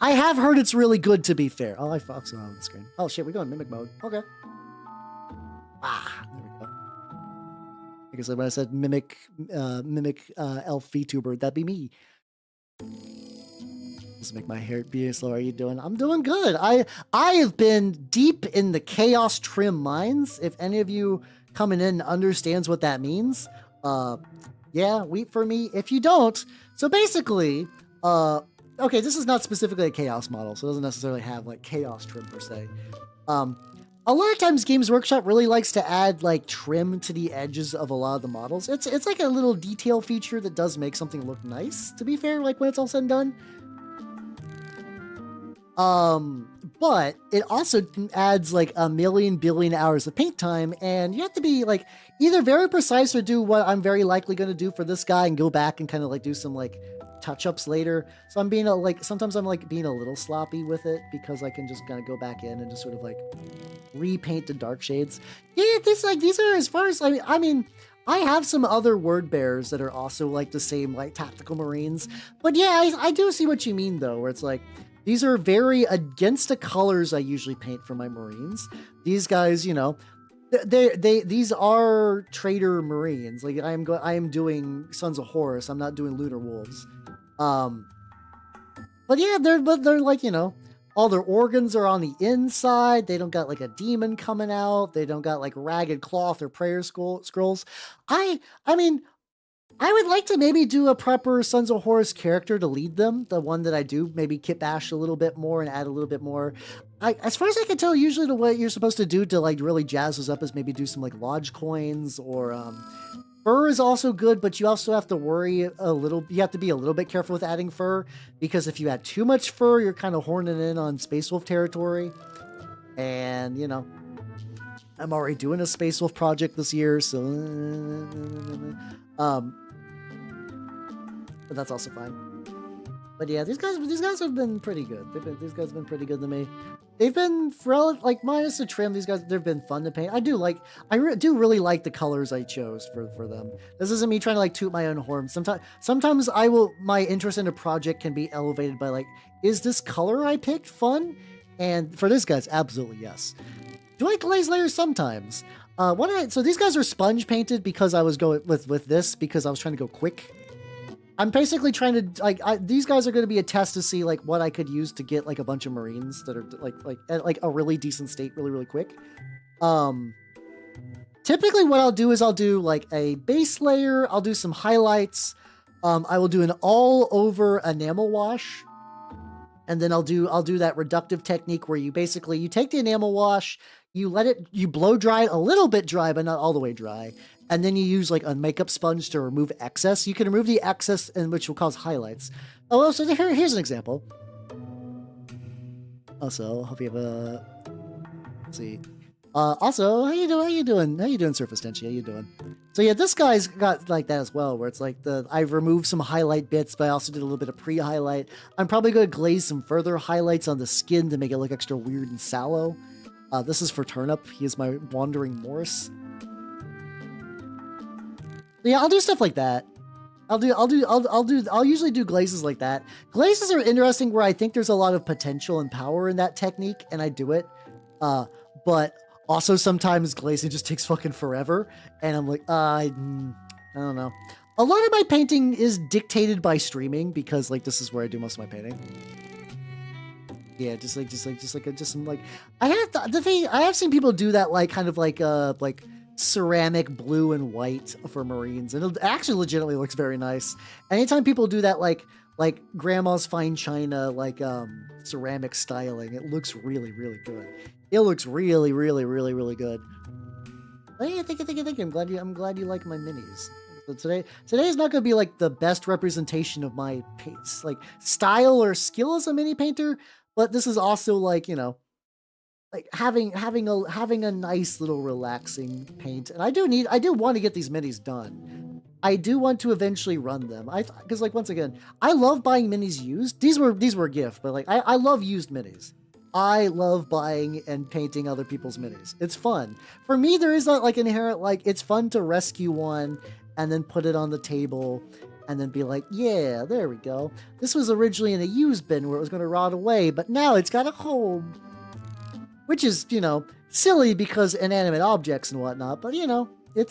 I have heard it's really good, to be fair. Oh, I fucked on the screen. Oh shit, we go in mimic mode. Okay. There we go. Like I said, when I said mimic elf VTuber, that'd be me. Let's make my hair be slow. How are you doing? I'm doing good. I have been deep in the Chaos Trim mines. If any of you coming in understands what that means, yeah, Yeah, wheat for me. If you don't, so basically, okay, this is not specifically a chaos model, so it doesn't necessarily have like chaos trim per se. Um, a lot of times Games Workshop really likes to add like trim to the edges of a lot of the models. It's like a little detail feature that does make something look nice, to be fair, like when it's all said and done. But it also adds like a million billion hours of paint time, and you have to be like either very precise or do what I'm very likely going to do for this guy and go back and kind of like do some like touch-ups later. So I'm being like sometimes I'm like being a little sloppy with it because I can just kind of go back in and just sort of like repaint the dark shades. Yeah, these are as far as I mean I have some other word bearers that are also like the same like tactical marines, but yeah, I do see what you mean though, where it's like these are very against the colors I usually paint for my marines. These guys, you know, these are trader marines. Like I am doing Sons of Horus. I'm not doing Lunar Wolves. But yeah, they're like, you know, all their organs are on the inside. They don't got like a demon coming out. They don't got like ragged cloth or prayer scrolls. I mean, I would like to maybe do a proper Sons of Horus character to lead them. The one that I do, maybe kit bash a little bit more and add a little bit more. As far as I can tell, usually the way you're supposed to do to like really jazz us up is maybe do some like lodge coins or fur is also good, but you also have to worry a little. You have to be a little bit careful with adding fur because if you add too much fur, you're kind of horning in on Space Wolf territory. And you know, I'm already doing a Space Wolf project this year, so but that's also fine. But yeah, these guys have been pretty good. These guys have been pretty good to me. They've been like minus the trim. These guys, they've been fun to paint. I do really like the colors I chose for them. This isn't me trying to like toot my own horn. Sometimes my interest in a project can be elevated by like, is this color I picked fun? And for this guys, absolutely yes. Do I glaze layers sometimes? So these guys are sponge painted because I was going with this because I was trying to go quick. I'm basically trying to like these guys are going to be a test to see like what I could use to get like a bunch of marines that are like a really decent state really quick. Typically what I'll do is I'll do like a base layer, I'll do some highlights, I will do an all over enamel wash, and then I'll do that reductive technique where you take the enamel wash, you blow dry it a little bit dry but not all the way dry. And then you use like a makeup sponge to remove excess. You can remove the excess, which will cause highlights. Oh, so here's an example. Also, hope you have a. Let's see. Also, how you doing, Surface Tenchi? How you doing? So yeah, this guy's got like that as well, where it's like I've removed some highlight bits, but I also did a little bit of pre-highlight. I'm probably going to glaze some further highlights on the skin to make it look extra weird and sallow. This is for Turnip. He is my Wandering Morris. Yeah, I'll do stuff like that. I'll usually do glazes like that. Glazes are interesting where I think there's a lot of potential and power in that technique, and I do it. But also sometimes glazing just takes fucking forever, and I'm like, I don't know. A lot of my painting is dictated by streaming because like this is where I do most of my painting. Yeah, I have seen people do that like kind of like ceramic blue and white for marines, and it actually legitimately looks very nice. Anytime people do that like grandma's fine china like ceramic styling, it looks really good. It looks really good. Hey, thank you. I'm glad you like my minis. So today is not going to be like the best representation of my pace like style or skill as a mini painter, but this is also like, you know, like having a nice little relaxing paint. And I do want to get these minis done. I do want to eventually run them. Because like once again, I love buying minis used. These were a gift, but like I love used minis. I love buying and painting other people's minis. It's fun. For me, there is that like inherent like it's fun to rescue one and then put it on the table and then be like, yeah, there we go. This was originally in a used bin where it was going to rot away, but now it's got a home. Which is, you know, silly because inanimate objects and whatnot, but you know, it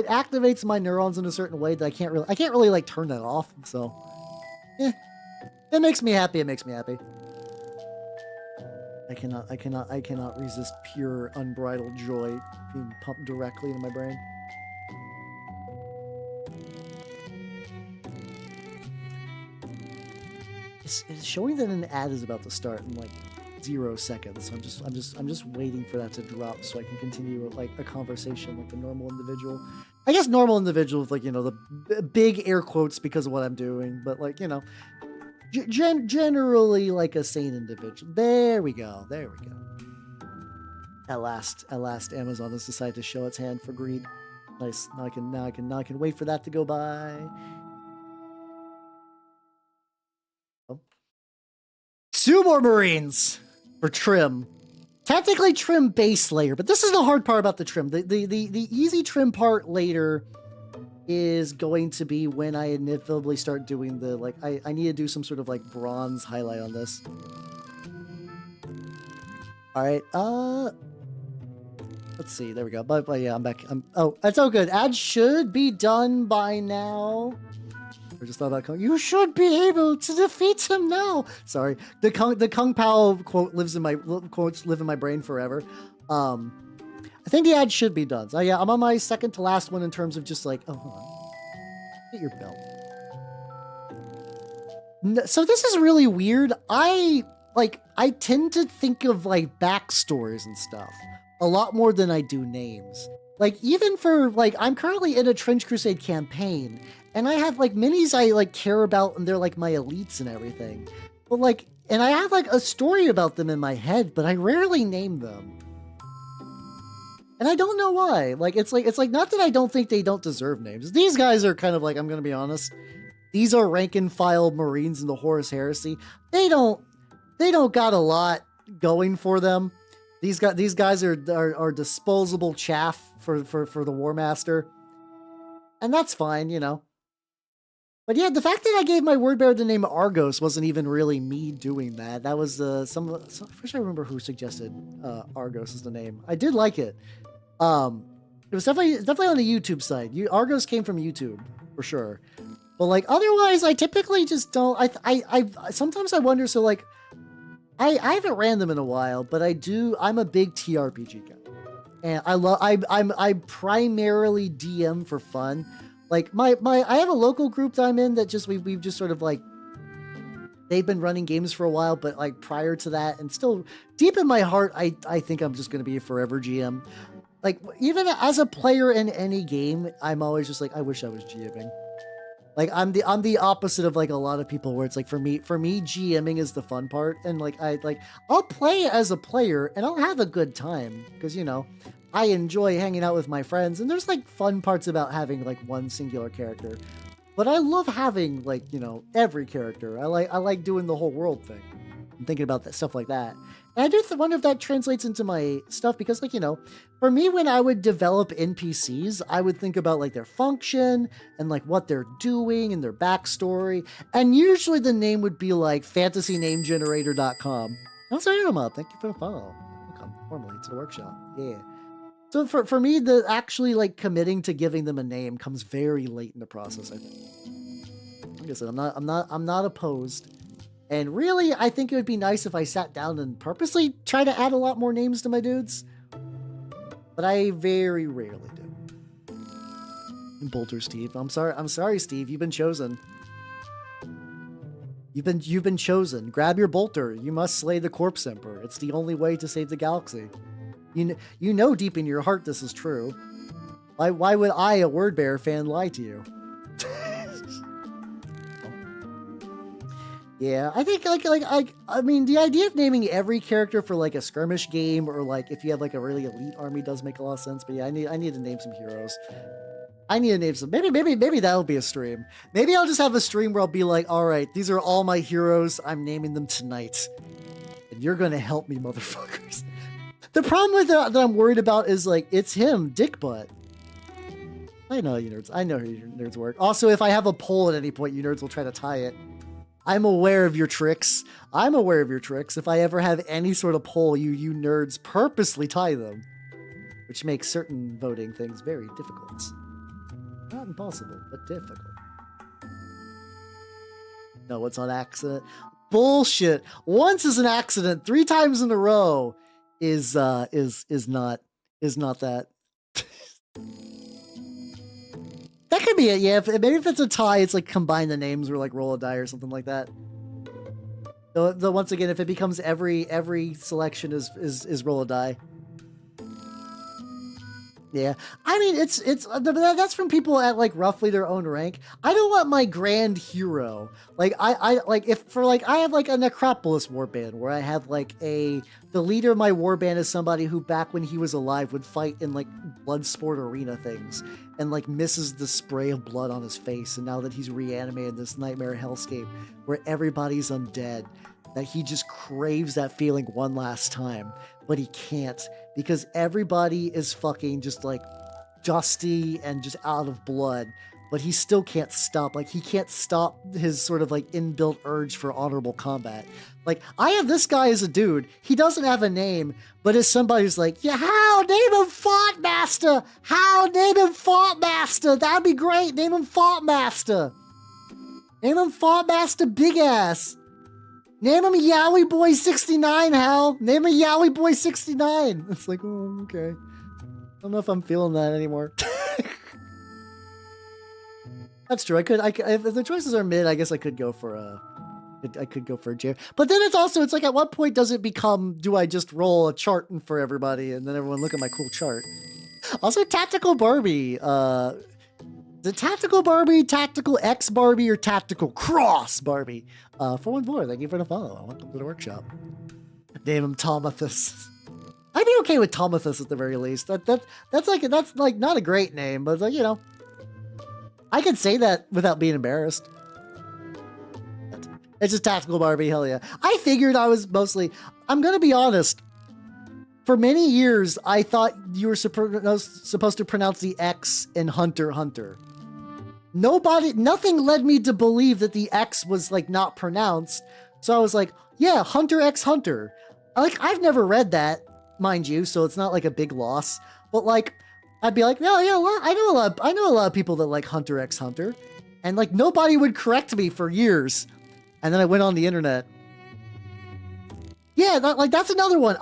activates my neurons in a certain way that I can't really like turn that off. So, it makes me happy. I cannot resist pure unbridled joy being pumped directly into my brain. It's showing that an ad is about to start in like 0 seconds. So I'm just waiting for that to drop so I can continue like a conversation like a normal individual. I guess normal individual with like, you know, the big air quotes because of what I'm doing, but like, you know, generally like a sane individual. There we go. There we go. At last, Amazon has decided to show its hand for greed. Nice. Now I can wait for that to go by. Oh. 2 more Marines for trim. Technically trim base layer, but this is the hard part about the trim. The easy trim part later is going to be when I inevitably start doing the, like, I need to do some sort of like bronze highlight on this. All right, let's see, there we go. But yeah, I'm back. Oh, that's all good. Ad should be done by now. I just thought about Kung. You should be able to defeat him now. Sorry, the Kung Pao quote lives in my quotes live in my brain forever. I think the ad should be done. So yeah, I'm on my second to last one in terms of just like, oh, hold on. Get your belt. So this is really weird. I tend to think of like backstories and stuff a lot more than I do names. Like even for like, I'm currently in a Trench Crusade campaign and I have like minis I like care about and they're like my elites and everything. But like, and I have like a story about them in my head, but I rarely name them. And I don't know why. Like, it's like not that I don't think they don't deserve names. These guys are kind of like, I'm going to be honest. These are rank and file Marines in the Horus Heresy. They don't got a lot going for them. These guys are disposable chaff for the War Master. And that's fine, you know. But yeah, the fact that I gave my word bearer the name Argos wasn't even really me doing that. That was I wish I remember who suggested Argos as the name. I did like it. It was definitely on the YouTube site. Argos came from YouTube for sure. But like otherwise, I typically just don't. I sometimes I wonder. So like, I haven't ran them in a while, but I do. I'm a big TRPG guy, and I primarily DM for fun. Like I have a local group that I'm in that just we've just sort of like, they've been running games for a while, but like prior to that, and still deep in my heart, I think I'm just gonna be a forever GM. Like even as a player in any game, I'm always just like, I wish I was GMing. Like I'm the opposite of like a lot of people where it's like for me GMing is the fun part, and like I'll play as a player and I'll have a good time because, you know, I enjoy hanging out with my friends and there's like fun parts about having like one singular character. But I love having like, you know, every character. I like doing the whole world thing. I'm thinking about that stuff like that. And I do wonder if that translates into my stuff because, like, you know, for me, when I would develop NPCs, I would think about like their function and like what they're doing and their backstory. And usually the name would be like fantasynamegenerator.com. Oh, sorry, Irma, thank you for the follow. Welcome formally to the workshop. Yeah. So for me, the actually like committing to giving them a name comes very late in the process, I think. Like I said, I'm not opposed. And really, I think it would be nice if I sat down and purposely try to add a lot more names to my dudes. But I very rarely do. Bolter Steve. I'm sorry, Steve. You've been chosen. You've been chosen. Grab your bolter. You must slay the Corpse Emperor. It's the only way to save the galaxy. You know deep in your heart this is true. Why would I, a word bearer fan, lie to you? Yeah, I think I mean the idea of naming every character for like a skirmish game or like if you have like a really elite army does make a lot of sense. But yeah, I need to name some heroes. I need to name some. Maybe that'll be a stream. Maybe I'll just have a stream where I'll be like, all right, these are all my heroes. I'm naming them tonight, and you're gonna help me, motherfuckers. The problem with that I'm worried about is like it's him, Dick Butt. I know you nerds. I know how you nerds work. Also, if I have a poll at any point, you nerds will try to tie it. I'm aware of your tricks. I'm aware of your tricks. If I ever have any sort of poll, you nerds purposely tie them, which makes certain voting things very difficult. Not impossible, but difficult. No, it's on accident. Bullshit. Once is an accident. 3 times in a row is not that. That could be it, yeah. Maybe if it's a tie, it's like combine the names or like roll a die or something like that. The once again, if it becomes every selection is roll a die. Yeah, I mean that's from people at like roughly their own rank. I don't want my grand hero. Like I like if for like I have like a Necropolis warband where I have like the leader of my warband is somebody who back when he was alive would fight in like blood sport arena things and like misses the spray of blood on his face, and now that he's reanimated in this nightmare hellscape where everybody's undead, that he just craves that feeling one last time, but he can't because everybody is fucking just like dusty and just out of blood, but he still can't stop. Like he can't stop his sort of like inbuilt urge for honorable combat. Like I have this guy as a dude. He doesn't have a name, but as somebody who's like, yeah, how? Name him Font Master. How? Name him Font Master. That'd be great. Name him Font Master. Name him Font Master Big Ass. Name him Yowie Boy 69, Hal. Name him Yowie Boy 69. It's like, oh, okay. I don't know if I'm feeling that anymore. That's true. I could, if the choices are mid, I guess I could go for a Jer. But then it's like, at what point does it become, do I just roll a chart for everybody and then everyone look at my cool chart? Also, Tactical Barbie. The Tactical Barbie, Tactical X Barbie, or Tactical Cross Barbie. 414, thank you for the follow. Welcome to the workshop. Name him Tomathus. I'd be okay with Tomathus at the very least. That's like not a great name, but like, you know, I can say that without being embarrassed. It's just Tactical Barbie, hell yeah. I figured I was mostly, I'm gonna be honest, for many years, I thought you were supposed to pronounce the X in Hunter Hunter. Nothing led me to believe that the X was like not pronounced. So I was like, yeah, Hunter X Hunter. Like, I've never read that, mind you, so it's not like a big loss. But like, I'd be like, no, yeah, I know a lot of people that like Hunter X Hunter. And like, nobody would correct me for years. And then I went on the internet. Yeah, that's another one.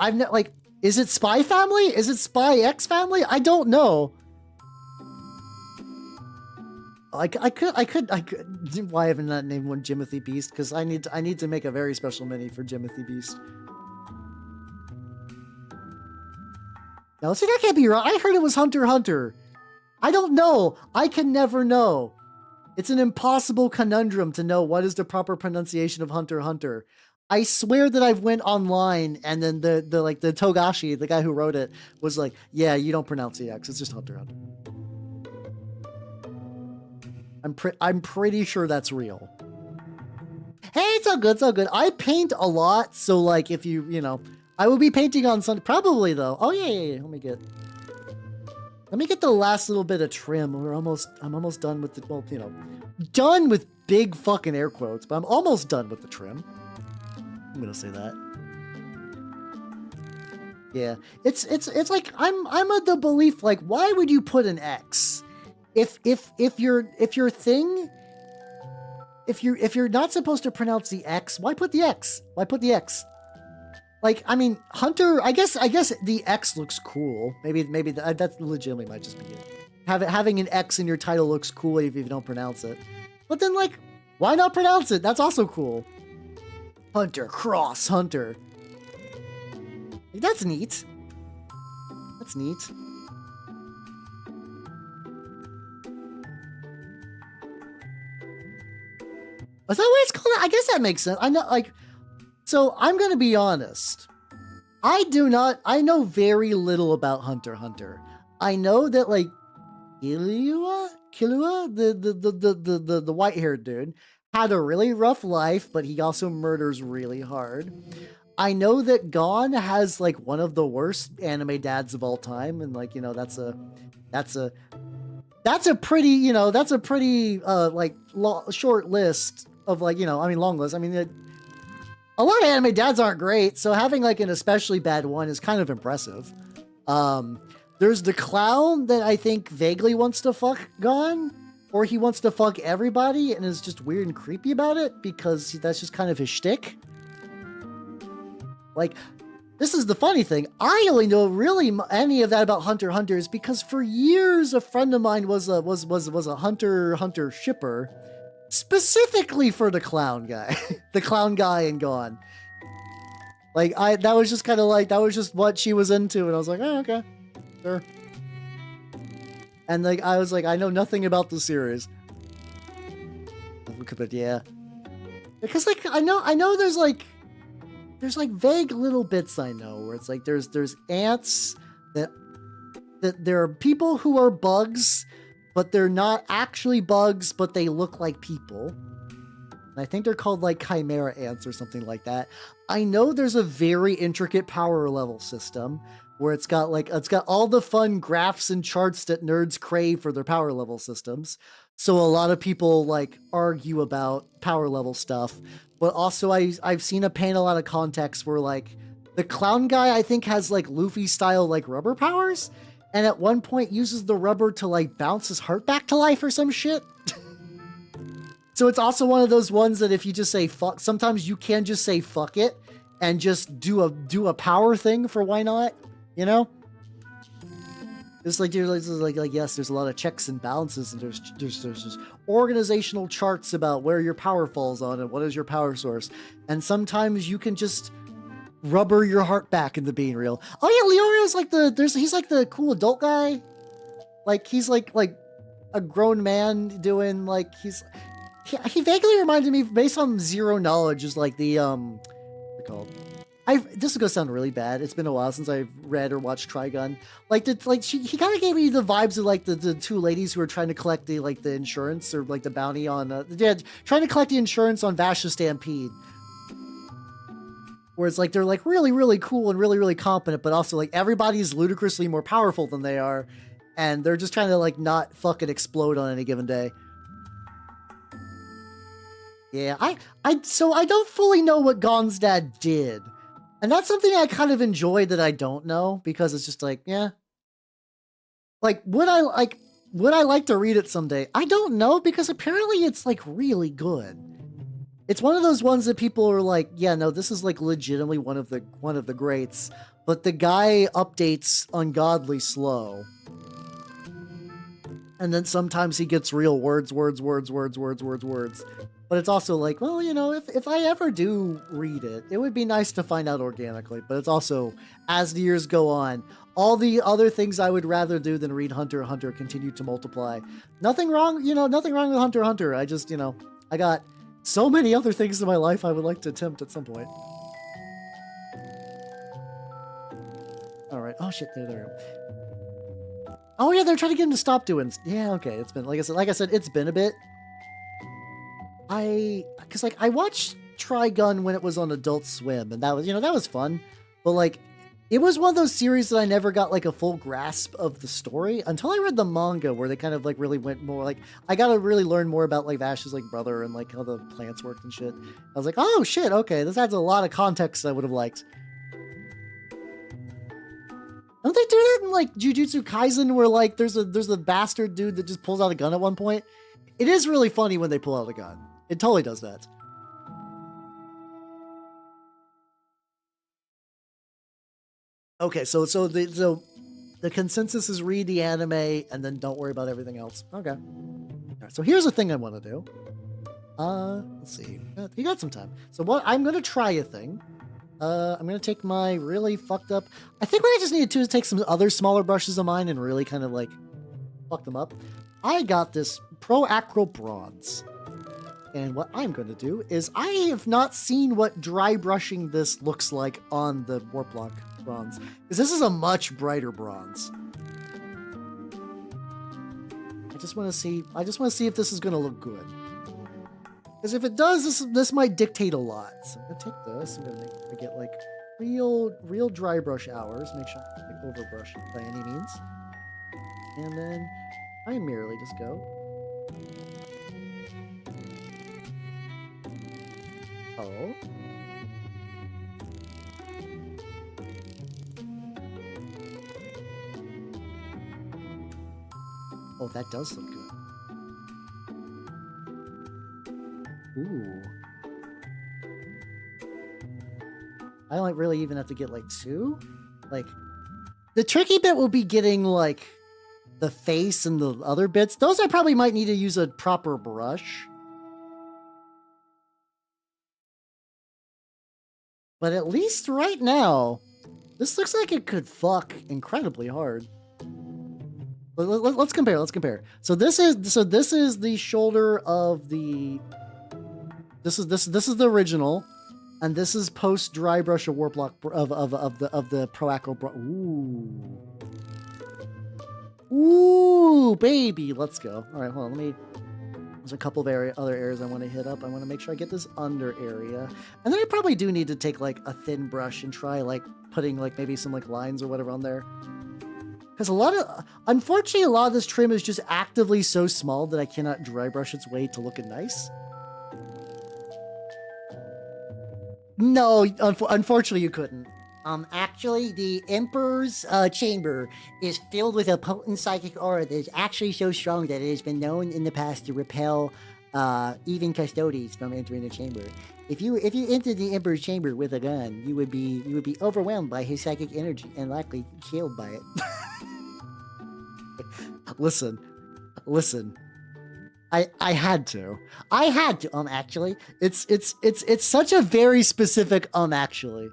Is it Spy Family? Is it Spy X Family? I don't know. I could. Why haven't I named one Jimothy Beast? Because I need to make a very special mini for Jimothy Beast. Now, see, that can't be wrong. I heard it was Hunter Hunter. I don't know. I can never know. It's an impossible conundrum to know what is the proper pronunciation of Hunter Hunter. I swear that I've went online and then the Togashi, the guy who wrote it, was like, yeah, you don't pronounce the X. It's just Hunter Hunter. I'm pretty sure that's real. Hey, it's all good. It's all good. I paint a lot. So like, if you know, I will be painting on Sunday. Probably though. Oh yeah. Let me get the last little bit of trim. I'm almost done with the, well, you know, done with big fucking air quotes, but I'm almost done with the trim. I'm gonna say that. Yeah, it's like I'm of the belief, like, why would you put an X if you're not supposed to pronounce the X? Why put the X? Why put the X? Like, I mean, Hunter. I guess the X looks cool. Maybe that's legitimately might just be it. Having an X in your title looks cool if you don't pronounce it. But then, like, why not pronounce it? That's also cool. Hunter, Cross Hunter. Like, that's neat. That's neat. Is that what it's called? I guess that makes sense. I know, like, so I'm gonna be honest. I know very little about Hunter Hunter. I know that, like, Killua, the white-haired dude, had a really rough life, but he also murders really hard. I know that Gon has like one of the worst anime dads of all time, and like, you know, that's a pretty, you know, that's a pretty like short list of, like, you know, I mean, long list. I mean, a lot of anime dads aren't great, so having like an especially bad one is kind of impressive. There's the clown that I think vaguely wants to fuck Gon. Or he wants to fuck everybody and is just weird and creepy about it because that's just kind of his shtick. Like, this is the funny thing. I only know really any of that about Hunter Hunter is because for years a friend of mine was a Hunter shipper, specifically for the clown guy, the clown guy and gone. Like that was just kind of like, that was just what she was into. And I was like, oh, okay, sure. And like, I was like, I know nothing about the series. But yeah, because like, I know there's like vague little bits I know where it's like, there's ants that there are people who are bugs, but they're not actually bugs, but they look like people. And I think they're called like chimera ants or something like that. I know there's a very intricate power level system where it's got all the fun graphs and charts that nerds crave for their power level systems. So a lot of people like argue about power level stuff, but also I've seen a panel out of context where like the clown guy, I think, has like Luffy style like rubber powers, and at one point uses the rubber to like bounce his heart back to life or some shit. So it's also one of those ones that if you just say fuck, sometimes you can just say fuck it and just do a power thing for why not, you know? It's like, like yes, there's a lot of checks and balances, and there's just organizational charts about where your power falls on and what is your power source. And sometimes you can just rubber your heart back into being real. Oh yeah, Leorio's like he's like the cool adult guy. Like he's like a grown man doing like he vaguely reminded me, based on zero knowledge, is like the what's it called? This is gonna sound really bad. It's been a while since I've read or watched Trigun. He kind of gave me the vibes of like the two ladies who are trying to collect the insurance or like the bounty on trying to collect the insurance on Vash's Stampede. Where it's like they're like really, really cool and really, really competent, but also like everybody's ludicrously more powerful than they are, and they're just trying to like not fucking explode on any given day. Yeah, so I don't fully know what Gon's dad did. And that's something I kind of enjoy that I don't know, because it's just like, yeah. Like, would I like to read it someday? I don't know, because apparently it's like really good. It's one of those ones that people are like, yeah, no, this is like legitimately one of the greats, but the guy updates ungodly slow. And then sometimes he gets real words. But it's also like, well, you know, if I ever do read it, it would be nice to find out organically. But it's also, as the years go on, all the other things I would rather do than read Hunter x Hunter continue to multiply. Nothing wrong with Hunter x Hunter. I just, I got so many other things in my life I would like to attempt at some point. All right. Oh shit, there we go. Oh yeah, they're trying to get him to stop doing. Yeah, okay. It's been, like I said, it's been a bit. Because I watched Trigun when it was on Adult Swim, and that was fun, but like, it was one of those series that I never got like a full grasp of the story until I read the manga, where they kind of like really went more like, I got to really learn more about like Vash's like brother and like how the plants worked and shit. I was like, oh shit, okay, this adds a lot of context I would have liked. Don't they do that in like Jujutsu Kaisen, where like there's a bastard dude that just pulls out a gun at one point? It is really funny when they pull out a gun. It totally does that. Okay, so the consensus is read the anime and then don't worry about everything else. Okay. All right, so here's the thing I want to do. Let's see. You got some time. So what I'm gonna try a thing. I'm gonna take my really fucked up. I think what I just need to do is take some other smaller brushes of mine and really kind of like fuck them up. I got this Pro Acryl Bronze. And what I'm going to do is, I have not seen what dry brushing this looks like on the Warplock bronze, because this is a much brighter bronze. I just want to see if this is going to look good. Because if it does, this might dictate a lot. So I'm going to take this. I'm going to get like real dry brush hours. Make sure I don't overbrush it by any means. And then I merely just go. Oh. Oh, that does look good. Ooh. I don't really even have to get like two. Like, the tricky bit will be getting like the face and the other bits. Those I probably might need to use a proper brush. But at least right now, this looks like it could fuck incredibly hard. Let's compare. Let's compare. So this is the shoulder of the. This is the original, and this is post dry brush of warp lock of the Proacro. Ooh, baby, let's go. All right, hold on. Let me. There's a couple of other areas I want to hit up. I want to make sure I get this under area, and then I probably do need to take like a thin brush and try like putting like maybe some like lines or whatever on there. Because unfortunately, a lot of this trim is just actively so small that I cannot dry brush its way to looking nice. No, unfortunately, you couldn't. Actually, the Emperor's chamber is filled with a potent psychic aura that is actually so strong that it has been known in the past to repel even custodians from entering the chamber. If you entered the Emperor's chamber with a gun, you would be overwhelmed by his psychic energy and likely killed by it. Listen. I had to. Actually. It's such a very specific actually.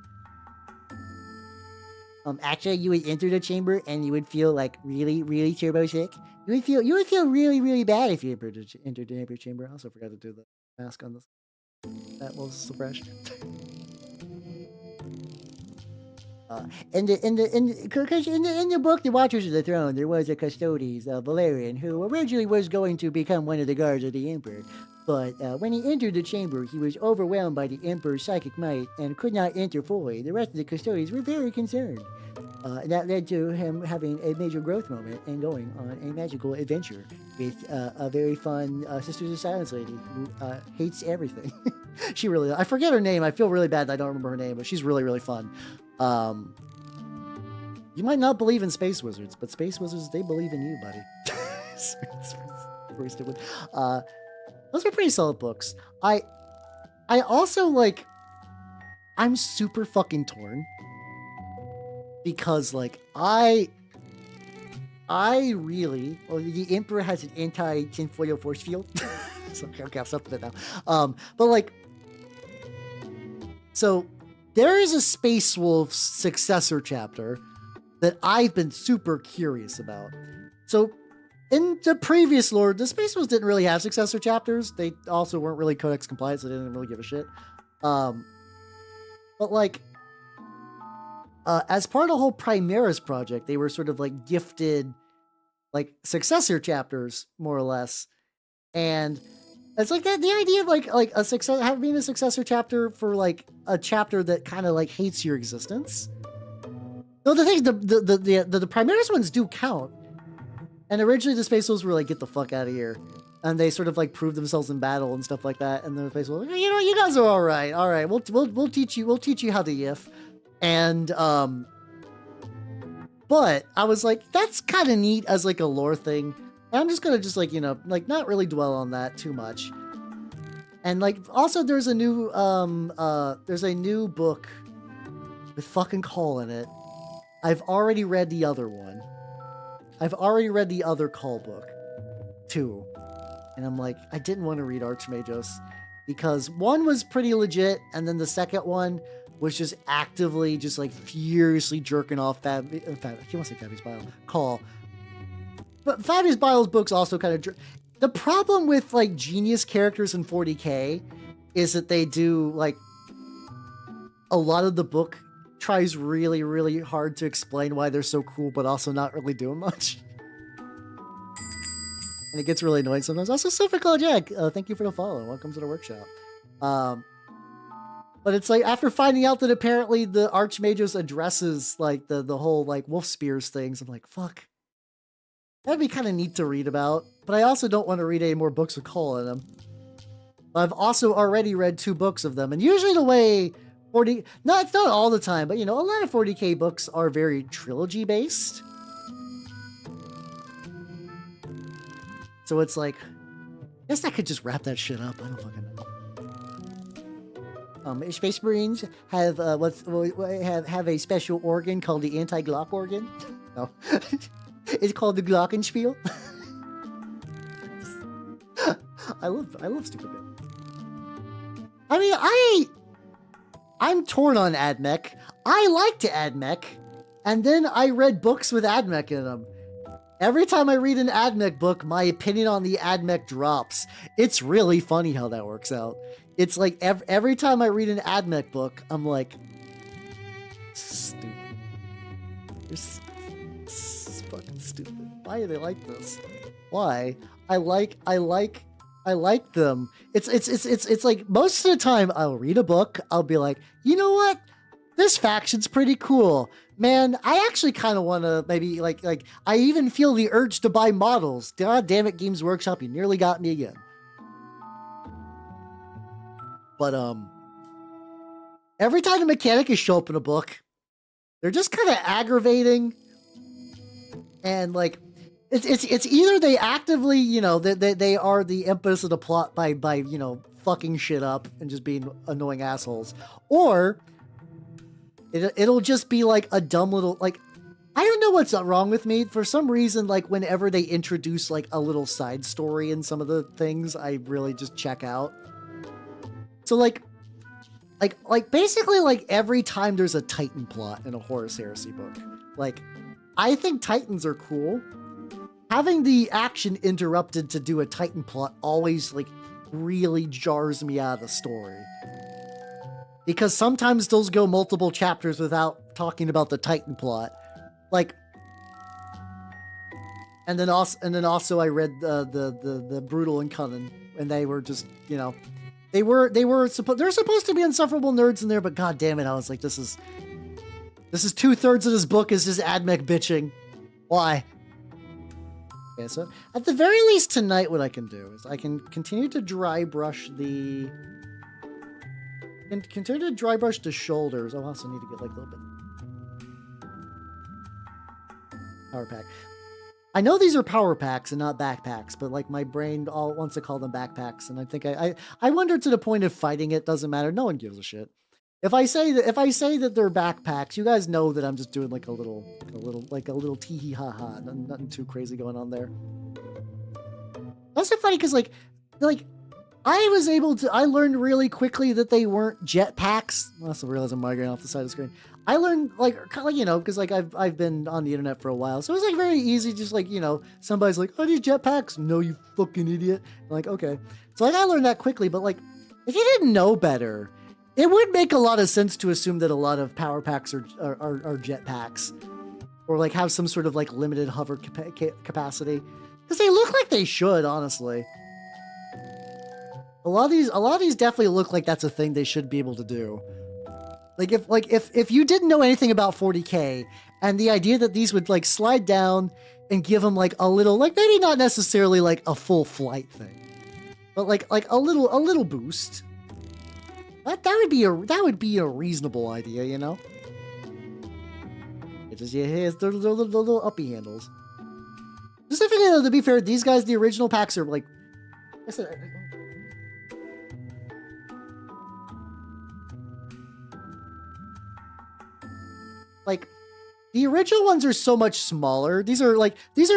Actually, you would enter the chamber and you would feel like really, really turbo sick. You would feel really, really bad if you entered the Emperor chamber. I also forgot to do the mask on this. That will suppress. In the book, The Watchers of the Throne, there was a Custodes, Valerian, who originally was going to become one of the guards of the Emperor. But when he entered the chamber, he was overwhelmed by the Emperor's psychic might and could not enter fully. The rest of the Custodes were very concerned. That led to him having a major growth moment and going on a magical adventure with a very fun Sisters of Silence lady who hates everything. She really, I forget her name. I feel really bad that I don't remember her name, but she's really, really fun. You might not believe in space wizards, but space wizards, they believe in you, buddy. It's very stupid. Those are pretty solid books. I also like, I'm super fucking torn because like I really, well, the Emperor has an anti-tinfoil force field. So okay, I'll stop with it now. But like, so there is a Space Wolves successor chapter that I've been super curious about. So in the previous lore, the Space Wolves didn't really have successor chapters. They also weren't really Codex compliant, so they didn't really give a shit. But like, as part of the whole Primaris project, they were sort of like gifted like successor chapters, more or less. And it's like that, the idea of like a success, having a successor chapter for like a chapter that kind of like hates your existence. No, the thing, the Primaris ones do count. And originally the Space Wolves were like, get the fuck out of here. And they sort of like proved themselves in battle and stuff like that. And the Space Wolves were like, you know, you guys are all right. All right, we'll teach you how to yiff. And but I was like, that's kind of neat as like a lore thing. And I'm just gonna just like, you know, like not really dwell on that too much. And like also there's a new book with fucking Call in it. I've already read the other one. I've already read the other Call book too. And I'm like, I didn't want to read Archmagos because one was pretty legit, and then the second one was just actively just like furiously jerking off I can't want to say Fabius Bile, Call. But Fabius Bile's books also kind of the problem with like genius characters in 40k is that they do like a lot of the book tries really, really hard to explain why they're so cool, but also not really doing much. And it gets really annoying sometimes. Also, Sophie Jack, thank you for the follow. Welcome to the workshop. But it's like after finding out that apparently the Archmagos addresses like the whole like wolf spears things, I'm like, fuck. That'd be kind of neat to read about. But I also don't want to read any more books with Call in them. But I've also already read 2 books of them. And usually the way 40, it's not all the time, but you know, a lot of 40k books are very trilogy based. So it's like, I guess I could just wrap that shit up. I don't fucking know. Space Marines have have a special organ called the anti-Glock organ. No, it's called the Glockenspiel. I love stupid bit. I mean, I'm torn on AdMech. I liked AdMech, and then I read books with AdMech in them. Every time I read an AdMech book, my opinion on the AdMech drops. It's really funny how that works out. It's like every time I read an AdMech book, I'm like, stupid. This is fucking stupid. Why do they like this? Why? I like them. It's like most of the time I'll read a book, I'll be like, you know what? This faction's pretty cool. Man, I actually kind of want to maybe like I even feel the urge to buy models. God damn it, Games Workshop, you nearly got me again. But every time the mechanics show up in a book, they're just kind of aggravating, and like it's either they actively, you know, they are the impetus of the plot by you know, fucking shit up and just being annoying assholes, or it'll just be like a dumb little, like, I don't know what's wrong with me. For some reason, like whenever they introduce like a little side story in some of the things, I really just check out. So like basically like every time there's a Titan plot in a Horus Heresy book, like I think Titans are cool. Having the action interrupted to do a Titan plot always like really jars me out of the story. Because sometimes those go multiple chapters without talking about the Titan plot. Like, and then also I read the Brutal and Cunning, and they were just, you know, they're supposed to be insufferable nerds in there, but god damn it, I was like, this is 2/3 of this book is just AdMech bitching. Why? Okay, so at the very least tonight, what I can do is I can continue to dry brush the shoulders. I also need to get like a little bit power pack. I know these are power packs and not backpacks, but like my brain all wants to call them backpacks, and I think I wonder to the point of fighting it doesn't matter. No one gives a shit. If I say that they're backpacks, you guys know that I'm just doing like a little tee hee ha ha. Nothing too crazy going on there. That's so funny because like I learned really quickly that they weren't jetpacks. I also realized I'm migrating off the side of the screen. I learned like you know, because like I've been on the internet for a while, so it was like very easy. Just like, you know, somebody's like, "Oh, these jetpacks?" No, you fucking idiot. I'm like, okay. So like I learned that quickly, but like if you didn't know better, it would make a lot of sense to assume that a lot of power packs are jetpacks, or like have some sort of like limited hover capacity, because they look like they should, honestly. A lot of these definitely look like that's a thing they should be able to do. Like if you didn't know anything about 40K, and the idea that these would like slide down and give them like a little, like maybe not necessarily like a full flight thing, but like a little boost. That would be a reasonable idea, you know. It just here's the little uppy handles. Specifically, though, to be fair, these guys, the original packs are like, I said. Like, the original ones are so much smaller. These are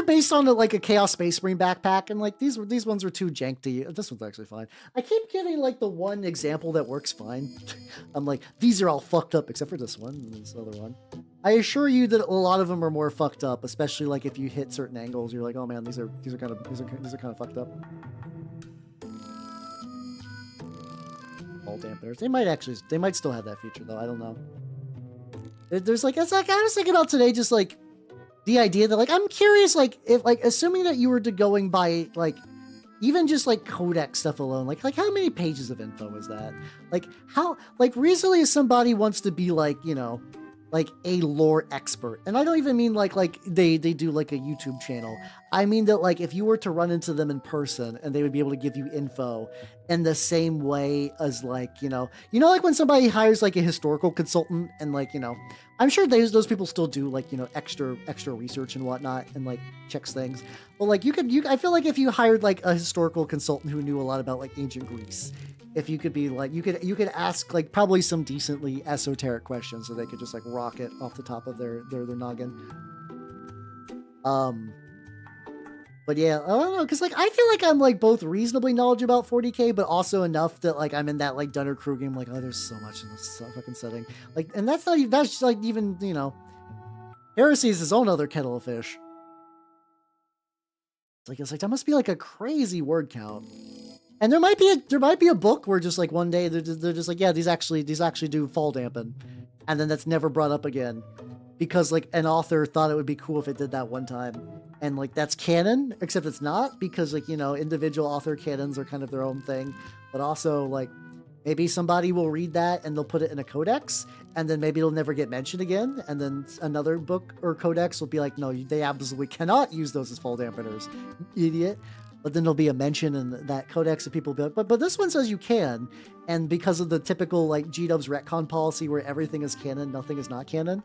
based on like a Chaos Space Marine backpack, and like these ones are too jank to use. This one's actually fine. I keep getting like the one example that works fine. I'm like, these are all fucked up except for this one and this other one. I assure you that a lot of them are more fucked up, especially like if you hit certain angles, you're like, oh man, these are kind of fucked up. Ball dampeners. They might still have that feature though. I don't know. There's like, it's like I was thinking about today, just like the idea that like I'm curious, like if like assuming that you were to going by like even just like codex stuff alone, like how many pages of info is that? Like how like recently if somebody wants to be like, you know, like a lore expert, and I don't even mean like they do like a YouTube channel. I mean that like if you were to run into them in person and they would be able to give you info in the same way as like, you know like when somebody hires like a historical consultant and like, you know, I'm sure those people still do like, you know, extra research and whatnot and like checks things. But like I feel like if you hired like a historical consultant who knew a lot about like ancient Greece, if you could be like, you could ask like probably some decently esoteric questions so they could just like rock it off the top of their noggin. But yeah, I don't know, because like I feel like I'm like both reasonably knowledgeable about 40k, but also enough that like I'm in that like Dunner Crew game, like, oh, there's so much in this fucking setting. Like, and that's not even, that's just like even, you know, Heresy is his own other kettle of fish. It's like that must be like a crazy word count. And there might be a book where just like one day they're just like, yeah, these actually do fall dampen, and then that's never brought up again, because like an author thought it would be cool if it did that one time, and like that's canon, except it's not, because like, you know, individual author canons are kind of their own thing, but also like maybe somebody will read that and they'll put it in a codex, and then maybe it'll never get mentioned again, and then another book or codex will be like, no, they absolutely cannot use those as fall dampeners, idiot. But then there'll be a mention in that codex and people will be like, but this one says you can. And because of the typical like G-Dub's retcon policy where everything is canon, nothing is not canon.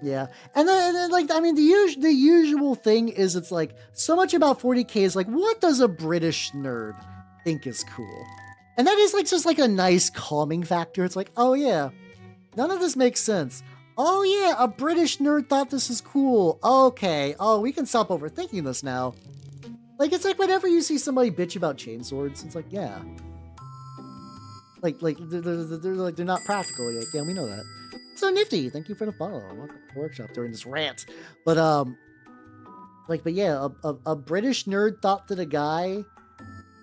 Yeah. And then like, I mean, the usual thing is it's like so much about 40k is like, what does a British nerd think is cool? And that is like just like a nice calming factor. It's like, oh yeah, none of this makes sense. Oh yeah, a British nerd thought this is cool. Okay. Oh, we can stop overthinking this now. Like, it's like whenever you see somebody bitch about chainswords, it's like, yeah. Like they're not practical. Like, yeah, we know that. So nifty. Thank you for the follow. Welcome to the workshop during this rant. But but yeah, a British nerd thought that a guy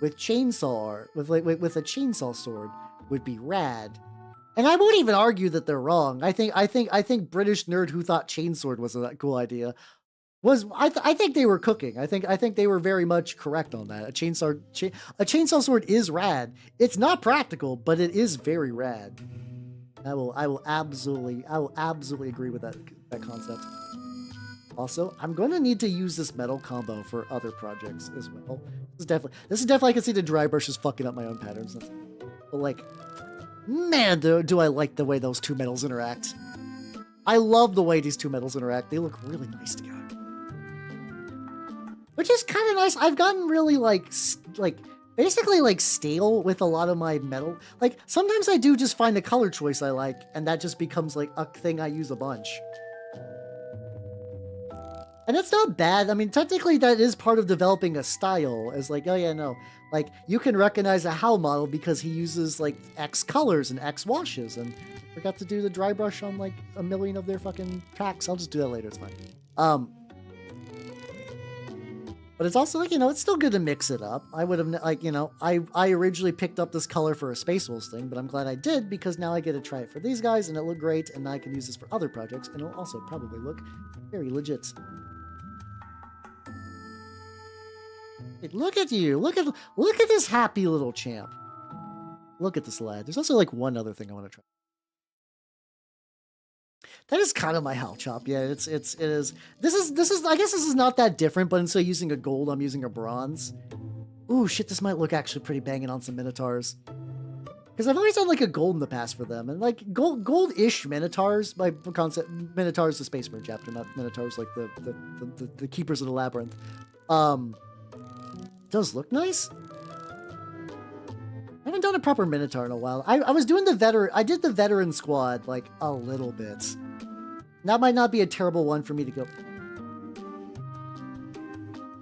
with a chainsaw sword would be rad. And I won't even argue that they're wrong. I think British nerd who thought chainsword was a cool idea I think they were cooking. I think they were very much correct on that. A chainsaw sword is rad. It's not practical, but it is very rad. I will absolutely agree with that concept. Also, I'm going to need to use this metal combo for other projects as well. This is definitely I can see the dry brush is fucking up my own patterns. But like, man, do I like the way those two metals interact. I love the way these two metals interact. They look really nice together. Which is kind of nice. I've gotten really basically like stale with a lot of my metal. Like sometimes I do just find a color choice I like, and that just becomes like a thing I use a bunch. And it's not bad. I mean, technically that is part of developing a style. Is like, oh yeah, no. Like you can recognize a Howl model because he uses like X colors and X washes, and I forgot to do the dry brush on like a million of their fucking tracks. I'll just do that later. It's fine. But it's also like, you know, it's still good to mix it up. I would have, like, you know, I originally picked up this color for a Space Wolves thing, but I'm glad I did because now I get to try it for these guys and it looked great, and I can use this for other projects and it'll also probably look very legit. Hey, look at you. Look at this happy little champ. Look at this lad. There's also like one other thing I want to try. That is kind of my Howl chop. Yeah, it is. This is. I guess this is not that different, but instead of using a gold, I'm using a bronze. Ooh, shit! This might look actually pretty banging on some minotaurs. Because I've always done like a gold in the past for them, and like gold-ish minotaurs. By concept, minotaurs the Space Marine chapter, not minotaurs like the keepers of the labyrinth. Does look nice. I haven't done a proper Minotaur in a while. I was doing the veteran. I did the veteran squad like a little bit. That might not be a terrible one for me to go.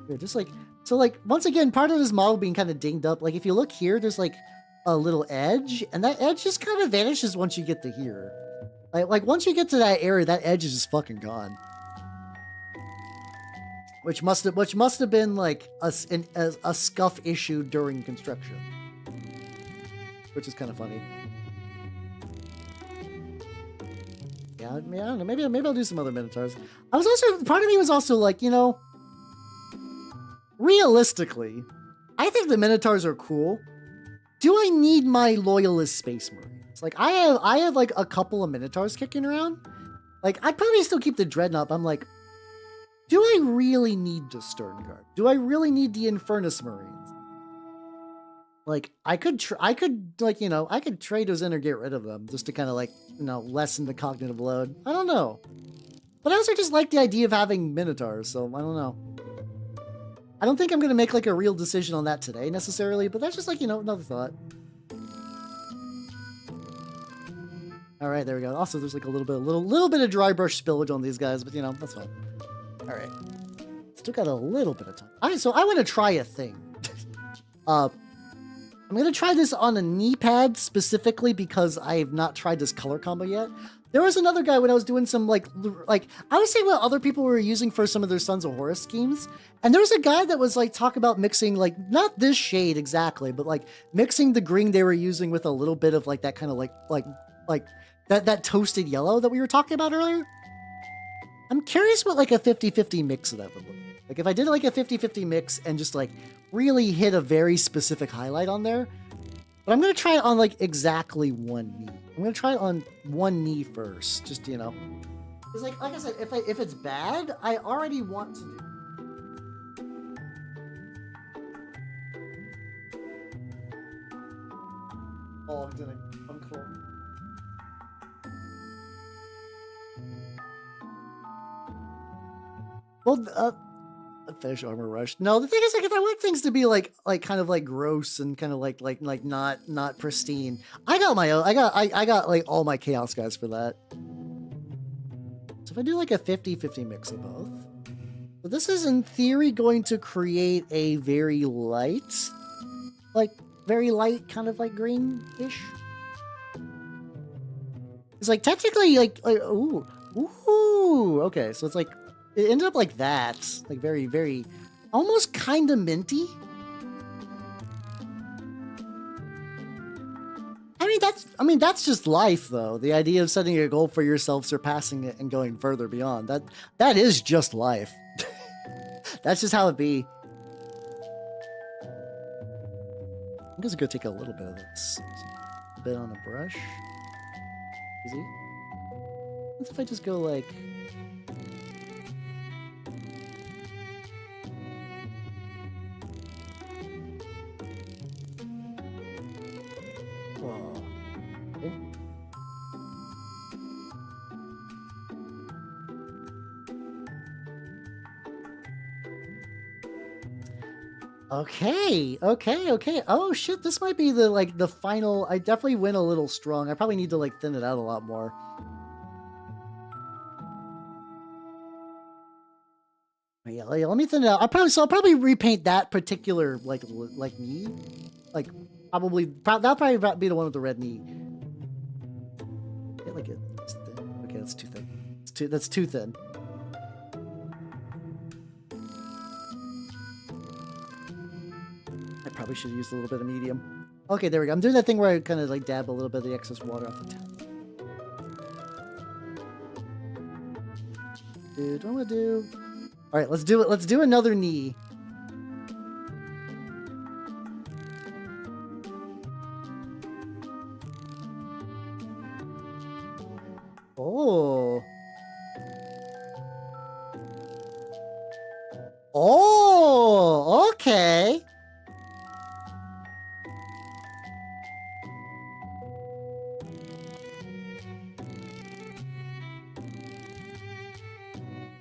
Here, just like so. Like once again, part of this model being kind of dinged up. Like if you look here, there's like a little edge, and that edge just kind of vanishes once you get to here. Like once you get to that area, that edge is just fucking gone. Which must have been like a scuff issue during construction. Which is kind of funny. Yeah, I mean, I don't know. Maybe I'll do some other Minotaurs. I was also, part of me was also like, you know, realistically, I think the Minotaurs are cool. Do I need my loyalist Space Marines? Like, I have like a couple of Minotaurs kicking around. Like, I'd probably still keep the Dreadnought. I'm like, do I really need the Stern Guard? Do I really need the Infernus Marines? Like, I could like, you know, I could trade those in or get rid of them just to kind of like, you know, lessen the cognitive load. I don't know. But I also just like the idea of having Minotaurs, so I don't know. I don't think I'm going to make like a real decision on that today necessarily, but that's just like, you know, another thought. All right, there we go. Also, there's like a little bit of dry brush spillage on these guys, but you know, that's fine. All right. still got a little bit of time. All right, so I want to try a thing. I'm going to try this on a knee pad specifically because I have not tried this color combo yet. There was another guy when I was doing some like I was seeing what other people were using for some of their Sons of Horus schemes. And there was a guy that was like talking about mixing like not this shade exactly, but like mixing the green they were using with a little bit of like that kind of like that toasted yellow that we were talking about earlier. I'm curious what like a 50-50 mix of that would look like. Like if I did like a 50-50 mix and just like really hit a very specific highlight on there. But I'm going to try it on like exactly one knee. I'm going to try it on one knee first, just, you know. Because like I said, if it's bad, I already want to do it. Oh, I'm doing it. I'm cool. Well, fetish armor rush. No, the thing is, like, if I want things to be like kind of like gross and kind of like not pristine, I got my own. I got like all my chaos guys for that. So if I do like a 50-50 mix of both, so this is in theory going to create a very light kind of like greenish. It's like technically like ooh, okay, so it's like. It ended up like that, like very, very, almost kind of minty. I mean, that's just life, though. The idea of setting a goal for yourself, surpassing it, and going further beyond. That is just life. That's just how it be. I'm just gonna take a little bit of this. A bit on a brush. Easy. What if I just go like... Okay. Oh shit, this might be the final. I definitely went a little strong. I probably need to like thin it out a lot more. Yeah, let me thin it out. I'll probably repaint that particular like knee. Like that'll probably be the one with the red knee. Yeah, like it's thin. Okay, that's too thin. That's too thin. I probably should have used a little bit of medium. Okay, there we go. I'm doing that thing where I kind of like dab a little bit of the excess water off the top. Dude, what do I want to do? All right, let's do it. Let's do another knee. Oh. Oh, okay.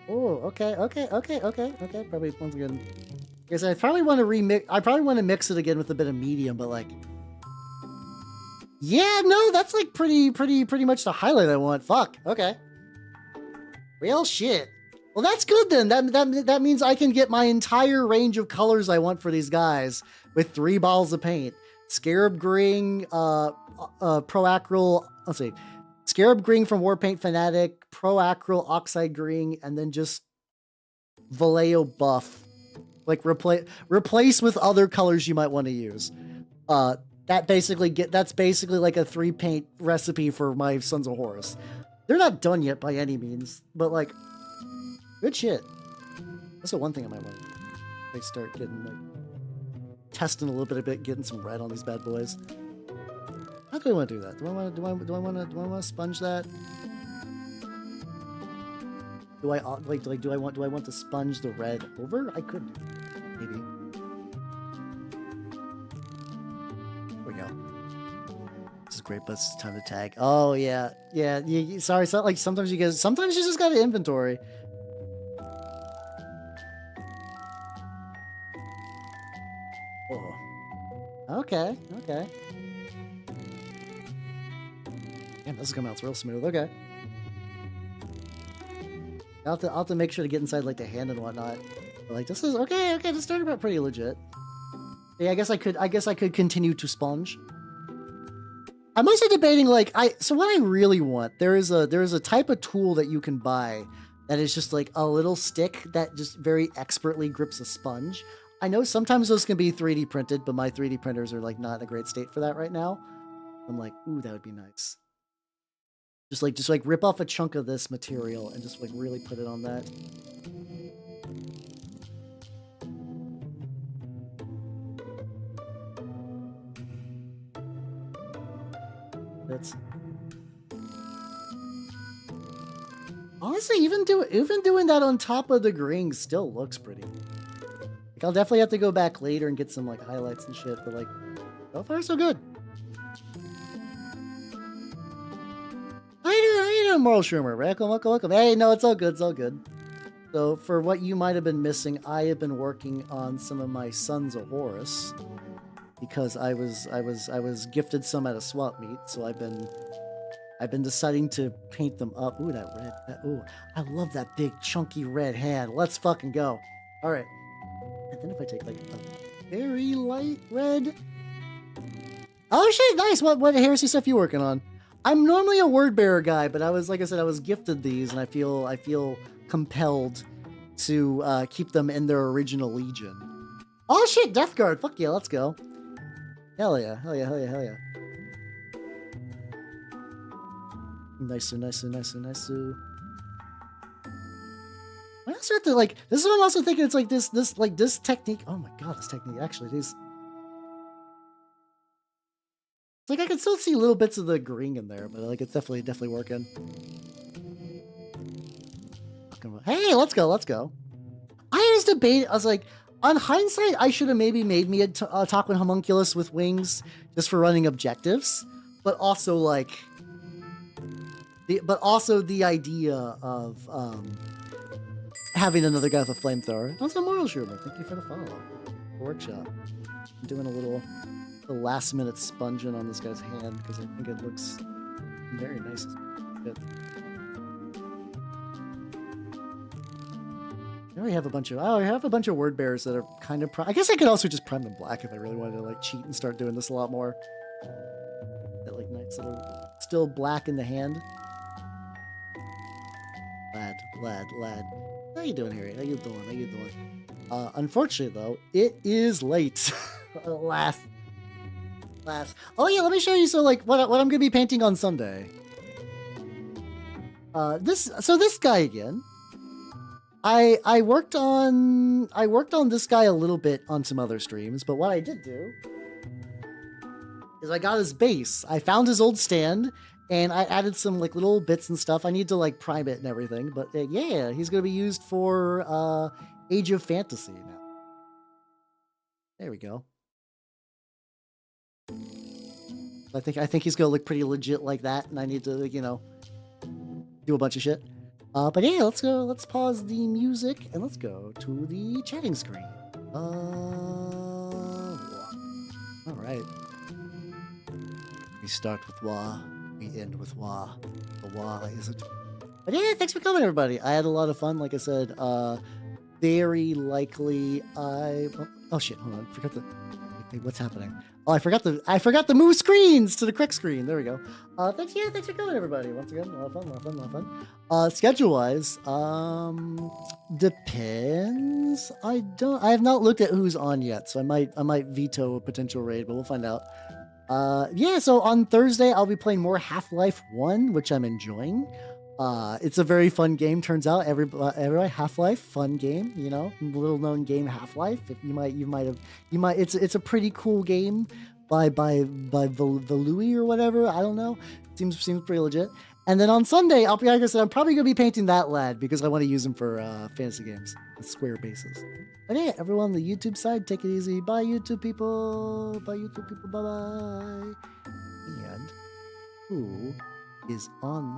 Oh, okay. Probably once again. Because I probably want to remix. I probably want to mix it again with a bit of medium, but like, yeah, no, that's like pretty much the highlight I want. Fuck. Okay. Well, shit. Well, that's good then. That means I can get my entire range of colors I want for these guys with 3 balls of paint. Scarab Green, Proacryl. Let's see. Scarab Green from Warpaint Fanatic, Proacryl Oxide Green, and then just Vallejo Buff. Like replace with other colors you might want to use. That's basically like a 3 paint recipe for my Sons of Horus. They're not done yet by any means, but like, good shit. That's the one thing I might want to do. Like start getting like testing a little bit, getting some red on these bad boys. How do I want to do that? Do I want to sponge that? Do I want to sponge the red over? I could, maybe. There we go. This is great, but it's time to tag. Oh yeah. Sorry, so like sometimes you just got to inventory. Oh. Okay. Damn, this is coming out real smooth. Okay. I'll have to make sure to get inside like the hand and whatnot. But, like, this is okay. This started out pretty legit. Yeah, I guess I could continue to sponge. I'm also debating, like, so what I really want, there is a type of tool that you can buy that is just like a little stick that just very expertly grips a sponge. I know sometimes those can be 3D printed, but my 3D printers are like not in a great state for that right now. I'm like, ooh, that would be nice. Just like rip off a chunk of this material and just like really put it on that. That's honestly, even doing that on top of the green still looks pretty. Like, I'll definitely have to go back later and get some like highlights and shit, but like, so far so good. How you doing, Moral Schumer? Welcome. Hey, no, it's all good. So for what you might have been missing, I have been working on some of my Sons of Horus because I was gifted some at a swap meet, so I've been deciding to paint them up. Ooh, that red. Ooh, I love that big chunky red hand. Let's fucking go. All right. And then if I take like a very light red. Oh shit, nice. What heresy stuff you working on? I'm normally a word bearer guy, but I was, like I said, I was gifted these, and I feel compelled to keep them in their original legion. Oh shit, Death Guard. Fuck yeah, let's go. Hell yeah. Nice. I also have to, like, this is what I'm also thinking. It's like this technique. Oh my god, this technique actually is. It's like I can still see little bits of the green in there, but like it's definitely working. Hey, let's go. I just debated. I was like, on hindsight, I should have maybe made me a Tarquin homunculus with wings just for running objectives, but also like, the idea of having another guy with a flamethrower. Also, Moral Schumer, thank you for the follow. Workshop. I'm doing a little last minute sponging on this guy's hand because I think it looks very nice. Good. I have a bunch of word bearers that are kind of. I guess I could also just prime them black if I really wanted to like cheat and start doing this a lot more. That like nice little still black in the hand. Lad. How you doing, Harry? How you doing? Unfortunately though, it is late. Last. Oh yeah, let me show you. So like what I'm gonna be painting on Sunday. This guy again. I worked on this guy a little bit on some other streams, but what I did do is I got his base. I found his old stand and I added some like little bits and stuff. I need to like prime it and everything, but yeah, he's gonna be used for Age of Fantasy now. There we go. I think he's gonna look pretty legit like that, and I need to, you know, do a bunch of shit. But yeah, let's go. Let's pause the music and let's go to the chatting screen. All right. We start with Wah. We end with Wah. The Wah is it? But yeah, thanks for coming, everybody. I had a lot of fun. Like I said, very likely oh shit, hold on. I forgot the. What's happening? Oh, I forgot to move screens to the correct screen. There we go. Thanks for coming, everybody. Once again, a lot of fun. Schedule-wise, depends. I have not looked at who's on yet, so I might veto a potential raid, but we'll find out. Yeah, so on Thursday I'll be playing more Half-Life 1, which I'm enjoying. It's a very fun game. Turns out everybody Half-Life, fun game, you know, little known game Half-Life. If you might, it's a pretty cool game by Valui or whatever. I don't know. Seems pretty legit. And then on Sunday, like I said, I'm probably gonna be painting that lad because I want to use him for fantasy games with square bases. But yeah, everyone on the YouTube side, take it easy. Bye, YouTube people. Bye. And who is on